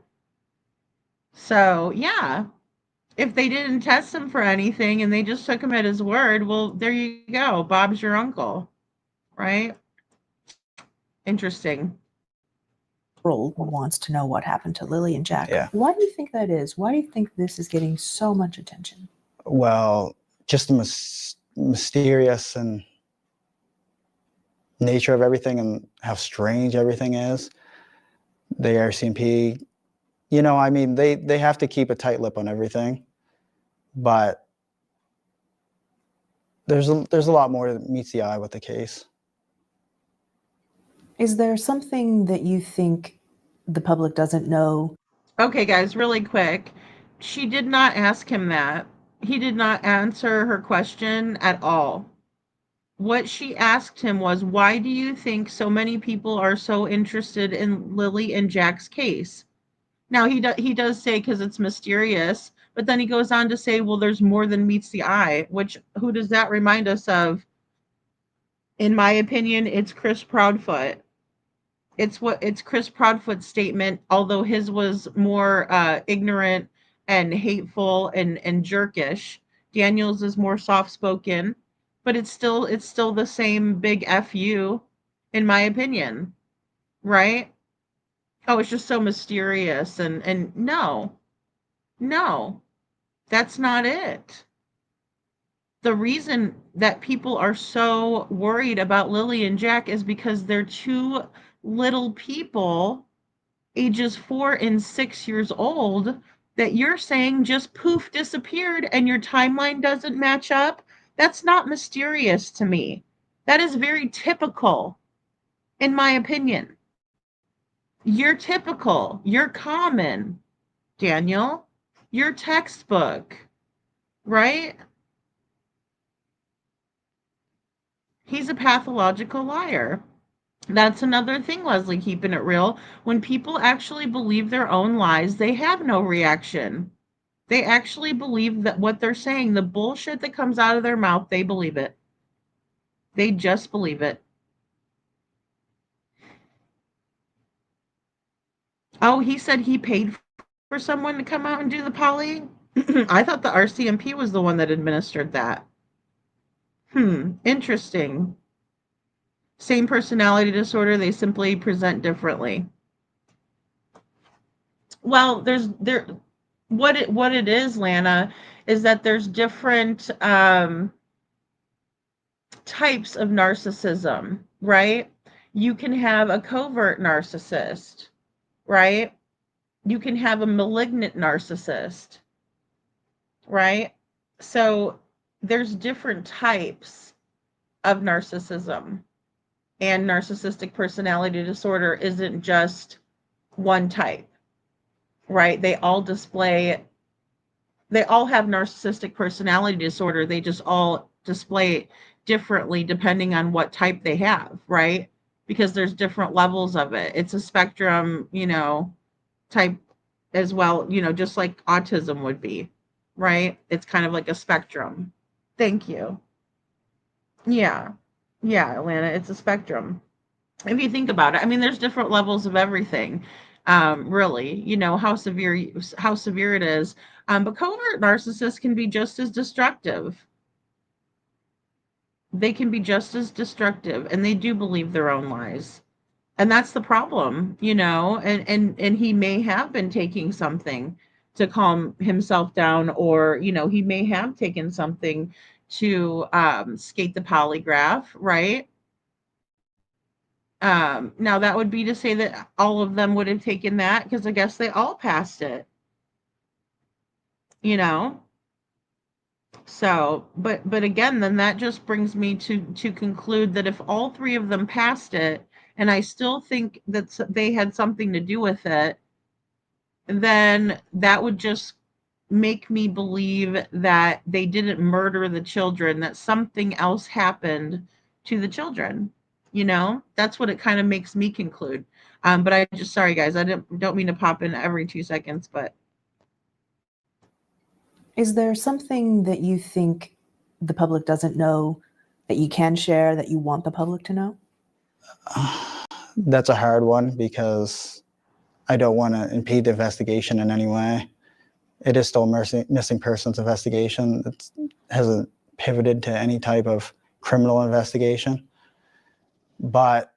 So yeah, if they didn't test him for anything and they just took him at his word, well, there you go. Bob's your uncle, right? Interesting. World wants to know what happened to Lily and Jack. Yeah. Why do you think that is? Why do you think this is getting so much attention? Well, just the mysterious and nature of everything and how strange everything is. The RCMP, you know, I mean, they have to keep a tight lip on everything, but there's a lot more that meets the eye with the case. Is there something that you think the public doesn't know? Okay, guys, really quick. She did not ask him that. He did not answer her question at all. What she asked him was, why do you think so many people are so interested in Lily and Jack's case? Now, he does say because it's mysterious, but then he goes on to say, well, there's more than meets the eye, which who does that remind us of? In my opinion, it's Chris Proudfoot. It's Chris Proudfoot's statement, although his was more ignorant and hateful and jerkish. Daniel's is more soft spoken, but it's still the same big fu, in my opinion, right? Oh, it's just so mysterious and no, that's not it. The reason that people are so worried about Lily and Jack is because they're two little people, ages 4 and 6 years old, that you're saying just poof disappeared and your timeline doesn't match up. That's not mysterious to me. That is very typical, in my opinion. You're typical. You're common, Daniel. You're textbook, right? He's a pathological liar. That's another thing, Leslie, keeping it real. When people actually believe their own lies, they have no reaction. They actually believe that what they're saying, the bullshit that comes out of their mouth, they believe it. They just believe it. Oh, he said he paid for someone to come out and do the poly? I thought the RCMP was the one that administered that. Interesting. Same personality disorder, they simply present differently. Well, what it is, Lana, is that there's different types of narcissism, right? You can have a covert narcissist, right? You can have a malignant narcissist, right? So there's different types of narcissism, and narcissistic personality disorder isn't just one type, right? They all have narcissistic personality disorder. They just all display differently depending on what type they have, right? Because there's different levels of it. It's a spectrum, type as well, just like autism would be, right? It's kind of like a spectrum. Thank you. Yeah. Yeah, Atlanta, it's a spectrum. If you think about it, I mean, there's different levels of everything. Really, how severe it is. But covert narcissists can be just as destructive. They can be just as destructive, and they do believe their own lies. And that's the problem, and he may have been taking something to calm himself down, or, he may have taken something to skate the polygraph, right? Now that would be to say that all of them would have taken that, because I guess they all passed it, So, but again, then that just brings me to conclude that if all 3 of them passed it and I still think that they had something to do with it, then that would just make me believe that they didn't murder the children, that something else happened to the children. That's what it kind of makes me conclude. But I just, sorry guys, I don't mean to pop in every 2 seconds, but Is there something that you think the public doesn't know that you can share that you want the public to know? That's a hard one because I don't want to impede the investigation in any way. It is still a missing persons investigation. It hasn't pivoted to any type of criminal investigation. But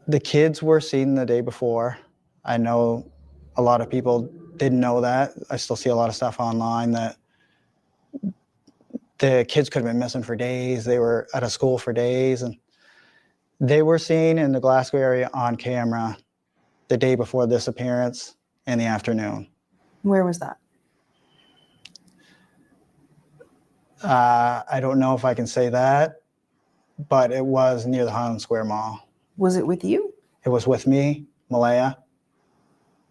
the kids were seen the day before. I know a lot of people didn't know that. I still see a lot of stuff online that the kids could have been missing for days. They were out of school for days, and they were seen in the Glasgow area on camera the day before the disappearance in the afternoon. Where was that? I don't know if I can say that, but it was near the Highland Square Mall. Was it with you? It was with me, Malaya,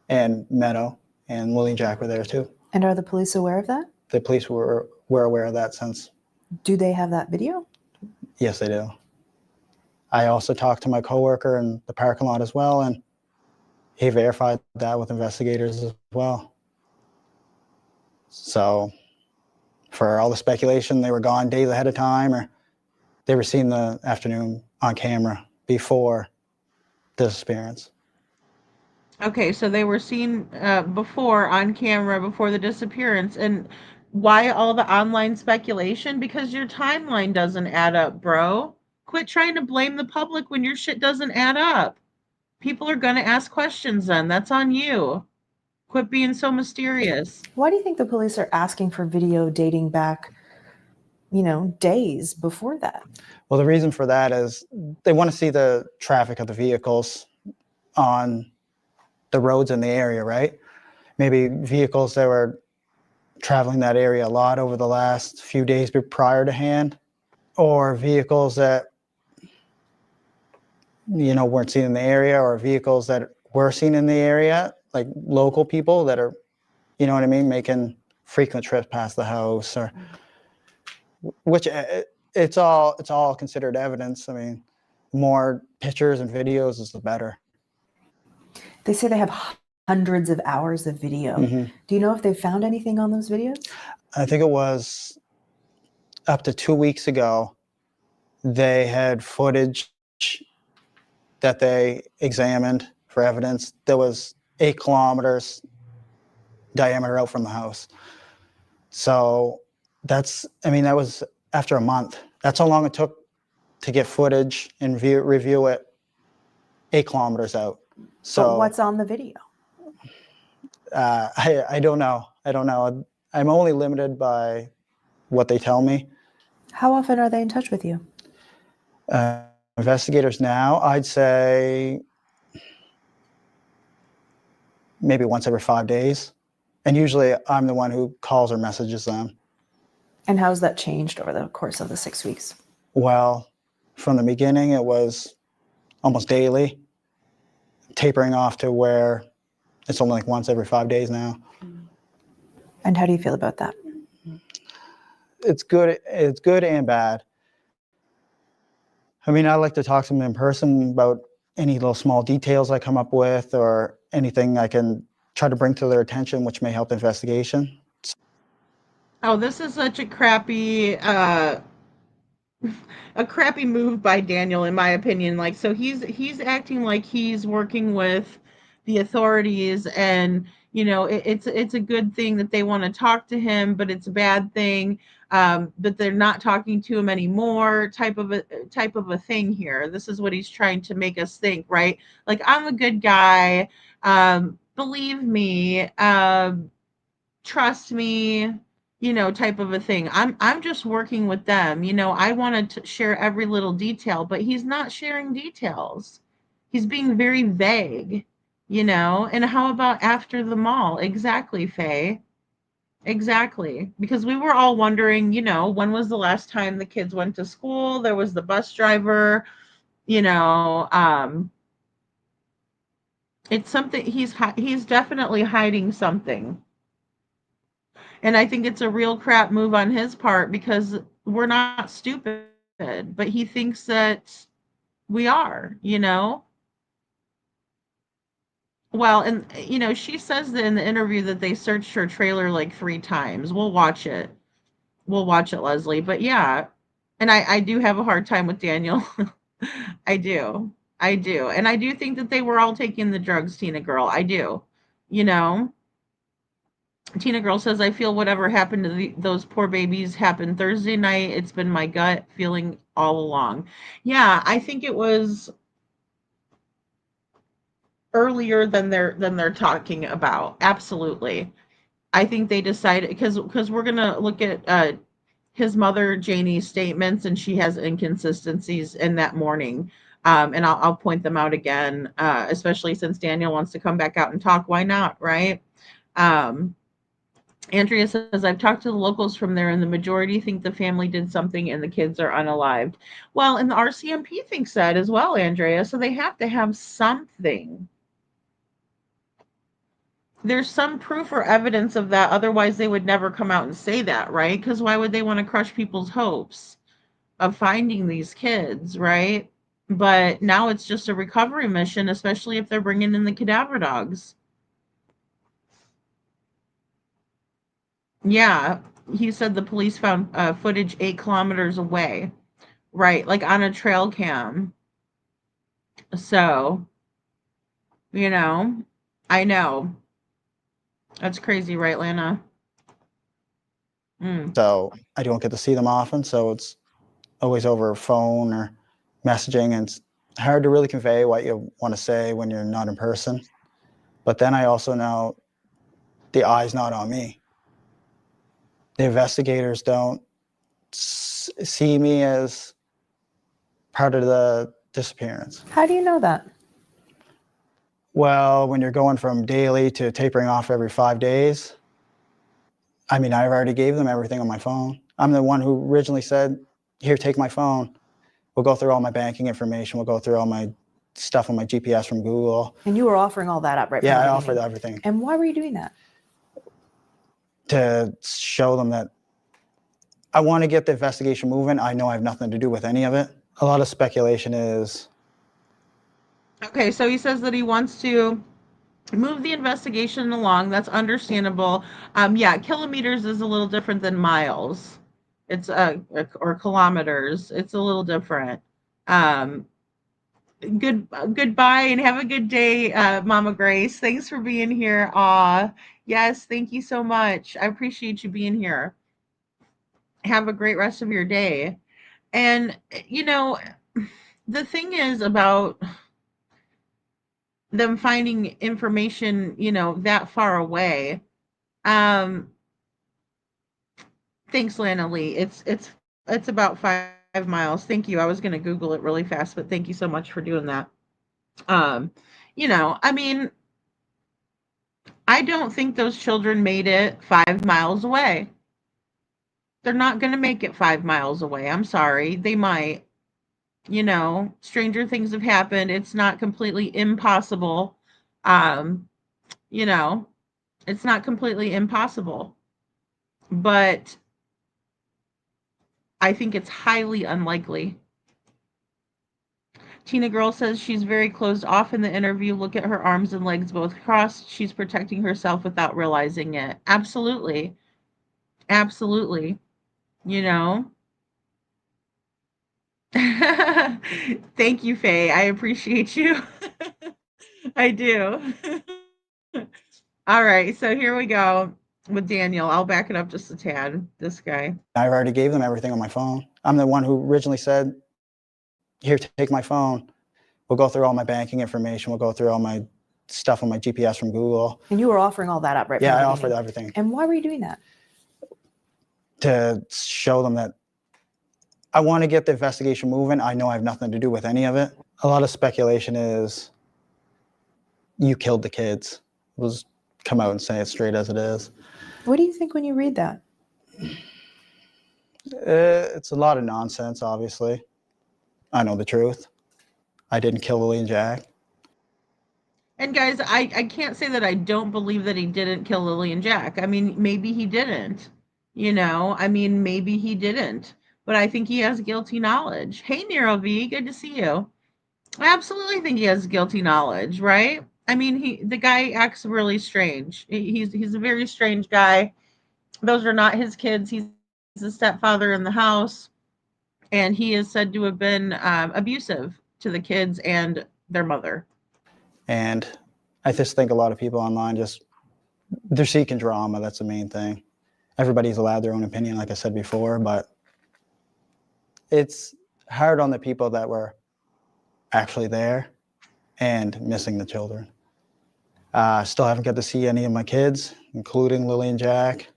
and Meadow, and Willie and Jack were there too. And are the police aware of that? The police were aware of that since. Do they have that video? Yes, they do. I also talked to my coworker in the parking lot as well, and he verified that with investigators as well. So for all the speculation, they were gone days ahead of time, or they were seen the afternoon on camera before the disappearance. okay, so they were seen before on camera before the disappearance. And why all the online speculation? Because your timeline doesn't add up, bro. Quit trying to blame the public when your shit doesn't add up. People are going to ask questions then. That's on you. Quit being so mysterious. Why do you think the police are asking for video dating back, days before that? Well, the reason for that is they want to see the traffic of the vehicles on the roads in the area, right? Maybe vehicles that were traveling that area a lot over the last few days prior to hand, or vehicles that weren't seen in the area, or vehicles that were seen in the area, like local people that are, making frequent trips past the house, or which it's all considered evidence. I mean, more pictures and videos is the better. They say they have hundreds of hours of video. Mm-hmm. Do you know if they found anything on those videos? I think it was up to 2 weeks ago, they had footage that they examined for evidence that was 8 kilometers diameter out from the house. So that was after a month. That's how long it took to get footage and review it 8 kilometers out. So but what's on the video? I don't know. I'm only limited by what they tell me. How often are they in touch with you? Investigators now, I'd say maybe once every 5 days. And usually I'm the one who calls or messages them. And how's that changed over the course of the 6 weeks? Well, from the beginning, it was almost daily, tapering off to where it's only like once every 5 days now. And how do you feel about that? It's good. It's good and bad. I mean, I like to talk to them in person about any little small details I come up with, or anything I can try to bring to their attention, which may help the investigation. Oh, this is such a crappy move by Daniel, in my opinion. Like, so he's acting like he's working with the authorities, and it's a good thing that they want to talk to him, but it's a bad thing that they're not talking to him anymore. Type of a thing here. This is what he's trying to make us think, right? Like, I'm a good guy. Believe me. Trust me. Type of a thing. I'm just working with them. I wanted to share every little detail, but he's not sharing details. He's being very vague, And how about after the mall? Exactly, Faye. Exactly. Because we were all wondering, when was the last time the kids went to school? There was the bus driver. You know, it's something he's definitely hiding something. And I think it's a real crap move on his part because we're not stupid, but he thinks that we are, you know? Well, and she says that in the interview that they searched her trailer like 3 times. We'll watch it. We'll watch it, Leslie. But yeah, and I do have a hard time with Daniel. I do. I do. And I do think that they were all taking the drugs, Tina Girl. I do. You know? Tina Girl says, I feel whatever happened to those poor babies happened Thursday night. It's been my gut feeling all along. Yeah, I think it was earlier than they're talking about. Absolutely. I think they decided because we're gonna look at his mother Janie's statements, and she has inconsistencies in that morning. And I'll point them out again, especially since Daniel wants to come back out and talk. Why not, right? Um, Andrea says, I've talked to the locals from there, and the majority think the family did something and the kids are unalived. Well, and the RCMP thinks that as well, Andrea. So they have to have something. There's some proof or evidence of that. Otherwise, they would never come out and say that, right? Because why would they want to crush people's hopes of finding these kids, right? But now it's just a recovery mission, especially if they're bringing in the cadaver dogs. Yeah, he said the police found footage 8 kilometers away, right? Like on a trail cam. So, you know, I know. That's crazy, right, Lana? Mm. So I don't get to see them often, so it's always over phone or messaging, and it's hard to really convey what you want to say when you're not in person. But then I also know the eye's not on me. The investigators don't see me as part of the disappearance. How do you know that? Well, when you're going from daily to tapering off every 5 days, I mean, I've already gave them everything on my phone. I'm the one who originally said, here, take my phone. We'll go through all my banking information. We'll go through all my stuff on my GPS from Google. And you were offering all that up, right? Yeah, I offered everything. And why were you doing that? To show them that I want to get the investigation moving. I know I have nothing to do with any of it. A lot of speculation is... Okay, so he says that he wants to move the investigation along. That's understandable. Yeah, kilometers is a little different than miles. It's or kilometers. It's a little different. Goodbye and have a good day, Mama Grace. Thanks for being here. Yes, thank you so much. I appreciate you being here. Have a great rest of your day. And the thing is about them finding information, that far away. Thanks, Lana Lee. It's about 5 miles. Thank you. I was gonna Google it really fast, but thank you so much for doing that. I mean, I don't think those children made it 5 miles away. They're not gonna make it 5 miles away. I'm sorry. They might. Stranger things have happened. It's not completely impossible. It's not completely impossible. But I think it's highly unlikely. Tina Girl says she's very closed off in the interview. Look at her arms and legs both crossed. She's protecting herself without realizing it. Absolutely. Absolutely. Thank you, Faye. I appreciate you. I do. All right, so here we go with Daniel. I'll back it up just a tad. This guy. I've already gave them everything on my phone. I'm the one who originally said, here, take my phone. We'll go through all my banking information. We'll go through all my stuff on my GPS from Google. And you were offering all that up, right? Yeah, I offered everything. And why were you doing that? To show them that I want to get the investigation moving. I know I have nothing to do with any of it. A lot of speculation is you killed the kids. We'll come out and say it straight as it is. What do you think when you read that? It's a lot of nonsense, obviously. I know the truth. I didn't kill Lily and Jack. And guys, I can't say that I don't believe that he didn't kill Lily and Jack. I mean, maybe he didn't. I mean, maybe he didn't. But I think he has guilty knowledge. Hey, Nero V, good to see you. I absolutely think he has guilty knowledge, right? I mean, the guy acts really strange. He's a very strange guy. Those are not his kids. He's a stepfather in the house, and he is said to have been abusive to the kids and their mother. And I just think a lot of people online they're seeking drama. That's the main thing. Everybody's allowed their own opinion, like I said before, but it's hard on the people that were actually there and missing the children. Still haven't got to see any of my kids, including Lily and Jack.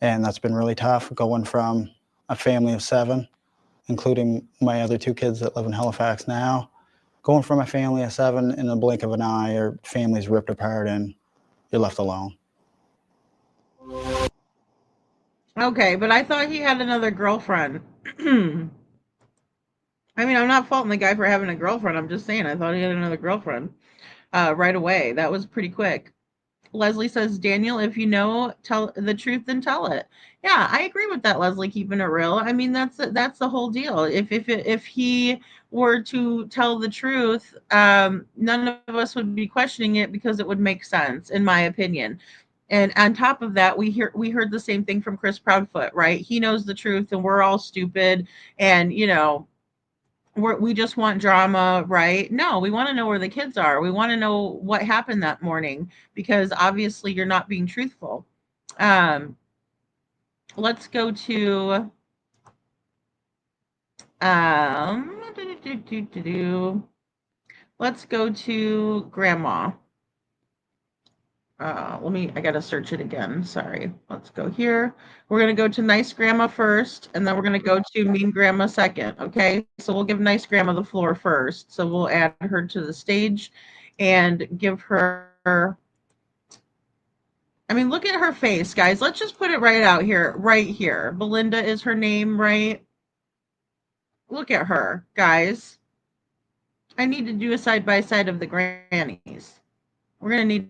And that's been really tough, going from a family of 7, including my other 2 kids that live in Halifax now. Going from a family of 7 in a blink of an eye, your family's ripped apart and you're left alone. Okay, but I thought he had another girlfriend. I mean, I'm not faulting the guy for having a girlfriend. I'm just saying I thought he had another girlfriend right away. That was pretty quick. Leslie says, Daniel, if you know, tell the truth, then tell it. Yeah, I agree with that, Leslie, keeping it real. I mean, that's the whole deal. If he were to tell the truth, none of us would be questioning it because it would make sense, in my opinion. And on top of that, we heard the same thing from Chris Proudfoot, right? He knows the truth and we're all stupid and, we just want drama, right? No, we want to know where the kids are. We want to know what happened that morning because obviously you're not being truthful. Let's go to let's go to Grandma. I gotta search it again. Sorry. Let's go here. We're gonna go to Nice Grandma first, and then we're gonna go to Mean Grandma second. Okay, so we'll give Nice Grandma the floor first. So we'll add her to the stage and give her. I mean, look at her face, guys. Let's just put it right here. Belinda is her name, right? Look at her, guys. I need to do a side by side of the grannies. We're gonna need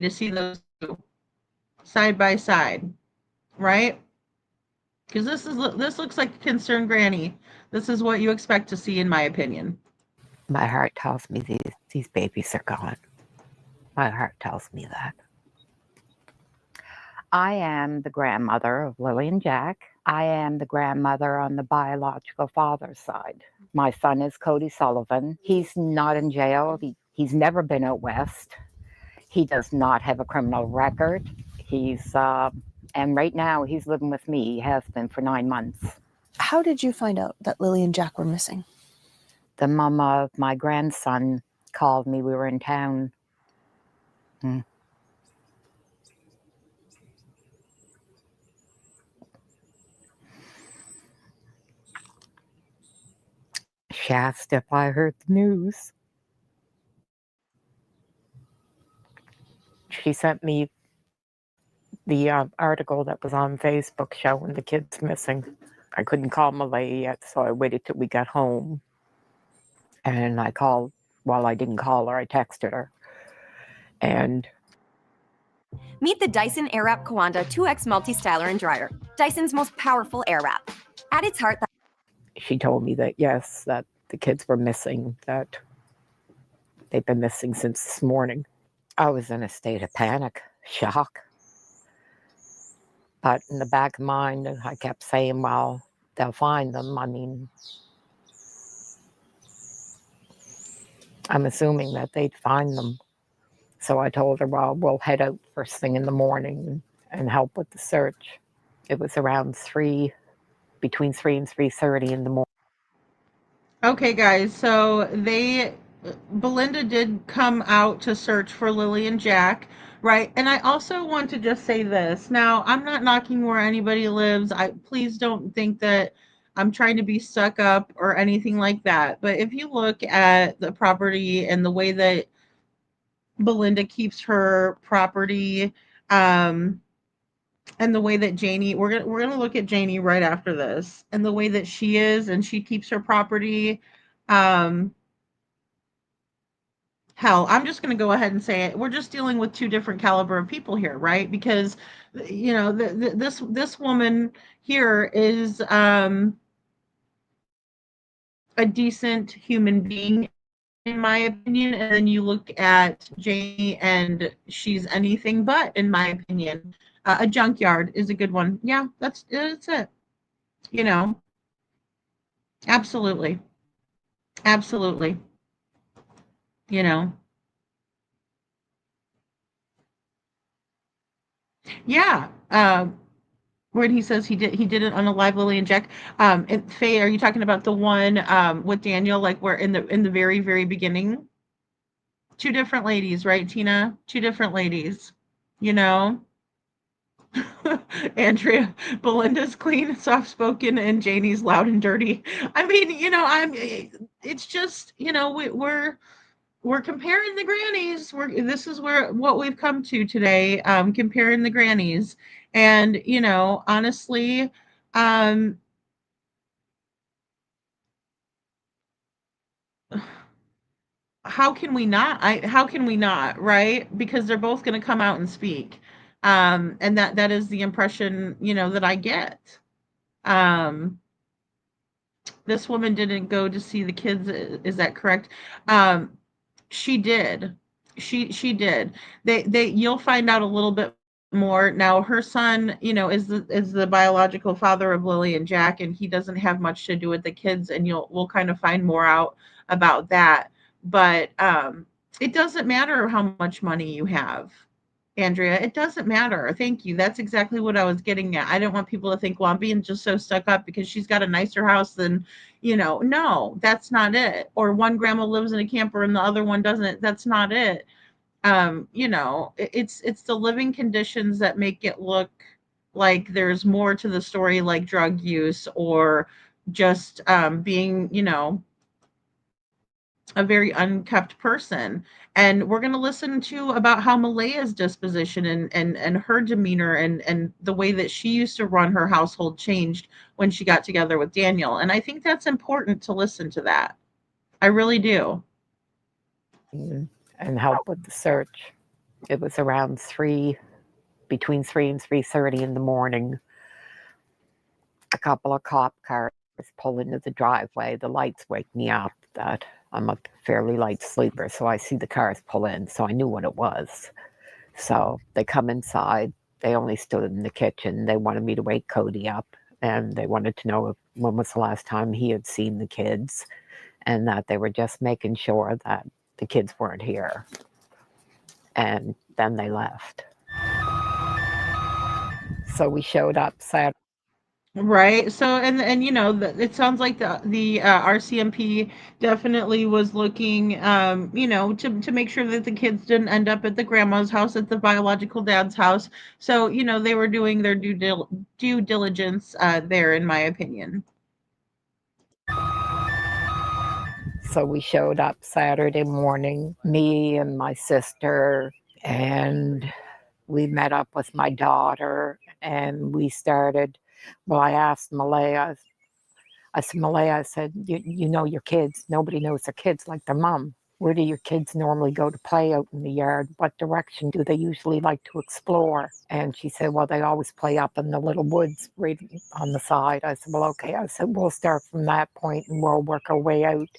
to see those two side by side, right? Because this looks like a concerned granny. This is what you expect to see, in my opinion. My heart tells me these babies are gone. My heart tells me that. I am the grandmother of Lily and Jack. I am the grandmother on the biological father's side. My son is Cody Sullivan. He's not in jail. He's never been out west. He does not have a criminal record. And right now he's living with me. He has been for 9 months. How did you find out that Lily and Jack were missing? The mom of my grandson called me. We were in town. She asked if I heard the news. She sent me the article that was on Facebook showing the kids missing. I couldn't call Malay yet, so I waited till we got home. And I called, I didn't call her, I texted her. And meet the Dyson Airwrap Kawanda 2X Multi-Styler and Dryer, Dyson's most powerful air wrap. At its heart, she told me that, yes, that the kids were missing, that they've been missing since this morning. I was in a state of panic, shock. But in the back of my mind, I kept saying, well, they'll find them. I mean, I'm assuming that they'd find them. So I told her, well, we'll head out first thing in the morning and help with the search. It was around between 3 and 3:30 in the morning. Okay, guys, so Belinda did come out to search for Lily and Jack, right? And I also want to just say this. Now, I'm not knocking where anybody lives. Please don't think that I'm trying to be stuck up or anything like that. But if you look at the property and the way that Belinda keeps her property, and the way that Janie, we're gonna look at Janie right after this, and the way that she is, and she keeps her property. hell, I'm just going to go ahead and say it. We're just dealing with two different caliber of people here, right? Because this woman here is a decent human being, in my opinion, and then you look at Jamie and she's anything but, in my opinion. A junkyard is a good one. Yeah, that's it. You know, absolutely, absolutely. You know, yeah. When he says he did it on a live Lily and Jack. And Faye, are you talking about the one with Daniel, like where in the very very beginning? Two different ladies, right, Tina? Two different ladies. You know, Andrea, Belinda's clean, soft spoken, and Janie's loud and dirty. I mean, it's just, we're comparing the grannies. This is where what we've come to today, comparing the grannies. And, honestly, um, how can we not? How can we not, right? Because they're both going to come out and speak. And that is the impression, that I get. Um, this woman didn't go to see the kids. Is that correct? Um, she did. She did. You'll find out a little bit more. Now her son, is the biological father of Lily and Jack, and he doesn't have much to do with the kids, and we'll kind of find more out about that. But it doesn't matter how much money you have. Andrea, it doesn't matter. Thank you. That's exactly what I was getting at. I don't want people to think, well, I'm being just so stuck up because she's got a nicer house than, no, that's not it. Or one grandma lives in a camper and the other one doesn't. That's not it. It's the living conditions that make it look like there's more to the story, like drug use or just being, a very unkept person. And we're going to listen to about how Malaya's disposition and her demeanor and the way that she used to run her household changed when she got together with Daniel. And I think that's important to listen to that. I really do. And help with the search. It was around between 3 and 3:30 in the morning. A couple of cop cars pull into the driveway. The lights wake me up that I'm a fairly light sleeper, so I see the cars pull in, so I knew what it was. So they come inside. They only stood in the kitchen. They wanted me to wake Cody up, and they wanted to know when was the last time he had seen the kids, and that they were just making sure that the kids weren't here. And then they left. So we showed up Saturday. Right. So, and it sounds like the RCMP definitely was looking, to make sure that the kids didn't end up at the grandma's house, at the biological dad's house. So, they were doing their due diligence there, in my opinion. So we showed up Saturday morning, me and my sister, and we met up with my daughter, and we started. Well, I asked Malaya, I said, Malaya, I said, you know your kids. Nobody knows their kids like their mom. Where do your kids normally go to play out in the yard? What direction do they usually like to explore? And she said, well, they always play up in the little woods right on the side. I said, well, okay. I said, we'll start from that point and we'll work our way out.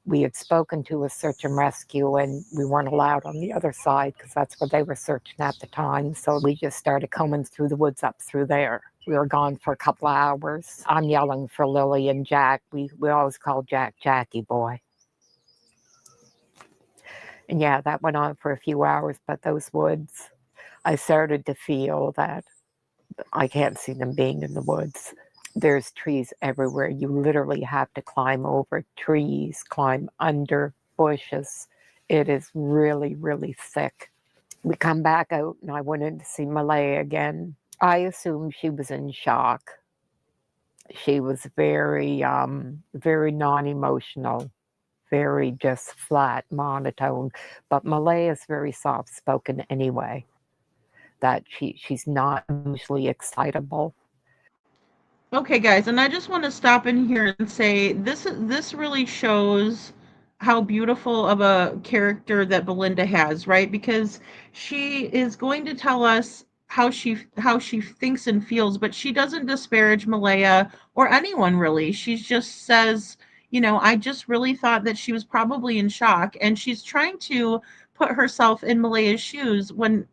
We had spoken to a search and rescue, and we weren't allowed on the other side because that's where they were searching at the time. So we just started combing through the woods up through there. We were gone for a couple of hours. I'm yelling for Lily and Jack. We always call Jack Jackie boy. And yeah, that went on for a few hours, but those woods, I started to feel that I can't see them being in the woods. There's trees everywhere. You literally have to climb over trees, climb under bushes. It is really, really thick. We come back out and I went in to see Malaya again. I assumed she was in shock. She was very, very non-emotional, very just flat, monotone. But Malaya is very soft-spoken anyway. That she's not usually excitable. Okay, guys, and I just want to stop in here and say this really shows how beautiful of a character that Belinda has, right? Because she is going to tell us how she thinks and feels, but she doesn't disparage Malaya or anyone really. She just says, you know, I just really thought that she was probably in shock, and she's trying to put herself in Malaya's shoes when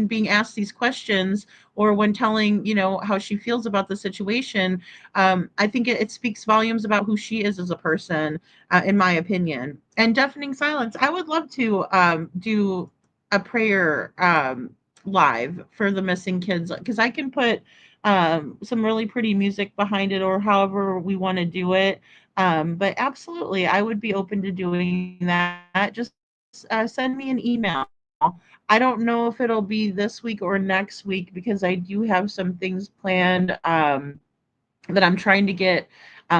being asked these questions, or when telling, you know, how she feels about the situation. I think it speaks volumes about who she is as a person, in my opinion. And deafening silence, I would love to do a prayer live for the missing kids, because I can put some really pretty music behind it, or however we want to do it. But absolutely, I would be open to doing that. Just send me an email. I don't know if it'll be this week or next week, because I do have some things planned that I'm trying to get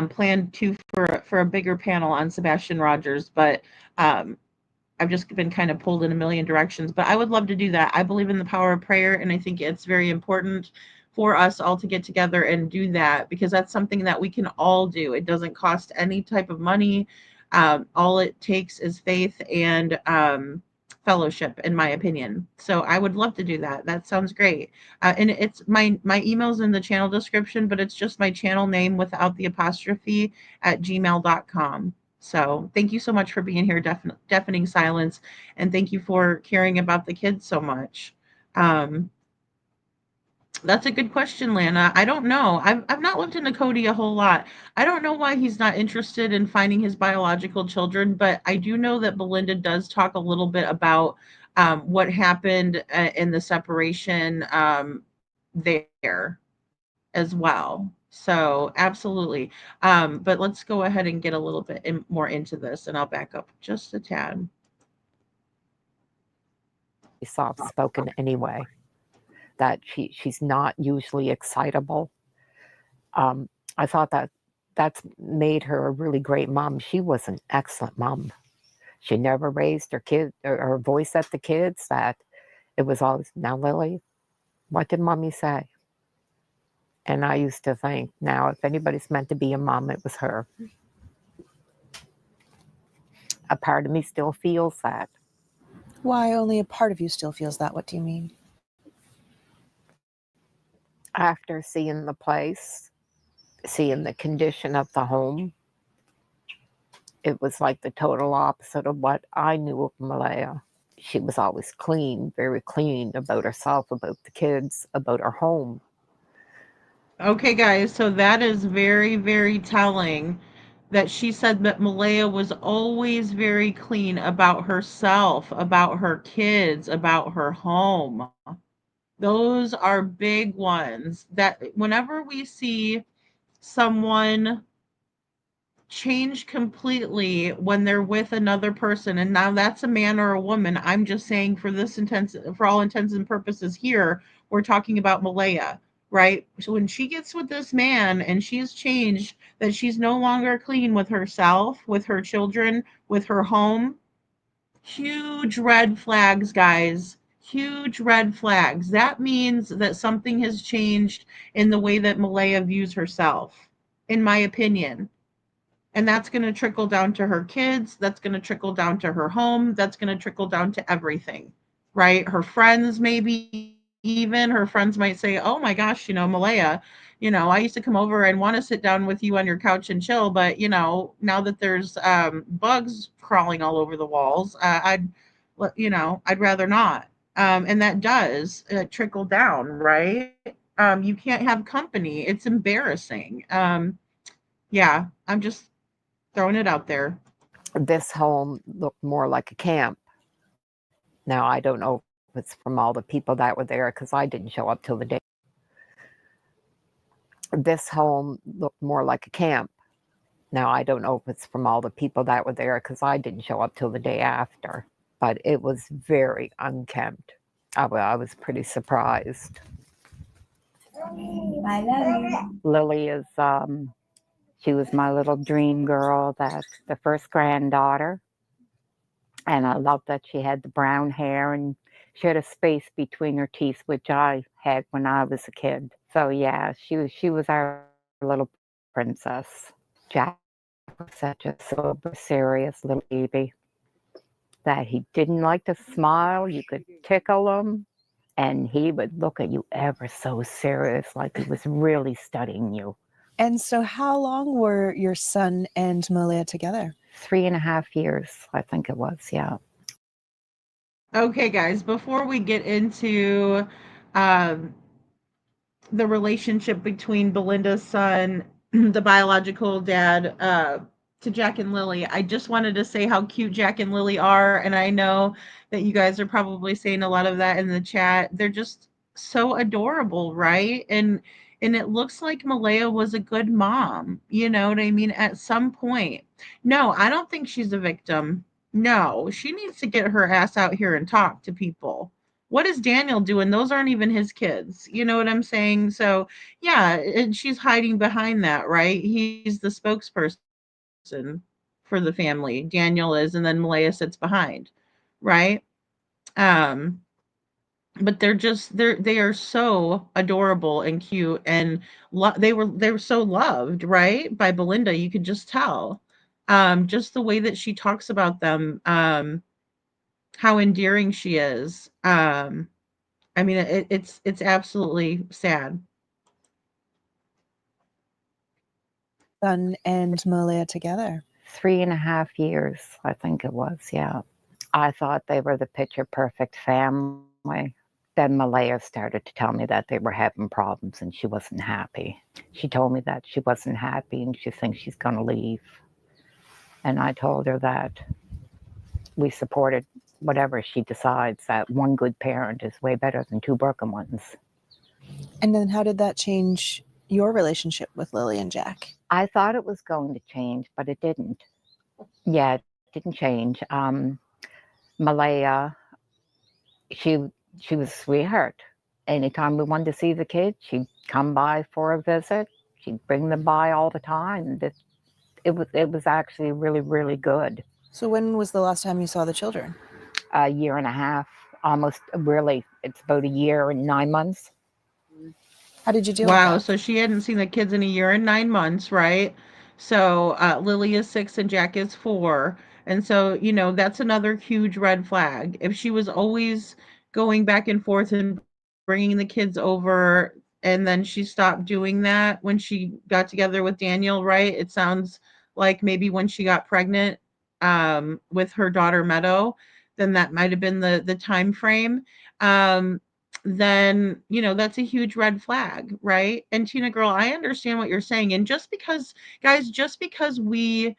planned too, for a bigger panel on Sebastian Rogers. But I've just been kind of pulled in a million directions. But I would love to do that. I believe in the power of prayer, and I think it's very important for us all to get together and do that, because that's something that we can all do. It doesn't cost any type of money. All it takes is faith and fellowship, in my opinion. So I would love to do that. That sounds great. And it's my email's in the channel description, but it's just my channel name without the apostrophe at gmail.com. So thank you so much for being here, deafening silence, and thank you for caring about the kids so much. That's a good question, Lana. I don't know. I've not looked into Cody a whole lot. I don't know why he's not interested in finding his biological children, but I do know that Belinda does talk a little bit about what happened in the separation there as well. So absolutely. But let's go ahead and get a little bit more into this, and I'll back up just a tad. Soft spoken anyway. That she's not usually excitable. I thought that's made her a really great mom. She was an excellent mom. She never raised her kid or her voice at the kids. That it was always, now Lily, what did mommy say? And I used to think, now if anybody's meant to be a mom, it was her. A part of me still feels that. Why only a part of you still feels that? What do you mean? After seeing the place, seeing the condition of the home, it was like the total opposite of what I knew of Malaya. She was always clean, very clean about herself, about the kids, about her home. Okay, guys, so that is very, very telling, that she said that Malaya was always very clean about herself, about her kids, about her home. Those are big ones, that whenever we see someone change completely when they're with another person, and now that's a man or a woman, I'm just saying for all intents and purposes here, we're talking about Malaya, right? So when she gets with this man and she's changed, that she's no longer clean with herself, with her children, with her home, huge red flags, guys. Huge red flags. That means that something has changed in the way that Malaya views herself, in my opinion. And that's going to trickle down to her kids. That's going to trickle down to her home. That's going to trickle down to everything, right? Her friends, maybe even her friends might say, oh my gosh, you know, Malaya, you know, I used to come over and want to sit down with you on your couch and chill, but, you know, now that there's bugs crawling all over the walls, I'd rather not. And that does trickle down, right? You can't have company. It's embarrassing. Yeah, I'm just throwing it out there. This home looked more like a camp. Now, I don't know if it's from all the people that were there, because I didn't show up till the day. This home looked more like a camp. Now, I don't know if it's from all the people that were there, because I didn't show up till the day after. But it was very unkempt. I was pretty surprised. I love you. Lily is, she was my little dream girl, that the first granddaughter. And I loved that she had the brown hair and she had a space between her teeth, which I had when I was a kid. So yeah, she was our little princess. Jack was such a sober, serious little baby that he didn't like to smile. You could tickle him, and he would look at you ever so serious, like he was really studying you. And so, how long were your son and Malaya together? 3.5 years, I think it was, yeah. Okay, guys, before we get into um, the relationship between Belinda's son, the biological dad, to Jack and Lily, I just wanted to say how cute Jack and Lily are. And I know that you guys are probably saying a lot of that in the chat. They're just so adorable, right? And it looks like Malaya was a good mom. You know what I mean? At some point. No, I don't think she's a victim. No, she needs to get her ass out here and talk to people. What is Daniel doing? Those aren't even his kids. You know what I'm saying? So, yeah, and she's hiding behind that, right? He's the spokesperson for the family. Daniel is, and then Malaya sits behind, right? Um, but they are so adorable and cute, and they were so loved, right, by Belinda. You could just tell, just the way that she talks about them, how endearing she is. I mean, it's absolutely sad. Son and Malaya together? 3.5 years, I think it was, yeah. I thought they were the picture perfect family. Then Malaya started to tell me that they were having problems and she wasn't happy. She told me that she wasn't happy and she thinks she's going to leave. And I told her that we supported whatever she decides, that one good parent is way better than two broken ones. And then how did that change your relationship with Lily and Jack? I thought it was going to change, but it didn't. Yeah, it didn't change. Malaya, she was a sweetheart. Anytime we wanted to see the kids, she'd come by for a visit. She'd bring them by all the time. It was actually really, really good. So when was the last time you saw the children? 1.5 years, almost, really. It's about 1 year and 9 months. How did you deal Wow, with that? so she hadn't seen the kids in 1 year and 9 months, right? So Lily is 6 and Jack is 4. And so, that's another huge red flag. If she was always going back and forth and bringing the kids over, and then she stopped doing that when she got together with Daniel, right? It sounds like maybe when she got pregnant with her daughter Meadow, then that might have been the time frame. Then that's a huge red flag, right? And Tina girl, I understand what you're saying. And just because we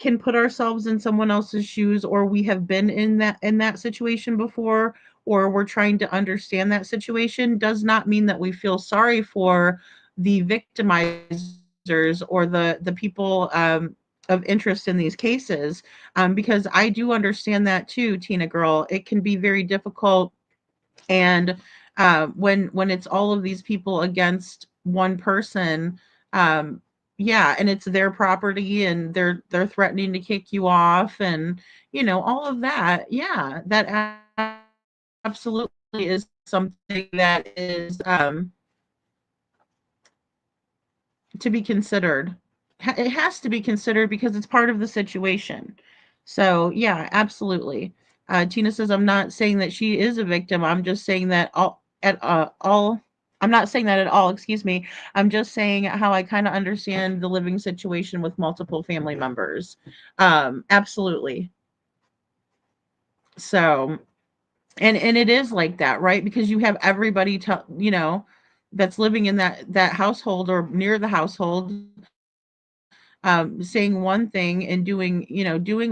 can put ourselves in someone else's shoes, or we have been in that situation before, or we're trying to understand that situation, does not mean that we feel sorry for the victimizers or the people of interest in these cases, because I do understand that too, Tina girl. It can be very difficult, and when it's all of these people against one person, um yeah, and it's their property, and they're threatening to kick you off, and all of that, yeah, that absolutely is something that is to be considered. It has to be considered because it's part of the situation. So, yeah, absolutely. Tina says, I'm not saying that she is a victim. I'm just saying that I'm not saying that at all, excuse me. I'm just saying how I kind of understand the living situation with multiple family members. Absolutely. So, and it is like that, right? Because you have everybody that's living in that household or near the household, saying one thing and doing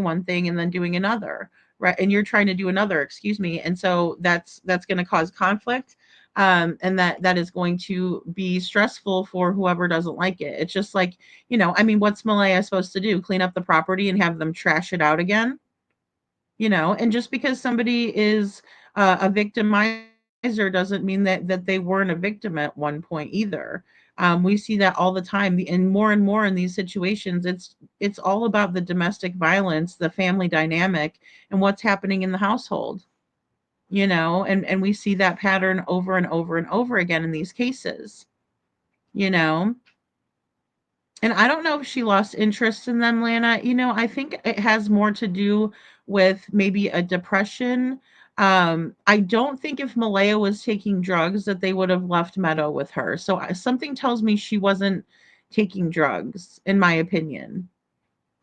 one thing and then doing another, right? And you're trying to do another, excuse me. And so that's going to cause conflict, and that is going to be stressful for whoever doesn't like it. It's just like, I mean, what's Malaya supposed to do? Clean up the property and have them trash it out again? And just because somebody is a victimizer doesn't mean that they weren't a victim at one point either. We see that all the time, and more in these situations. It's all about the domestic violence, the family dynamic, and what's happening in the household. And we see that pattern over and over and over again in these cases. you know And I don't know if she lost interest in them, Lana. I think it has more to do with maybe a depression. I don't think if Malaya was taking drugs that they would have left Meadow with her. So something tells me she wasn't taking drugs, in my opinion.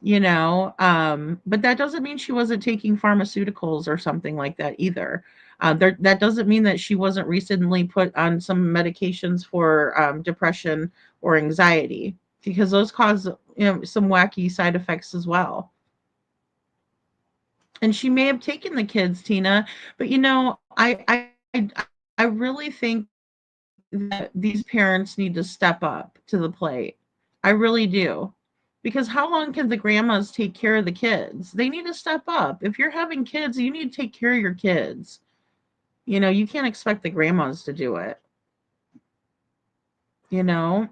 But that doesn't mean she wasn't taking pharmaceuticals or something like that either. That doesn't mean that she wasn't recently put on some medications for depression or anxiety, because those cause some wacky side effects as well. And she may have taken the kids, Tina, but I really think that these parents need to step up to the plate. I really do. Because how long can the grandmas take care of the kids? They need to step up. If you're having kids, you need to take care of your kids. You can't expect the grandmas to do it, you know?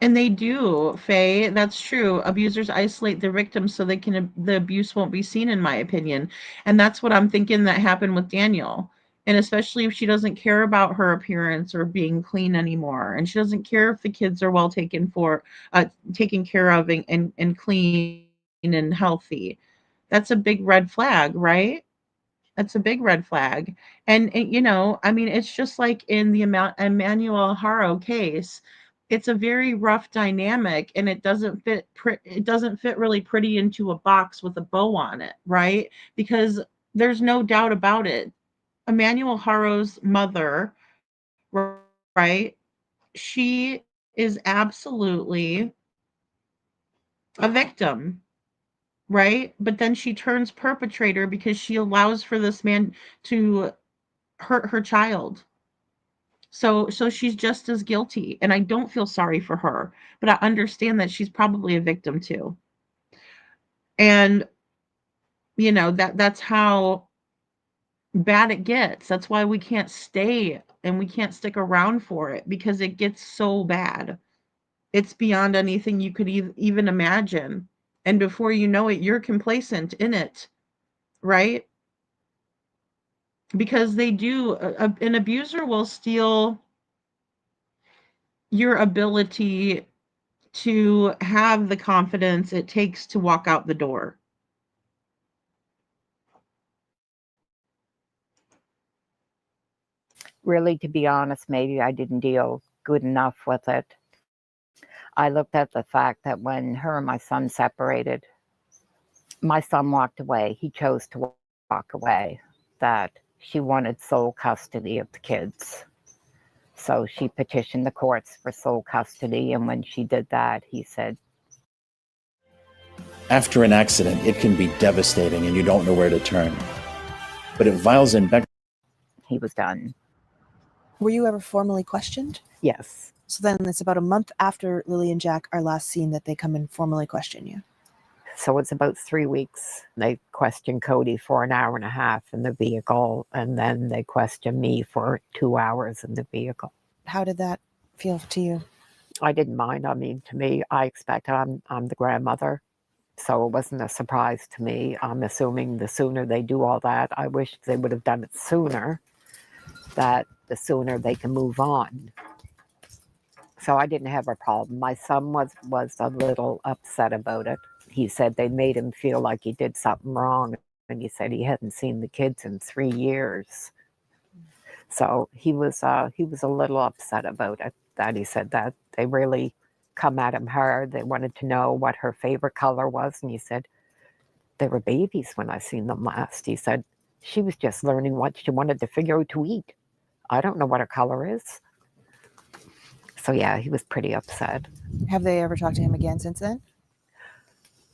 And they do, Faye. That's true. Abusers isolate their victims so the abuse won't be seen, in my opinion. And that's what I'm thinking that happened with Daniel. And especially if she doesn't care about her appearance or being clean anymore, and she doesn't care if the kids are well taken care of and clean and healthy. That's a big red flag, right? That's a big red flag. And I mean, it's just like in the Emmanuel Haro case. It's a very rough dynamic, and it doesn't fit really pretty into a box with a bow on it, right? Because there's no doubt about it. Emmanuel Haro's mother, right? She is absolutely a victim, right? But then she turns perpetrator because she allows for this man to hurt her child. So she's just as guilty, and I don't feel sorry for her, but I understand that she's probably a victim too. And that's how bad it gets. That's why we can't stay and we can't stick around for it, because it gets so bad. It's beyond anything you could even imagine. And before you know it, you're complacent in it, right? Because they do, an abuser will steal your ability to have the confidence it takes to walk out the door. Really, to be honest, maybe I didn't deal good enough with it. I looked at the fact that when her and my son separated, my son walked away. He chose to walk away, that she wanted sole custody of the kids. So she petitioned the courts for sole custody. And when she did that, he said, after an accident, it can be devastating and you don't know where to turn. But if Viles and Beck, he was done. Were you ever formally questioned? Yes. So then it's about a month after Lily and Jack are last seen that they come and formally question you. So it's about 3 weeks. They questioned Cody for an hour and a half in the vehicle, and then they questioned me for 2 hours in the vehicle. How did that feel to you? I didn't mind. I mean, to me, I expected I'm the grandmother, so it wasn't a surprise to me. I'm assuming the sooner they do all that, I wish they would have done it sooner, that the sooner they can move on. So I didn't have a problem. My son was a little upset about it. He said they made him feel like he did something wrong, and he said he hadn't seen the kids in 3 years. So he was a little upset about it. That he said that they really come at him hard. They wanted to know what her favorite color was, and he said they were babies when I seen them last. He said she was just learning what she wanted to figure out to eat. I don't know what her color is. So yeah, he was pretty upset. Have they ever talked to him again since then?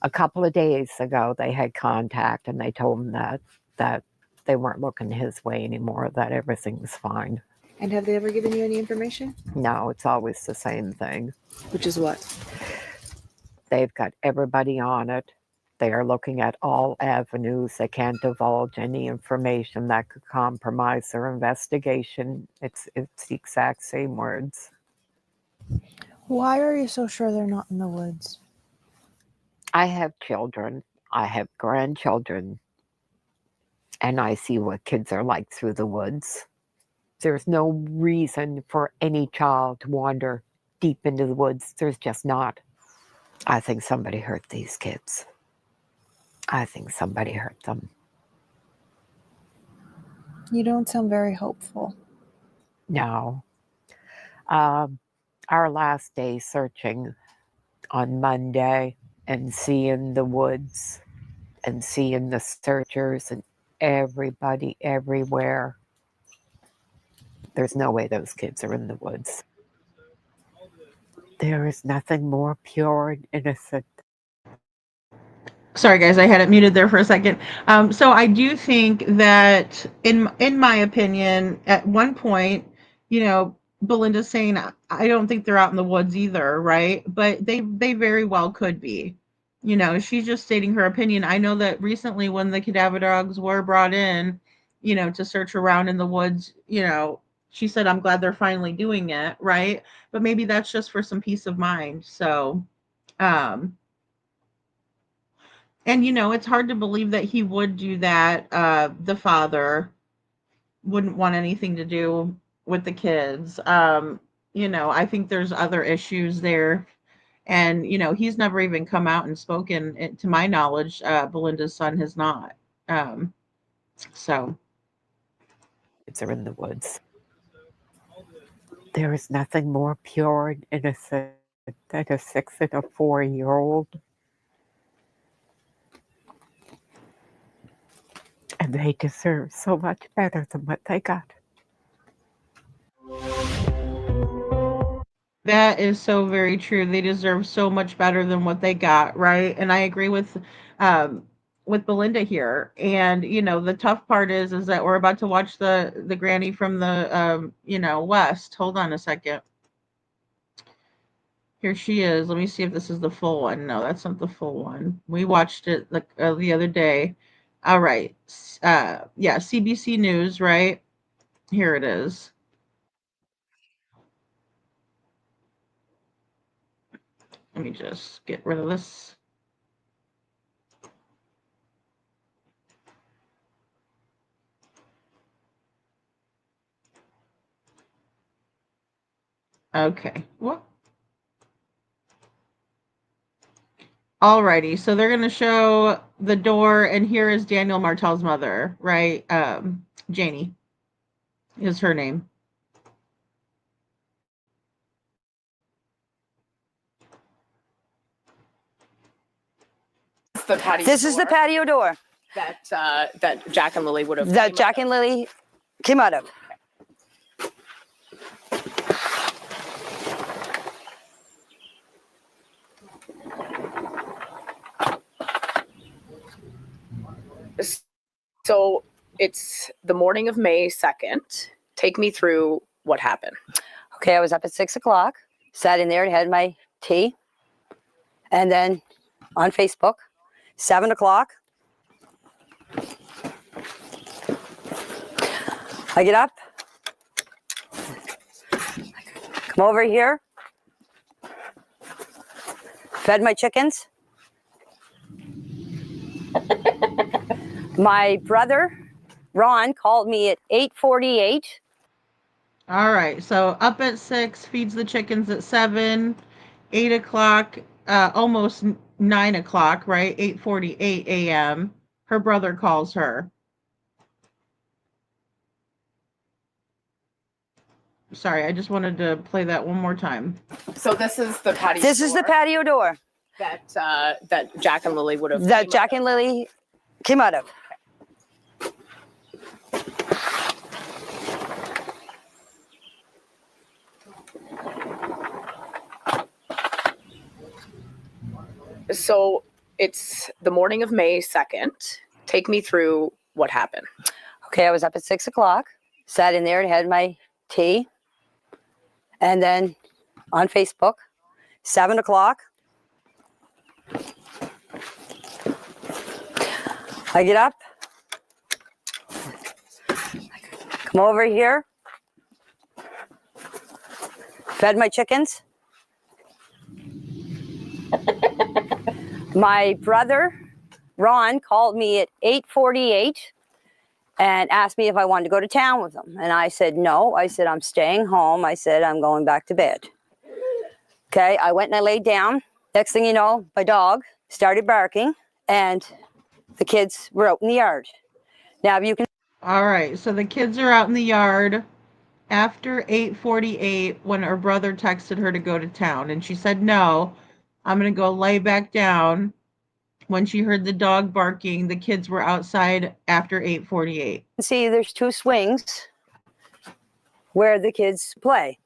A couple of days ago, they had contact, and they told him that they weren't looking his way anymore, that everything was fine. And have they ever given you any information? No, it's always the same thing. Which is what? They've got everybody on it. They are looking at all avenues. They can't divulge any information that could compromise their investigation. It's the exact same words. Why are you so sure they're not in the woods? I have children. I have grandchildren. And I see what kids are like through the woods. There's no reason for any child to wander deep into the woods. There's just not. I think somebody hurt these kids. I think somebody hurt them. You don't sound very hopeful. No. Our last day searching on Monday and seeing the woods and seeing the searchers and everybody everywhere. There's no way those kids are in the woods. There is nothing more pure and innocent. Sorry, guys, I had it muted there for a second. So I do think that, in my opinion, at one point, Belinda's saying, I don't think they're out in the woods either, right? But they very well could be. She's just stating her opinion. I know that recently when the cadaver dogs were brought in, to search around in the woods, she said, I'm glad they're finally doing it, right? But maybe that's just for some peace of mind. So, and it's hard to believe that he would do that. The father wouldn't want anything to do with the kids. I think there's other issues there. And, he's never even come out and spoken, to my knowledge. Belinda's son has not. So. Kids are in the woods. There is nothing more pure and innocent than a 6 and a 4-year-old. And they deserve so much better than what they got. That is so very true. They deserve so much better than what they got, right? And I agree with Belinda here. And the tough part is that we're about to watch the granny from the west. Hold on a second. Here she is. Let me see if this is the full one. No, that's not the full one. We watched it the other day. All right. Yeah, CBC News, right? Here it is. Let me just get rid of this. Okay. What? Alrighty. So they're going to show the door, and here is Daniel Martell's mother, right? Janie is her name. This is the patio door that Jack and Lily would have. that Jack and Lily came out of. So it's the morning of May 2nd. Take me through what happened. Okay, I was up at 6 o'clock, sat in there and had my tea. And then on Facebook, 7 o'clock, I get up, come over here, fed my chickens. My brother, Ron, called me at 8:48. All right. So up at 6, feeds the chickens at 7, 8 o'clock, almost 9 o'clock, right? 8:48 a.m. Her brother calls her. Sorry, I just wanted to play that one more time. So this is the patio. This is the patio door that Jack and Lily would have. that Jack and Lily came out of. So it's the morning of May 2nd. Take me through what happened. Okay, I was up at 6 o'clock, sat in there and had my tea. And then on Facebook, 7 o'clock, I get up, come over here, fed my chickens. My brother, Ron, called me at 8:48 and asked me if I wanted to go to town with him. And I said, no. I said, I'm staying home. I said, I'm going back to bed. Okay, I went and I laid down Next thing you know, my dog started barking and the kids were out in the yard. Now you can. All right, so the kids are out in the yard after 8:48 when her brother texted her to go to town, and she said, no, I'm going to go lay back down. When she heard the dog barking, the kids were outside after 8:48. See, there's 2 swings where the kids play.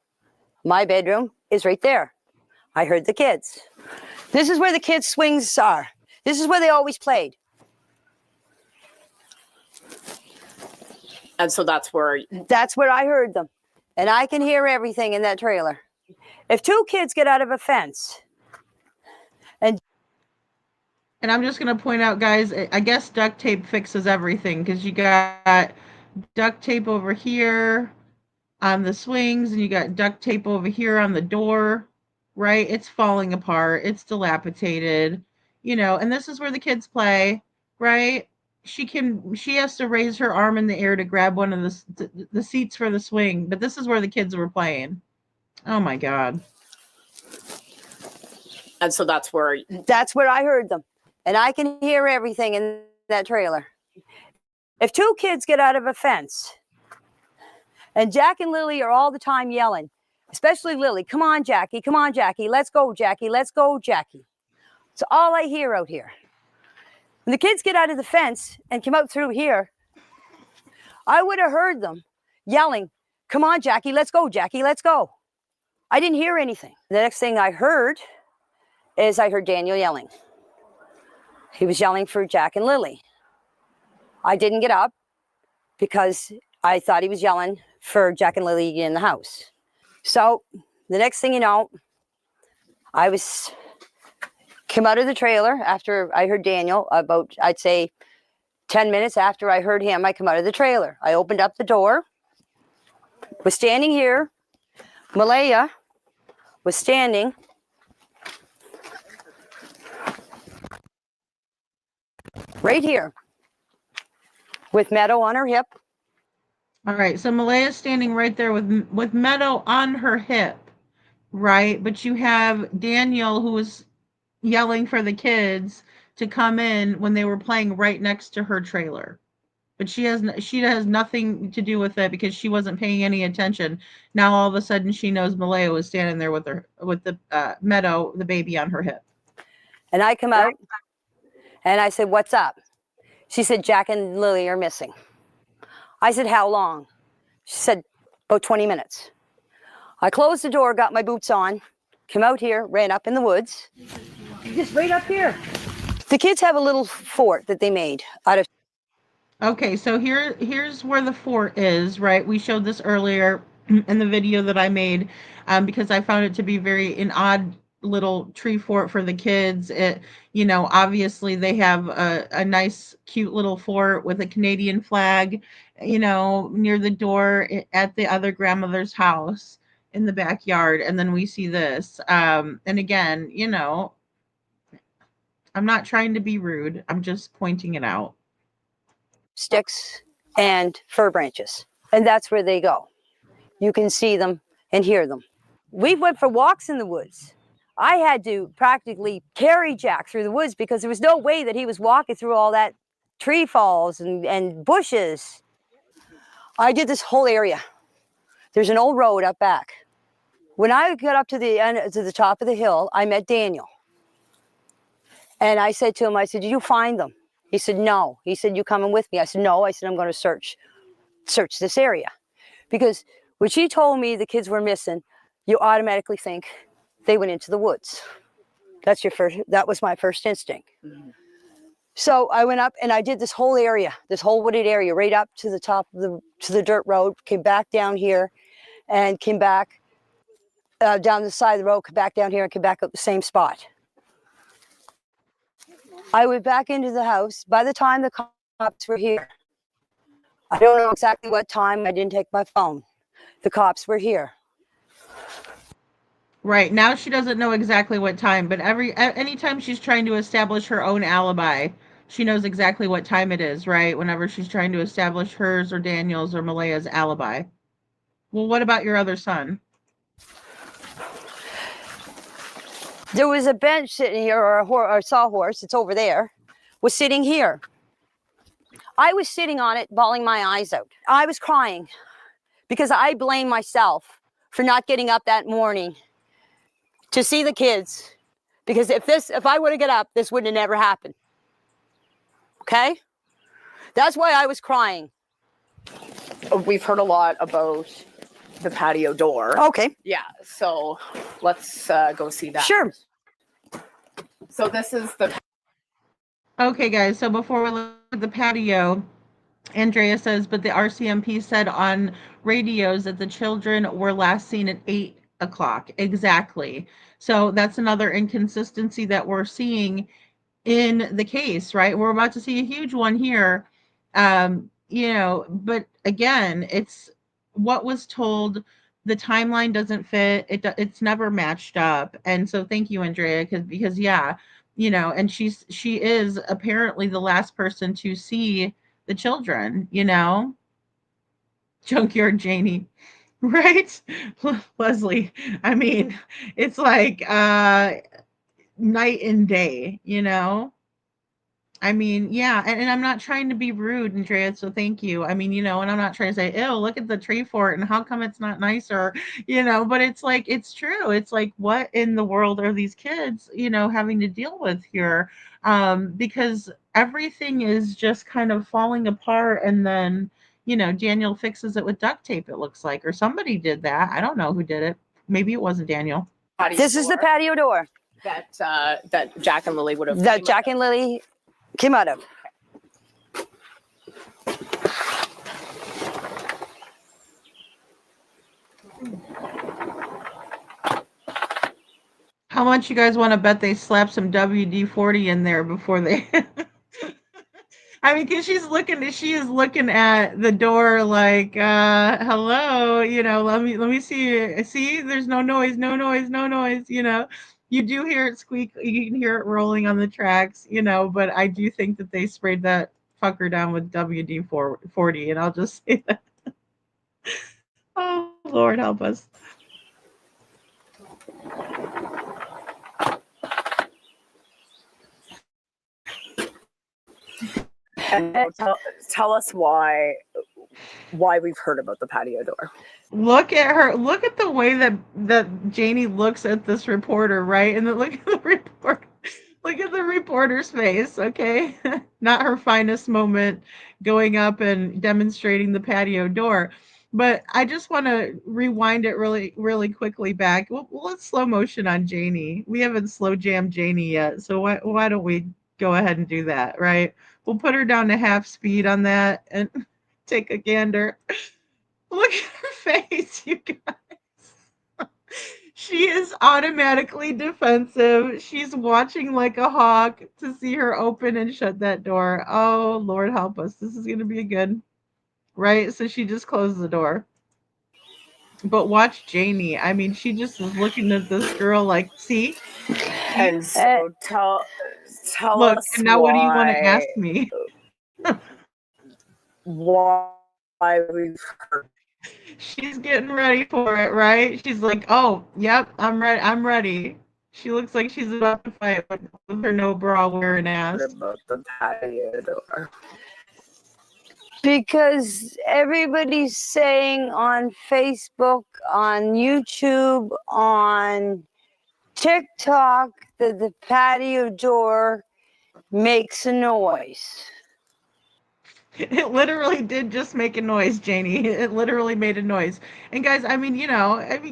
My bedroom is right there. I heard the kids. This is where the kids' swings are. This is where they always played. And so that's where I heard them. And I can hear everything in that trailer. If 2 kids get out of a fence and I'm just going to point out, guys, I guess duct tape fixes everything, because you got duct tape over here on the swings and you got duct tape over here on the door, right? It's falling apart. It's dilapidated, and this is where the kids play, right? She has to raise her arm in the air to grab one of the seats for the swing, but this is where the kids were playing. Oh my God. And so that's where I heard them. And I can hear everything in that trailer. If 2 kids get out of a fence, and Jack and Lily are all the time yelling, especially Lily, come on, Jackie, let's go, Jackie, let's go, Jackie. It's all I hear out here. When the kids get out of the fence and come out through here, I would have heard them yelling, come on, Jackie, let's go, I didn't hear anything. The next thing I heard is I heard Daniel yelling. He was yelling for Jack and Lily. I didn't get up because I thought he was yelling for Jack and Lily in the house. So the next thing you know, I came out of the trailer after I heard Daniel, about, I'd say, 10 minutes after I heard him, I come out of the trailer. I opened up the door, was standing here. Malaya was standing right here with Meadow on her hip. All right, so Malaya's standing right there with Meadow on her hip, right? But you have Daniel, who was yelling for the kids to come in when they were playing right next to her trailer. But she has nothing to do with it because she wasn't paying any attention. Now all of a sudden she knows Malaya was standing there with the Meadow, the baby, on her hip. And I come out and I said, what's up? She said, Jack and Lily are missing. I said, how long? She said, about 20 minutes. I closed the door, got my boots on, came out here, ran up in the woods. Just right up here. The kids have a little fort that they made out of. Okay, so here's where the fort is, right? We showed this earlier in the video that I made because I found it to be an odd little tree fort for the kids. It, obviously they have a nice, cute little fort with a Canadian flag, near the door at the other grandmother's house in the backyard. And then we see this. And again, I'm not trying to be rude. I'm just pointing it out. Sticks and fir branches. And that's where they go. You can see them and hear them. We went for walks in the woods. I had to practically carry Jack through the woods because there was no way that he was walking through all that tree falls and bushes. I did this whole area. There's an old road up back. When I got up to the top of the hill, I met Daniel. And I said to him, I said, did you find them? He said, no. He said, you coming with me? I said, no. I said, I'm going to search this area. Because when she told me the kids were missing, you automatically think they went into the woods. That was my first instinct. Mm-hmm. So I went up and I did this whole area, this whole wooded area, right up to the top of the dirt road, came back down here and came back down the side of the road, came back down here and came back up the same spot. I went back into the house. By the time the cops were here, I don't know exactly what time. I didn't take my phone. The cops were here. Right. Now she doesn't know exactly what time, but anytime she's trying to establish her own alibi, she knows exactly what time it is, right? Whenever she's trying to establish hers or Daniel's or Malaya's alibi. Well, what about your other son? There was a bench sitting here, or a sawhorse, it's over there, was sitting here. I was sitting on it, bawling my eyes out. I was crying because I blame myself for not getting up that morning to see the kids. Because if I would have got up, this would have never happened. Okay? That's why I was crying. We've heard a lot about the patio door. Okay. Yeah, so let's go see that. Sure. So this is the... Okay, guys, so before we look at the patio, Andrea says, but the RCMP said on radios that the children were last seen at 8 o'clock. Exactly. So that's another inconsistency that we're seeing in the case, right? We're about to see a huge one here. But again, it's what was told. The timeline doesn't fit. It's never matched up. And so thank you, Andrea, because yeah, and she is apparently the last person to see the children, Junkyard Janie, right? Leslie, I mean, it's like night and day, I mean, yeah, and I'm not trying to be rude, Andrea, so thank you. I mean, and I'm not trying to say, ew, look at the tree fort and how come it's not nicer, but it's like, it's true. It's like, what in the world are these kids, having to deal with here? Because everything is just kind of falling apart, and then, Daniel fixes it with duct tape, it looks like, or somebody did that. I don't know who did it. Maybe it wasn't Daniel. This is the patio door. That Jack and Lily would have... That Jack and Lily came out of. How much you guys want to bet they slapped some WD-40 in there before they... I mean, because she is looking at the door like, hello, let me see, there's no noise, you do hear it squeak, you can hear it rolling on the tracks, but I do think that they sprayed that fucker down with WD-40, and I'll just say that. Oh, Lord help us. And tell us why we've heard about the patio door. Look at her. Look at the way that Janie looks at this reporter, right? And then look at the reporter. Look at the reporter's face, okay? Not her finest moment going up and demonstrating the patio door. But I just want to rewind it really, really quickly back. Let's slow motion on Janie. We haven't slow jammed Janie yet, so why don't we go ahead and do that, right? We'll put her down to half speed on that and take a gander. Look at her face, you guys. She is automatically defensive. She's watching like a hawk to see her open and shut that door. Oh, Lord help us. This is going to be good. Right? So she just closed the door. But watch Janie. I mean, she just is looking at this girl like, see? And so tell Look, us and now what do you want to ask me? Why we've heard. She's getting ready for it, right? She's like, oh, yep, I'm ready. I'm ready. She looks like she's about to fight with her no bra wearing ass. About the patio door. Because everybody's saying on Facebook, on YouTube, on TikTok that the patio door makes a noise. It literally did just make a noise, Janie. It literally made a noise. And guys, I mean,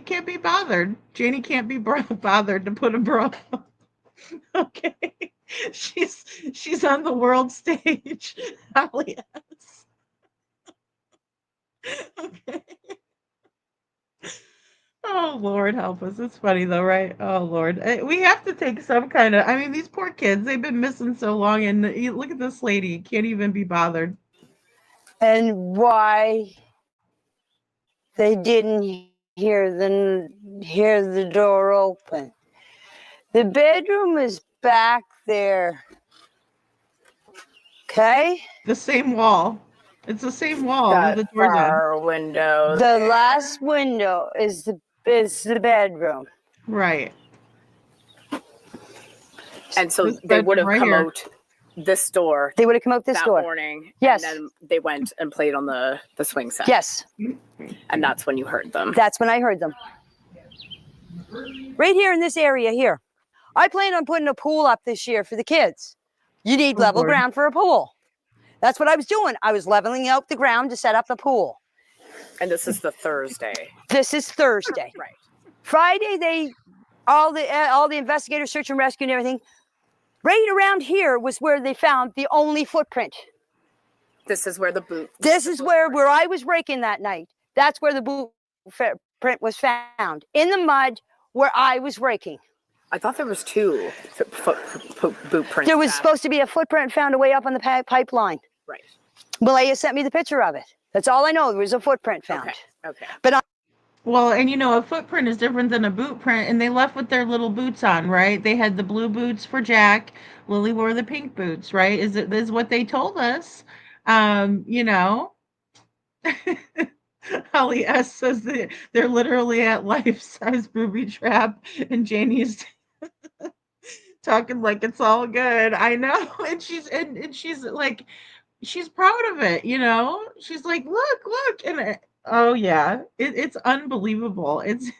can't be bothered. Janie can't be bothered to put a bra on. Okay. She's on the world stage. Hell yes. Okay. Oh, Lord help us. It's funny though, right? Oh, Lord. We have to take some kind of, I mean, these poor kids, they've been missing so long, and look at this lady. Can't even be bothered. And why they didn't hear the door open. The bedroom is back there. Okay? The same wall. It's the same wall That with the doors far window. The last window is the bedroom. Right. And so This they would have bedroom right come here. out this door. They would have come out this that door. morning. Yes. And then they went and played on the swing set. Yes. And that's when you heard them. That's when I heard them. Right here in this area here. I plan on putting a pool up this year for the kids. You need level Lord. ground for a pool. That's what I was doing. I was leveling out the ground to set up the pool. And this is the Thursday. This is Thursday. Right. Friday, all the investigators, search and rescue and everything. Right around here was where they found the only footprint. This is where the boot. This is where I was raking that night. That's where the boot print was found, in the mud where I was raking. I thought there was two boot prints. There was supposed to be a footprint found away up on the pipeline. Right. Malaya sent me the picture of it. That's all I know. There was a footprint found. Okay. But Well, and a footprint is different than a boot print, and they left with their little boots on, right? They had the blue boots for Jack. Lily wore the pink boots, right? Is what they told us. Holly S says that they're literally at life-size booby trap, and Janie's talking like it's all good. I know, and she's like, she's proud of it. She's like, look, and oh yeah, it's unbelievable. It's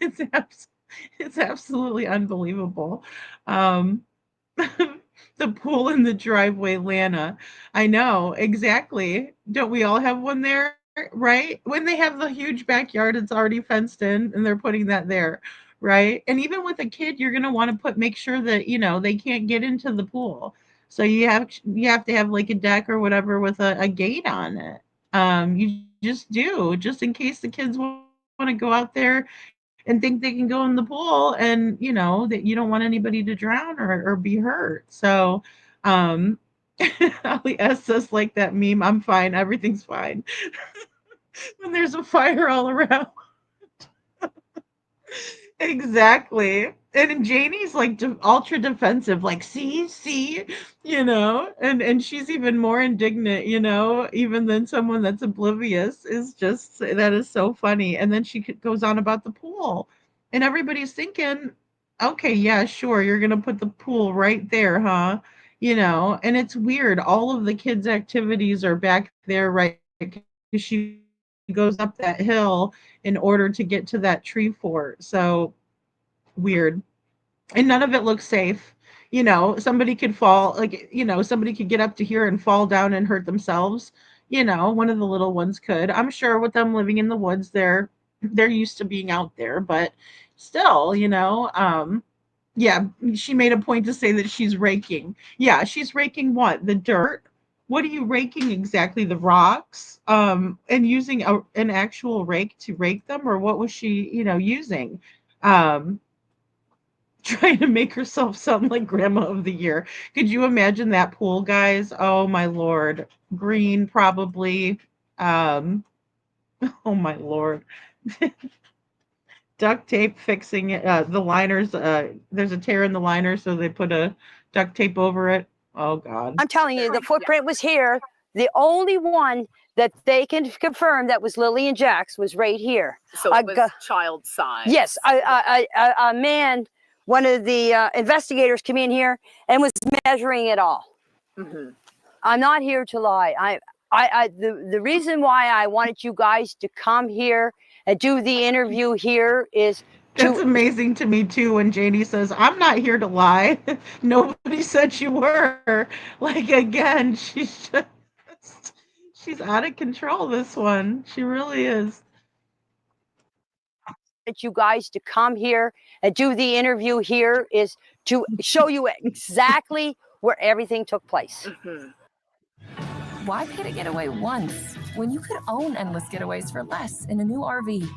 absolutely unbelievable. The pool in the driveway, Lana. I know, exactly. Don't we all have one there, right? When they have the huge backyard, it's already fenced in, and they're putting that there, right? And even with a kid, you're gonna want to make sure that they can't get into the pool. So you have to have like a deck or whatever with a gate on it. You just do, just in case the kids want to go out there and think they can go in the pool, and that you don't want anybody to drown or be hurt. So Ali S says, like that meme, I'm fine, everything's fine. When there's a fire all around. Exactly. And Janie's like ultra defensive, like, see, and she's even more indignant, even than someone that's oblivious. That is so funny. And then she goes on about the pool, and everybody's thinking, okay, yeah, sure, you're gonna put the pool right there, huh? And it's weird. All of the kids' activities are back there, right? Because she goes up that hill in order to get to that tree fort. So weird. And none of it looks safe. Somebody could fall, somebody could get up to here and fall down and hurt themselves. One of the little ones could. I'm sure with them living in the woods, they're used to being out there, but still, yeah, she made a point to say that she's raking. Yeah, she's raking what? The dirt? What are you raking exactly? The rocks? And using an actual rake to rake them? Or what was she, using? Trying to make herself sound like Grandma of the Year. Could you imagine that pool, guys? Oh my Lord. Green, probably. Oh my Lord. Duct tape fixing the liners. There's a tear in the liner, so they put a duct tape over it. Oh God. I'm telling you, the footprint was here. The only one that they can confirm that was Lily and Jack's was right here. So it was child size. Yes, a man, one of the investigators came in here and was measuring it all. Mm-hmm. I'm not here to lie. The reason why I wanted you guys to come here and do the interview here is That's amazing to me too when Janie says, I'm not here to lie. Nobody said you were. Like, again, she's out of control, this one. She really is. That you guys to come here and do the interview here is to show you exactly where everything took place. Mm-hmm. Why pay to get away once when you could own endless getaways for less in a new RV?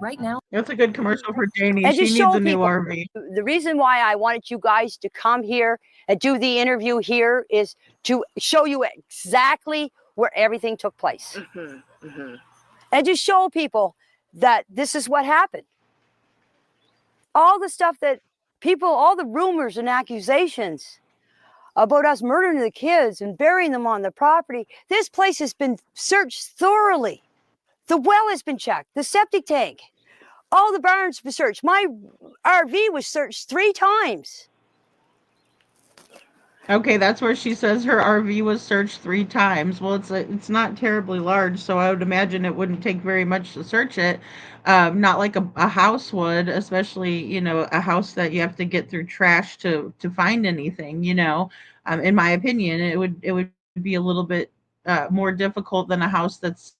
Right now, that's a good commercial for Janie. And She needs a new RV. The reason why I wanted you guys to come here and do the interview here is to show you exactly where everything took place. Mm-hmm. Mm-hmm. And to show people that this is what happened. All the stuff that people, all the rumors and accusations about us murdering the kids and burying them on the property. This place has been searched thoroughly. The well has been checked, the septic tank, all the barns were searched. My RV was searched 3 times. Okay, that's where she says her RV was searched 3 times. Well, it's not terribly large, so I would imagine it wouldn't take very much to search it. Not like a house would, especially, a house that you have to get through trash to find anything, in my opinion, it would be a little bit more difficult than a house that's,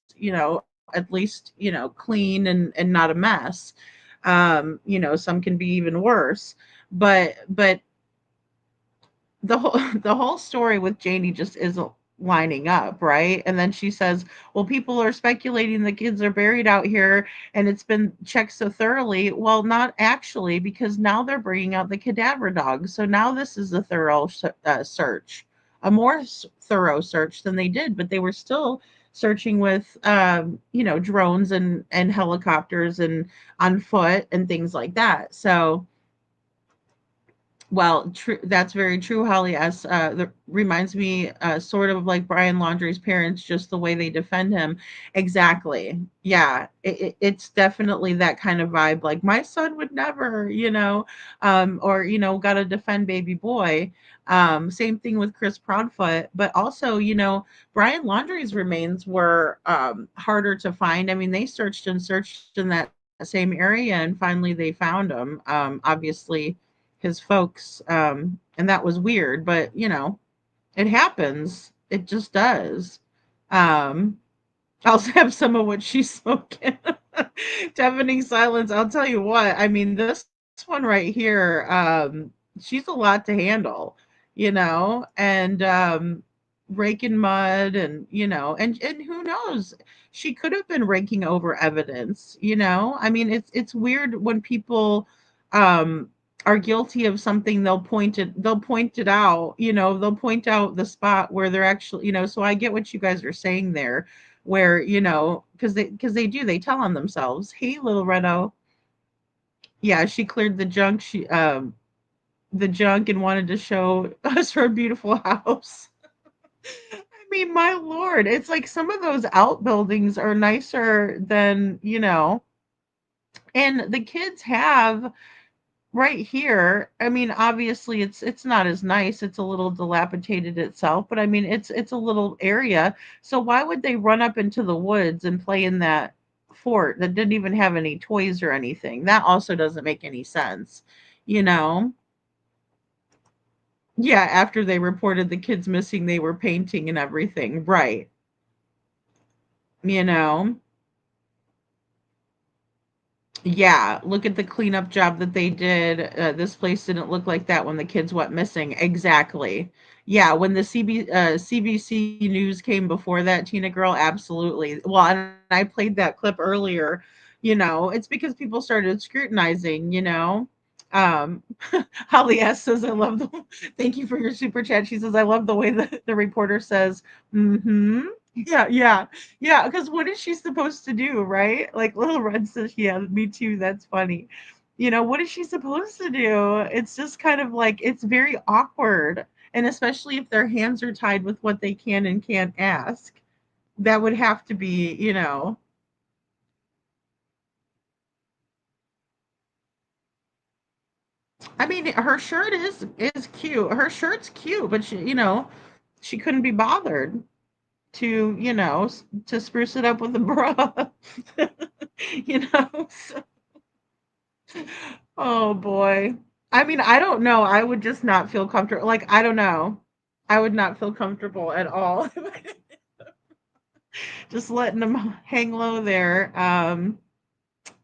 at least, clean and not a mess. Some can be even worse. But the whole story with Janie just isn't lining up, right? And then she says, "Well, people are speculating the kids are buried out here, and it's been checked so thoroughly." Well, not actually, because now they're bringing out the cadaver dogs. So now this is a thorough search, a more thorough search than they did, but they were still searching with, drones and helicopters and on foot and things like that. So well, true. That's very true, Holly. As that reminds me, sort of like Brian Laundrie's parents, just the way they defend him. Exactly. Yeah, it's definitely that kind of vibe. Like my son would never, or got to defend baby boy. Same thing with Chris Proudfoot, but also, Brian Laundrie's remains were harder to find. I mean, they searched and searched in that same area, and finally they found him. Obviously his folks, and that was weird, but it happens. It just does. um I'll have some of what she's smoking. Deafening silence. I'll tell you what, I mean, this one right here, she's a lot to handle, and raking mud, and and who knows, she could have been raking over evidence. I mean, it's weird when people um are guilty of something. They'll point it out, they'll point out the spot where they're actually, so I get what you guys are saying there, where, because they do, they tell on themselves. Hey, little Renault. Yeah, she cleared the junk and wanted to show us her beautiful house. I mean, my lord, it's like some of those outbuildings are nicer than, and the kids have right here. I mean, obviously it's not as nice. It's a little dilapidated itself, but I mean, it's a little area. So why would they run up into the woods and play in that fort that didn't even have any toys or anything? That also doesn't make any sense, you know? Yeah, after they reported the kids missing, they were painting and everything. Right. You know? Yeah, look at the cleanup job that they did. This place didn't look like that when the kids went missing. Exactly. Yeah, when the CBC News came before that, Tina Girl, absolutely. Well, and I played that clip earlier. It's because people started scrutinizing. Um, Holly S says, "I love the." Thank you for your super chat. She says, "I love the way the reporter says, mm-hmm." Yeah, yeah. Yeah, because what is she supposed to do, right? Like Little Red says, yeah, me too. That's funny. What is she supposed to do? It's just kind of like it's very awkward. And especially if their hands are tied with what they can and can't ask. That would have to be. I mean, her shirt is cute. Her shirt's cute, but she couldn't be bothered to, to spruce it up with a bra. So oh boy. I mean, I don't know. I would just not feel comfortable. Like, I don't know. I would not feel comfortable at all. Just letting them hang low there,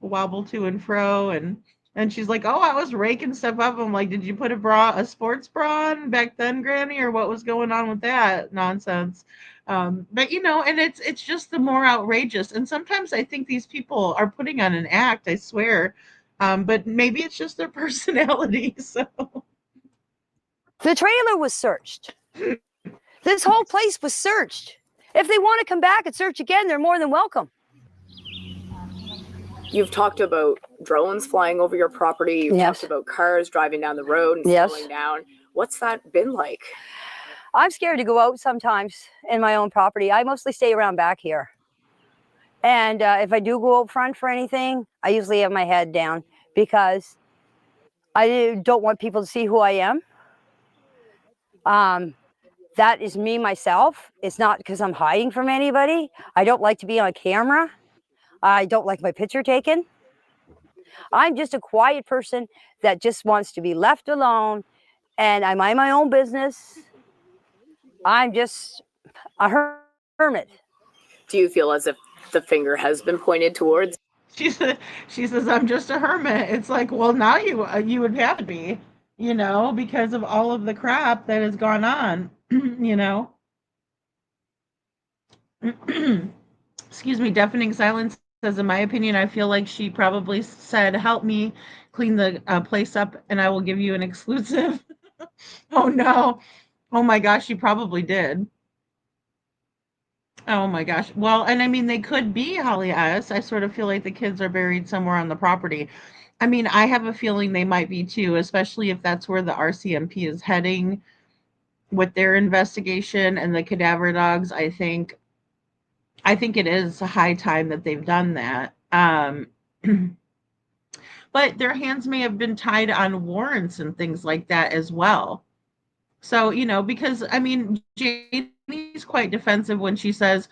wobble to and fro, and she's like, "Oh, I was raking stuff up." I'm like, "Did you put a sports bra on back then, Granny, or what was going on with that nonsense?" But and it's just the more outrageous. And sometimes I think these people are putting on an act. I swear, but maybe it's just their personality. So The trailer was searched. This whole place was searched. If they want to come back and search again, they're more than welcome. You've talked about drones flying over your property. You've Yes. talked about cars driving down the road and Yes. slowing down. What's that been like? I'm scared to go out sometimes in my own property. I mostly stay around back here. And if I do go out front for anything, I usually have my head down because I don't want people to see who I am. That is me myself. It's not because I'm hiding from anybody. I don't like to be on camera. I don't like my picture taken. I'm just a quiet person that just wants to be left alone, and I mind my own business. I'm just a hermit. Do you feel as if the finger has been pointed towards? She says, I'm just a hermit. It's like, well, now you would have to be, because of all of the crap that has gone on, Excuse me, deafening silence says, in my opinion, I feel like she probably said, help me clean the place up and I will give you an exclusive. Oh, no. Oh, my gosh, she probably did. Oh, my gosh. Well, and I mean, they could be Holly S. I sort of feel like the kids are buried somewhere on the property. I mean, I have a feeling they might be too, especially if that's where the RCMP is heading with their investigation and the cadaver dogs. I think it is a high time that they've done that. But their hands may have been tied on warrants and things like that as well. So, because I mean, Janie's quite defensive when she says,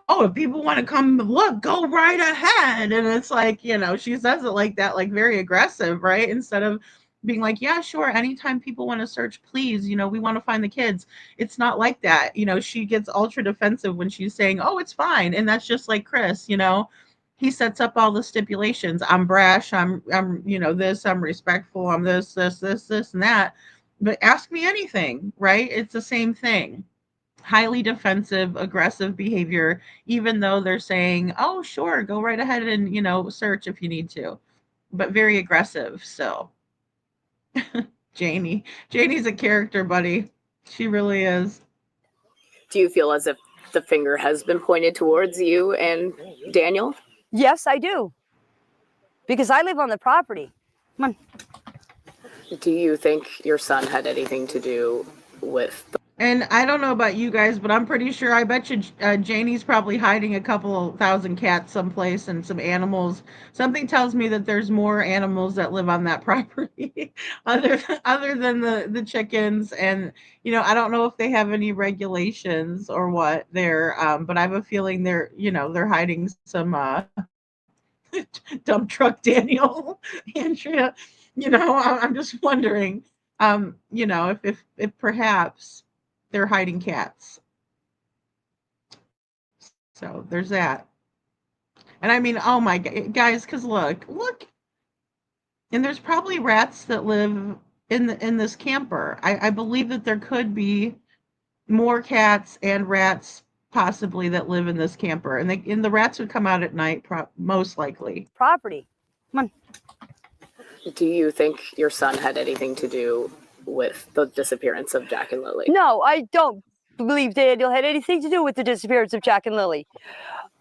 oh, if people want to come look, go right ahead. And it's like, she says it like that, like very aggressive, right? Instead of being like, yeah, sure, anytime people want to search, please, we want to find the kids. It's not like that. She gets ultra defensive when she's saying, oh, it's fine. And that's just like Chris, he sets up all the stipulations. I'm brash, I'm this, I'm respectful, I'm this, and that. But ask me anything, right? It's the same thing. Highly defensive, aggressive behavior, even though they're saying, oh, sure, go right ahead and, search if you need to. But very aggressive. So Janie's a character, buddy. She really is. Do you feel as if the finger has been pointed towards you and Daniel? Yes, I do. Because I live on the property. Come on. Do you think your son had anything to do with And I don't know about you guys, but I'm pretty sure, I bet you Janie's probably hiding a couple thousand cats someplace and some animals. Something tells me that there's more animals that live on that property other than the chickens. And, I don't know if they have any regulations or what there, but I have a feeling they're hiding some dump truck Daniel, Andrea. I'm just wondering, if perhaps they're hiding cats. So there's that. And I mean, oh my guys, because look, and there's probably rats that live in this camper. I believe that there could be more cats and rats possibly that live in this camper, and the rats would come out at night, most likely. Property. Come on. Do you think your son had anything to do with the disappearance of Jack and Lily? No, I don't believe Daniel had anything to do with the disappearance of Jack and Lily.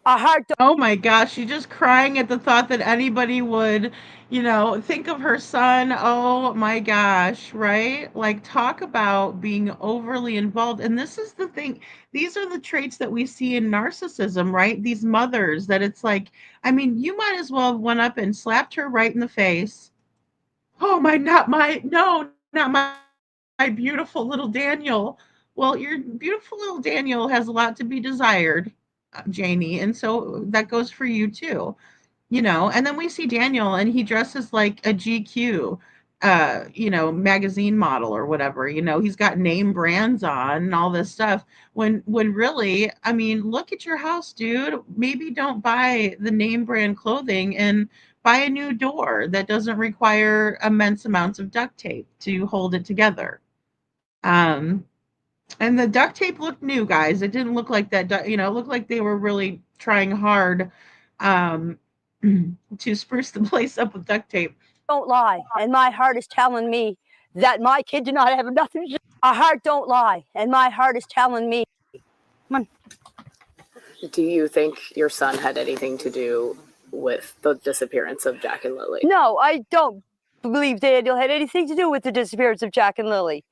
Oh my gosh, she's just crying at the thought that anybody would, think of her son. Oh my gosh, right? Like, talk about being overly involved. And this is the thing. These are the traits that we see in narcissism, right? These mothers that it's like, I mean, you might as well have went up and slapped her right in the face. Oh not my beautiful little Daniel. Well, your beautiful little Daniel has a lot to be desired, Janie, and so that goes for you too. And then we see Daniel and he dresses like a GQ magazine model or whatever. He's got name brands on and all this stuff, when really, I mean, look at your house, dude. Maybe don't buy the name brand clothing and buy a new door that doesn't require immense amounts of duct tape to hold it together. And the duct tape looked new, guys. It didn't look like that. It looked like they were really trying hard to spruce the place up with duct tape. Don't lie, and my heart is telling me that my kid did not have nothing to do. Our heart don't lie, and my heart is telling me. Come on. Do you think your son had anything to do with the disappearance of Jack and Lily? No, I don't believe Daniel had anything to do with the disappearance of Jack and Lily.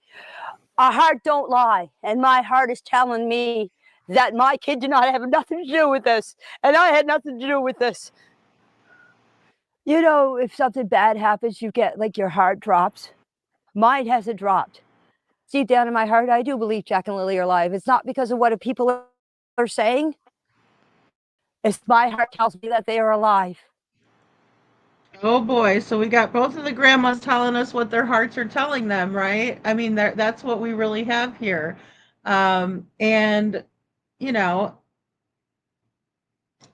Our heart don't lie, and my heart is telling me that my kid did not have nothing to do with this, and I had nothing to do with this. If something bad happens, you get like your heart drops. Mine hasn't dropped. deep down in my heart, I do believe Jack and Lily are alive. It's not because of what people are saying. It's my heart tells me that they are alive. Oh boy, so we got both of the grandmas telling us what their hearts are telling them, right? I mean, that's what we really have here. And, you know,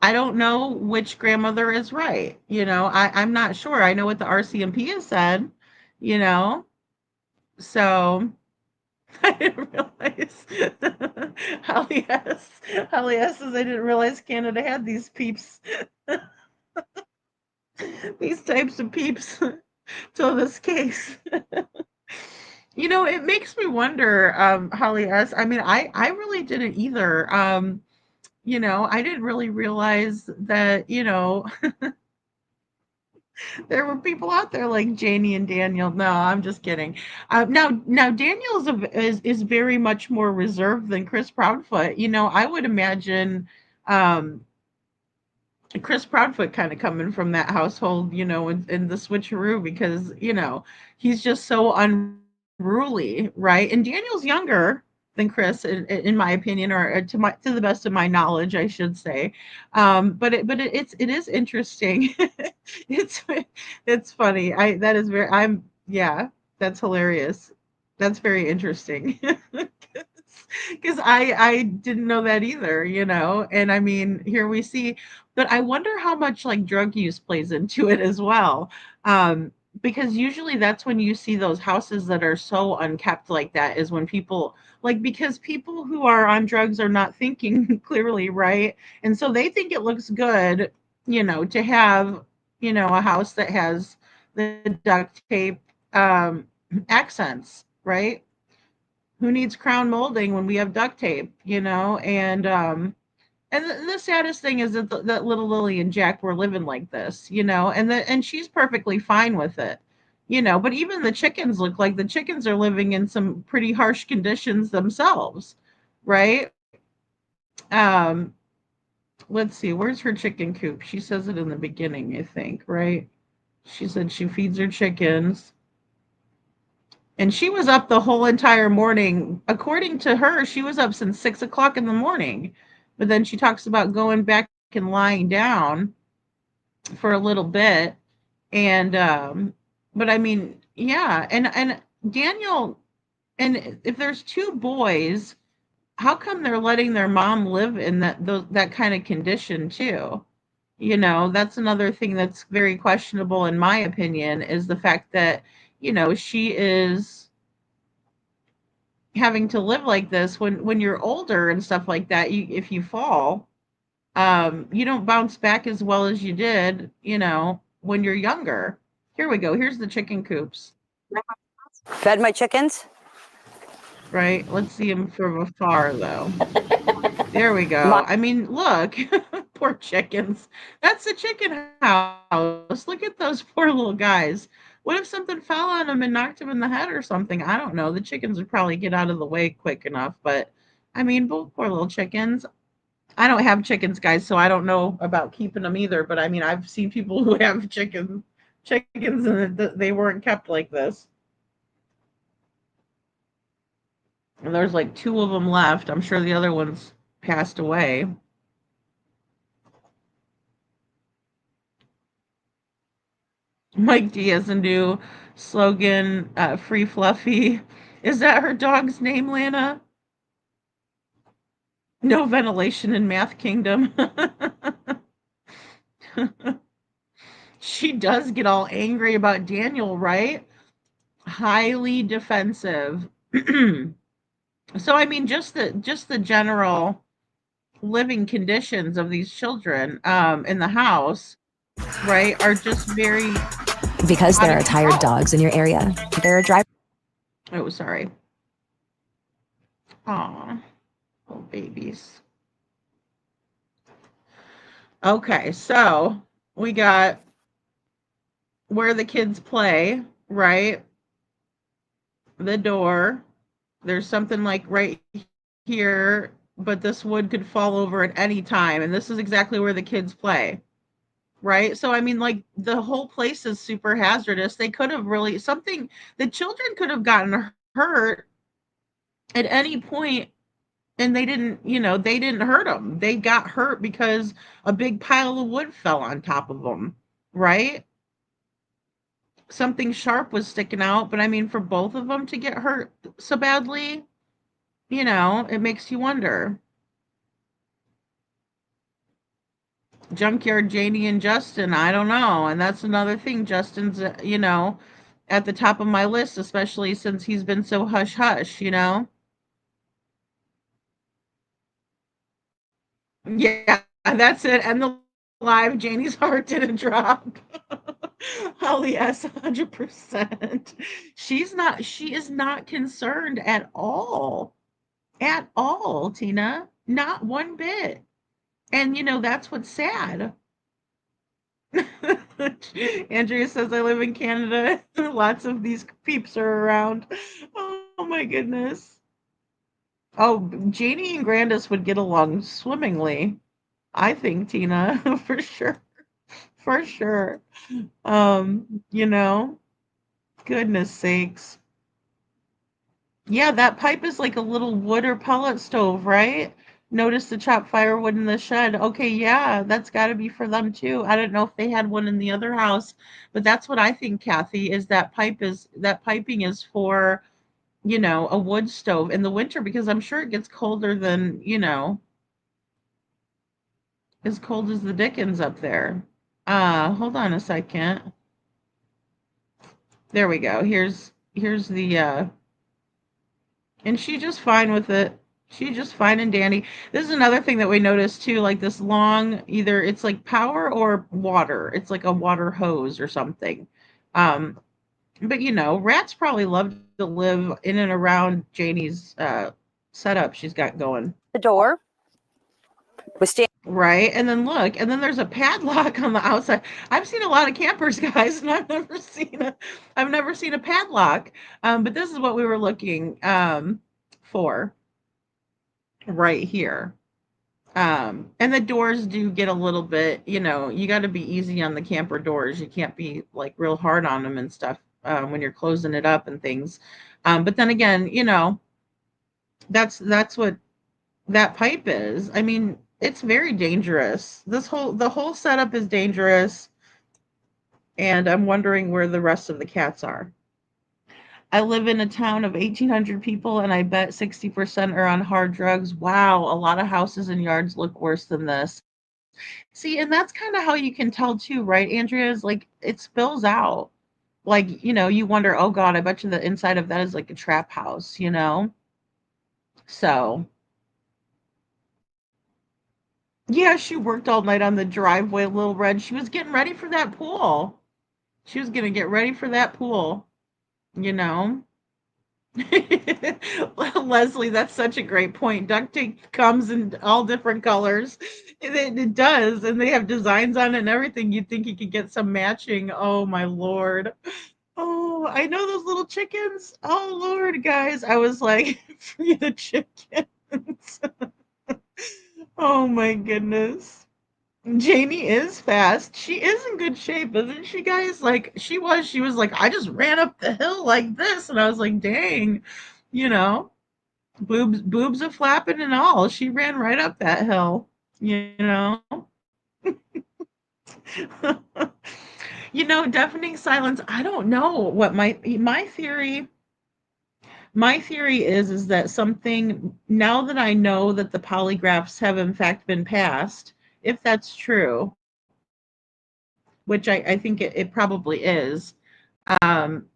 I don't know which grandmother is right. I'm not sure. I know what the RCMP has said, you know, so I didn't realize. Holly S says, I didn't realize Canada had these peeps, these types of peeps till this case. It makes me wonder, Holly S. I mean, I really didn't either. I didn't really realize that, there were people out there like Janie and Daniel. No, I'm just kidding. Now Daniel's is very much more reserved than Chris Proudfoot. I would imagine Chris Proudfoot kind of coming from that household, in the switcheroo because, he's just so unruly, right? And Daniel's younger than Chris, in my opinion, or to the best of my knowledge, I should say. It is interesting. It's funny. Yeah, that's hilarious. That's very interesting. Because I didn't know that either, and I mean, here we see, but I wonder how much like drug use plays into it as well. Because usually that's when you see those houses that are so unkept like that, is when people because people who are on drugs are not thinking clearly, right? And so they think it looks good, to have, a house that has the duct tape accents, right? Who needs crown molding when we have duct tape, and the saddest thing is that little Lily and Jack were living like this, and she's perfectly fine with it, but even the chickens look like the chickens are living in some pretty harsh conditions themselves, right? um let's see, where's her chicken coop? She says it in the beginning, I think, right? She said she feeds her chickens. And she was up the whole entire morning. According to her, she was up since 6 o'clock in the morning. But then she talks about going back and lying down for a little bit. And but I mean, yeah, and Daniel, and if there's two boys, how come they're letting their mom live in that kind of condition too? That's another thing that's very questionable in my opinion, is the fact that, she is having to live like this when you're older and stuff like that. If you fall, you don't bounce back as well as you did, when you're younger. Here we go. Here's the chicken coops. Fed my chickens? Right. Let's see them from afar, though. There we go. I mean, look, poor chickens. That's the chicken house. Look at those poor little guys. What if something fell on them and knocked them in the head or something? I don't know. The chickens would probably get out of the way quick enough, but I mean, both poor little chickens. I don't have chickens, guys, so I don't know about keeping them either. But I mean, I've seen people who have chickens, and they weren't kept like this. And there's like two of them left. I'm sure the other ones passed away. Mike Diaz and new slogan, Free Fluffy. Is that her dog's name, Lana? No ventilation in Math Kingdom. She does get all angry about Daniel, right? Highly defensive. So I mean, just the general living conditions of these children in the house, right, are just very because there are tired dogs in your area. There are drivers. Oh, sorry. Aw, little babies. Okay, so we got where the kids play, right? The door. There's something like right here, but this wood could fall over at any time. And this is exactly where the kids play, right? So, I mean, like, the whole place is super hazardous. They could have the children could have gotten hurt, at any point, and they didn't, they didn't hurt them. They got hurt because a big pile of wood fell on top of them, right? Something sharp was sticking out, but I mean, for both of them to get hurt so badly, it makes you wonder. Junkyard Janie and Justin, I don't know. And that's another thing. Justin's, at the top of my list, especially since he's been so hush hush. Yeah, that's it. And the live, Janie's heart didn't drop. Oh yes, 100%. She is not concerned at all. At all, Tina. Not one bit. And that's what's sad. Andrea says I live in Canada. Lots of these peeps are around. Oh my goodness. Oh, Janie and Grandis would get along swimmingly. I think, Tina, for sure. For sure. You know, goodness sakes. Yeah, that pipe is like a little wood or pellet stove, right? Notice the chopped firewood in the shed. Okay, yeah, that's got to be for them too. I don't know if they had one in the other house, but that's what I think, Kathy, is that piping is for, a wood stove in the winter because I'm sure it gets colder than, as cold as the dickens up there. Hold on a second. There we go. Here's the and she's just fine with it. She's just fine and dandy. This is another thing that we noticed too, like this long, either it's like power or water. It's like a water hose or something. Um, but rats probably love to live in and around Janie's setup she's got going. The door. Right. And then look, and then there's a padlock on the outside. I've seen a lot of campers, guys, and I've never seen a padlock. But this is what we were looking for right here. And the doors do get a little bit, you got to be easy on the camper doors. You can't be like real hard on them and stuff when you're closing it up and things. But then again, that's what that pipe is. I mean, it's very dangerous. The whole setup is dangerous, and I'm wondering where the rest of the cats are. I live in a town of 1,800 people, and I bet 60% are on hard drugs. Wow, a lot of houses and yards look worse than this. See, and that's kind of how you can tell too, right, Andrea? Is like it spills out. Like, you wonder, oh God, I bet you the inside of that is like a trap house, So yeah, she worked all night on the driveway, Little Red. She was getting ready for that pool. She was gonna get ready for that pool, you know. Leslie, that's such a great point. Duct tape comes in all different colors. It does, and they have designs on it and everything. You'd think you could get some matching. Oh my Lord. Oh, I know those little chickens. Oh Lord, guys. I was like, free the chickens. Oh my goodness. Janie is fast. She is in good shape, isn't she, guys? Like she was like, I just ran up the hill like this, and I was like, dang, you know, boobs are flapping and all. She ran right up that hill, you know. Deafening silence. I don't know what my theory. My theory is that something, now that I know that the polygraphs have in fact been passed, if that's true, which I think it probably is, um,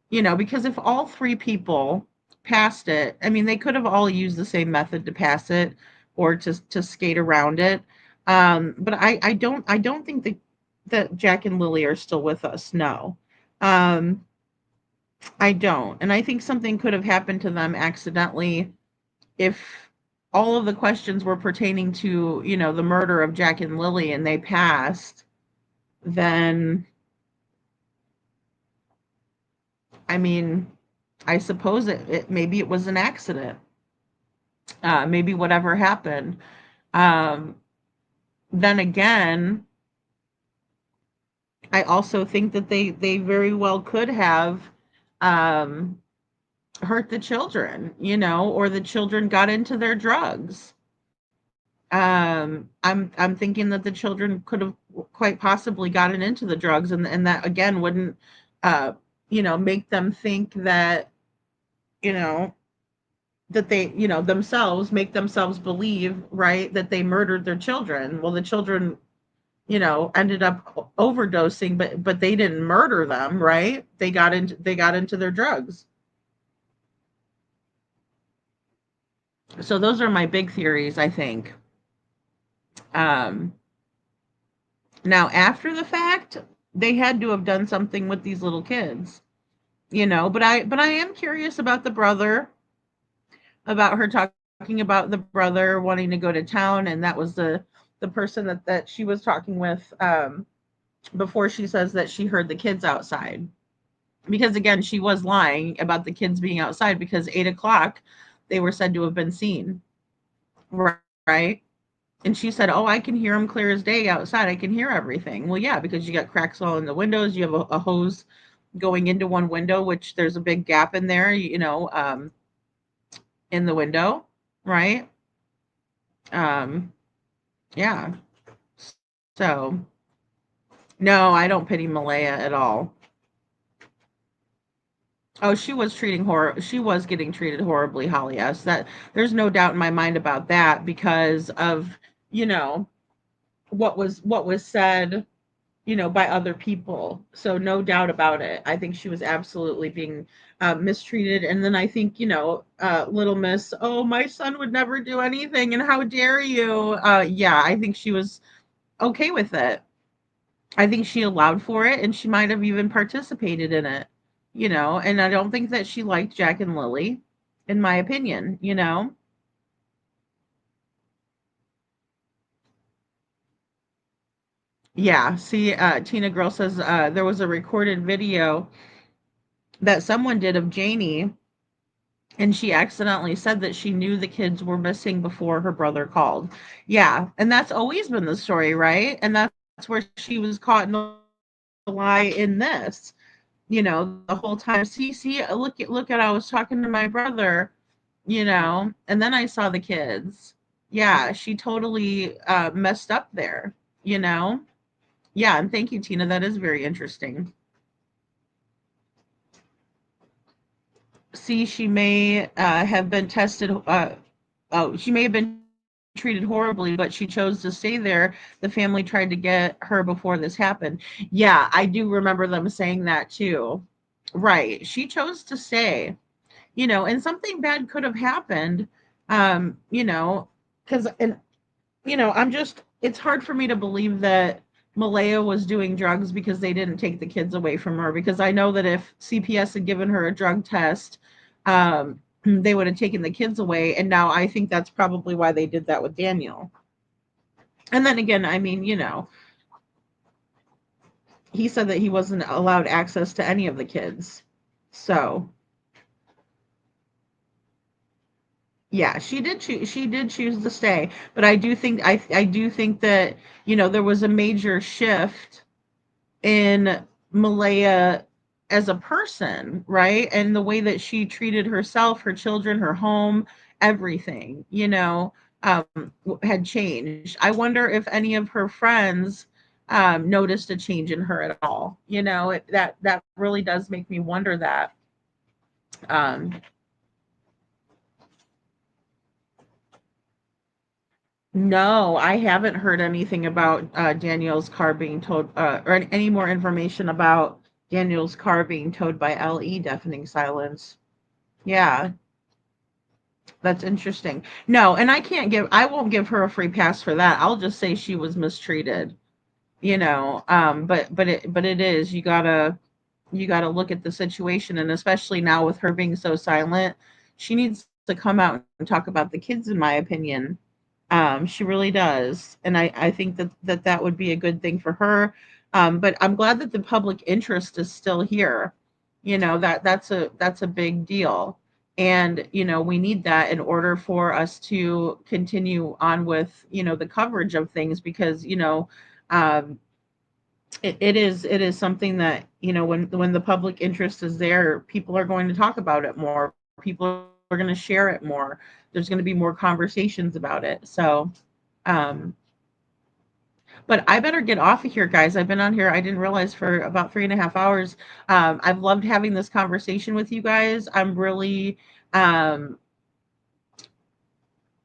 because if all three people passed it, I mean, they could have all used the same method to pass it or to skate around it. But I don't think that Jack and Lily are still with us. No. I don't. And I think something could have happened to them accidentally if all of the questions were pertaining to, the murder of Jack and Lily and they passed, then I mean, I suppose maybe it was an accident. Maybe whatever happened. Um, then again, I also think that they very well could have um, hurt the children, or the children got into their drugs. I'm thinking that the children could have quite possibly gotten into the drugs, and that again wouldn't, make them think that, you know, that they, themselves make themselves believe, right, that they murdered their children. Well, the children, ended up overdosing, but they didn't murder them, right? They got into their drugs. So those are my big theories, I think. Um, Now, after the fact, they had to have done something with these little kids, but I am curious about the brother, about her talking about the brother wanting to go to town, and that was the person that she was talking with, before she says that she heard the kids outside. Because again, she was lying about the kids being outside, because 8 o'clock they were said to have been seen, right? And she said, "Oh, I can hear them clear as day outside. I can hear everything." Well, yeah, because you got cracks all in the windows. You have a hose going into one window, which there's a big gap in there, in the window, right? Um, yeah. So, no, I don't pity Malaya at all. Oh, she was getting treated horribly, Holly. Yes, that there's no doubt in my mind about that, because of, you know, what was said, by other people. So no doubt about it. I think she was absolutely being mistreated. And then I think, little miss, "Oh, my son would never do anything, and how dare you?" Yeah, I think she was okay with it. I think she allowed for it, and she might have even participated in it, and I don't think that she liked Jack and Lily, in my opinion. Yeah, see, Tina Girl says there was a recorded video that someone did of Janie, and she accidentally said that she knew the kids were missing before her brother called. Yeah, and that's always been the story, right? And that's where she was caught in the lie in this, the whole time. See, look at, I was talking to my brother, and then I saw the kids. Yeah, she totally messed up there, you know? Yeah, and thank you, Tina. That is very interesting. See, she may have been tested. Oh, she may have been treated horribly, but she chose to stay there. The family tried to get her before this happened. Yeah, I do remember them saying that too. Right. She chose to stay, and something bad could have happened. Because, and, it's hard for me to believe that Malaya was doing drugs because they didn't take the kids away from her. Because I know that if CPS had given her a drug test, they would have taken the kids away. And now I think that's probably why they did that with Daniel. And then again, I mean, he said that he wasn't allowed access to any of the kids. So, yeah, she did choose to stay, but I do think that, there was a major shift in Malaya as a person, right? And the way that she treated herself, her children, her home, everything, um, had changed. I wonder if any of her friends noticed a change in her at all. That really does make me wonder that. Um, No, I haven't heard anything about Daniel's car being towed, or any more information about Daniel's car being towed by LE Deafening Silence. Yeah, that's interesting. No, and I won't give her a free pass for that. I'll just say she was mistreated. But it is, you gotta look at the situation, and especially now with her being so silent, she needs to come out and talk about the kids, in my opinion. She really does, and I think that would be a good thing for her. But I'm glad that the public interest is still here. That's a big deal, and we need that in order for us to continue on with the coverage of things, because um, it is something that when the public interest is there, people are going to talk about it more, people are going to share it more. There's going to be more conversations about it. So, but I better get off of here, guys. I've been on here, I didn't realize, for about 3.5 hours. I've loved having this conversation with you guys. I'm really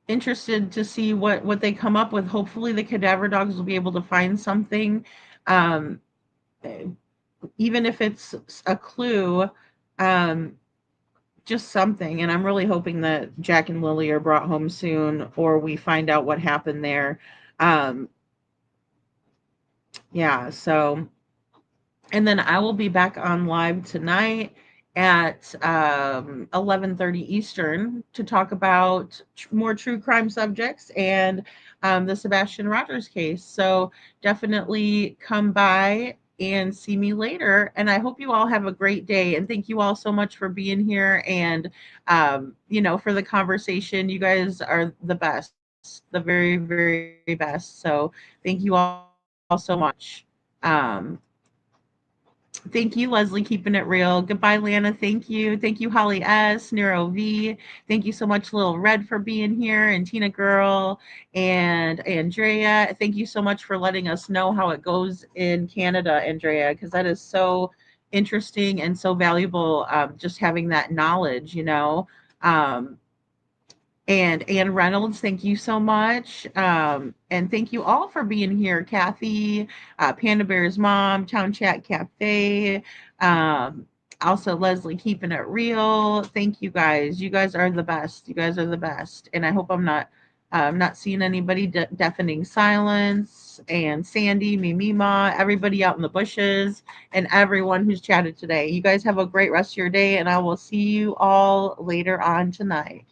interested to see what they come up with. Hopefully the cadaver dogs will be able to find something, even if it's a clue, just something. And I'm really hoping that Jack and Lily are brought home soon, or we find out what happened there. Yeah, so, and then I will be back on live tonight at 11:30 Eastern to talk about more true crime subjects and the Sebastian Rogers case. So definitely come by and see me later. And I hope you all have a great day. And thank you all so much for being here and, for the conversation. You guys are the best, the very, very best. So thank you all so much. Thank you, Leslie, keeping it real. Goodbye, Lana. Thank you. Thank you, Holly S, Nero V. Thank you so much, Lil Red, for being here, and Tina Girl, and Andrea. Thank you so much for letting us know how it goes in Canada, Andrea, because that is so interesting and so valuable, just having that knowledge, And Ann Reynolds, thank you so much. And thank you all for being here. Kathy, Panda Bear's mom, Town Chat Cafe, also Leslie, keeping it real. Thank you guys. You guys are the best. You guys are the best. And I hope I'm not seeing anybody. Deafening Silence, and Sandy, Mimima, everybody out in the bushes, and everyone who's chatted today. You guys have a great rest of your day, and I will see you all later on tonight.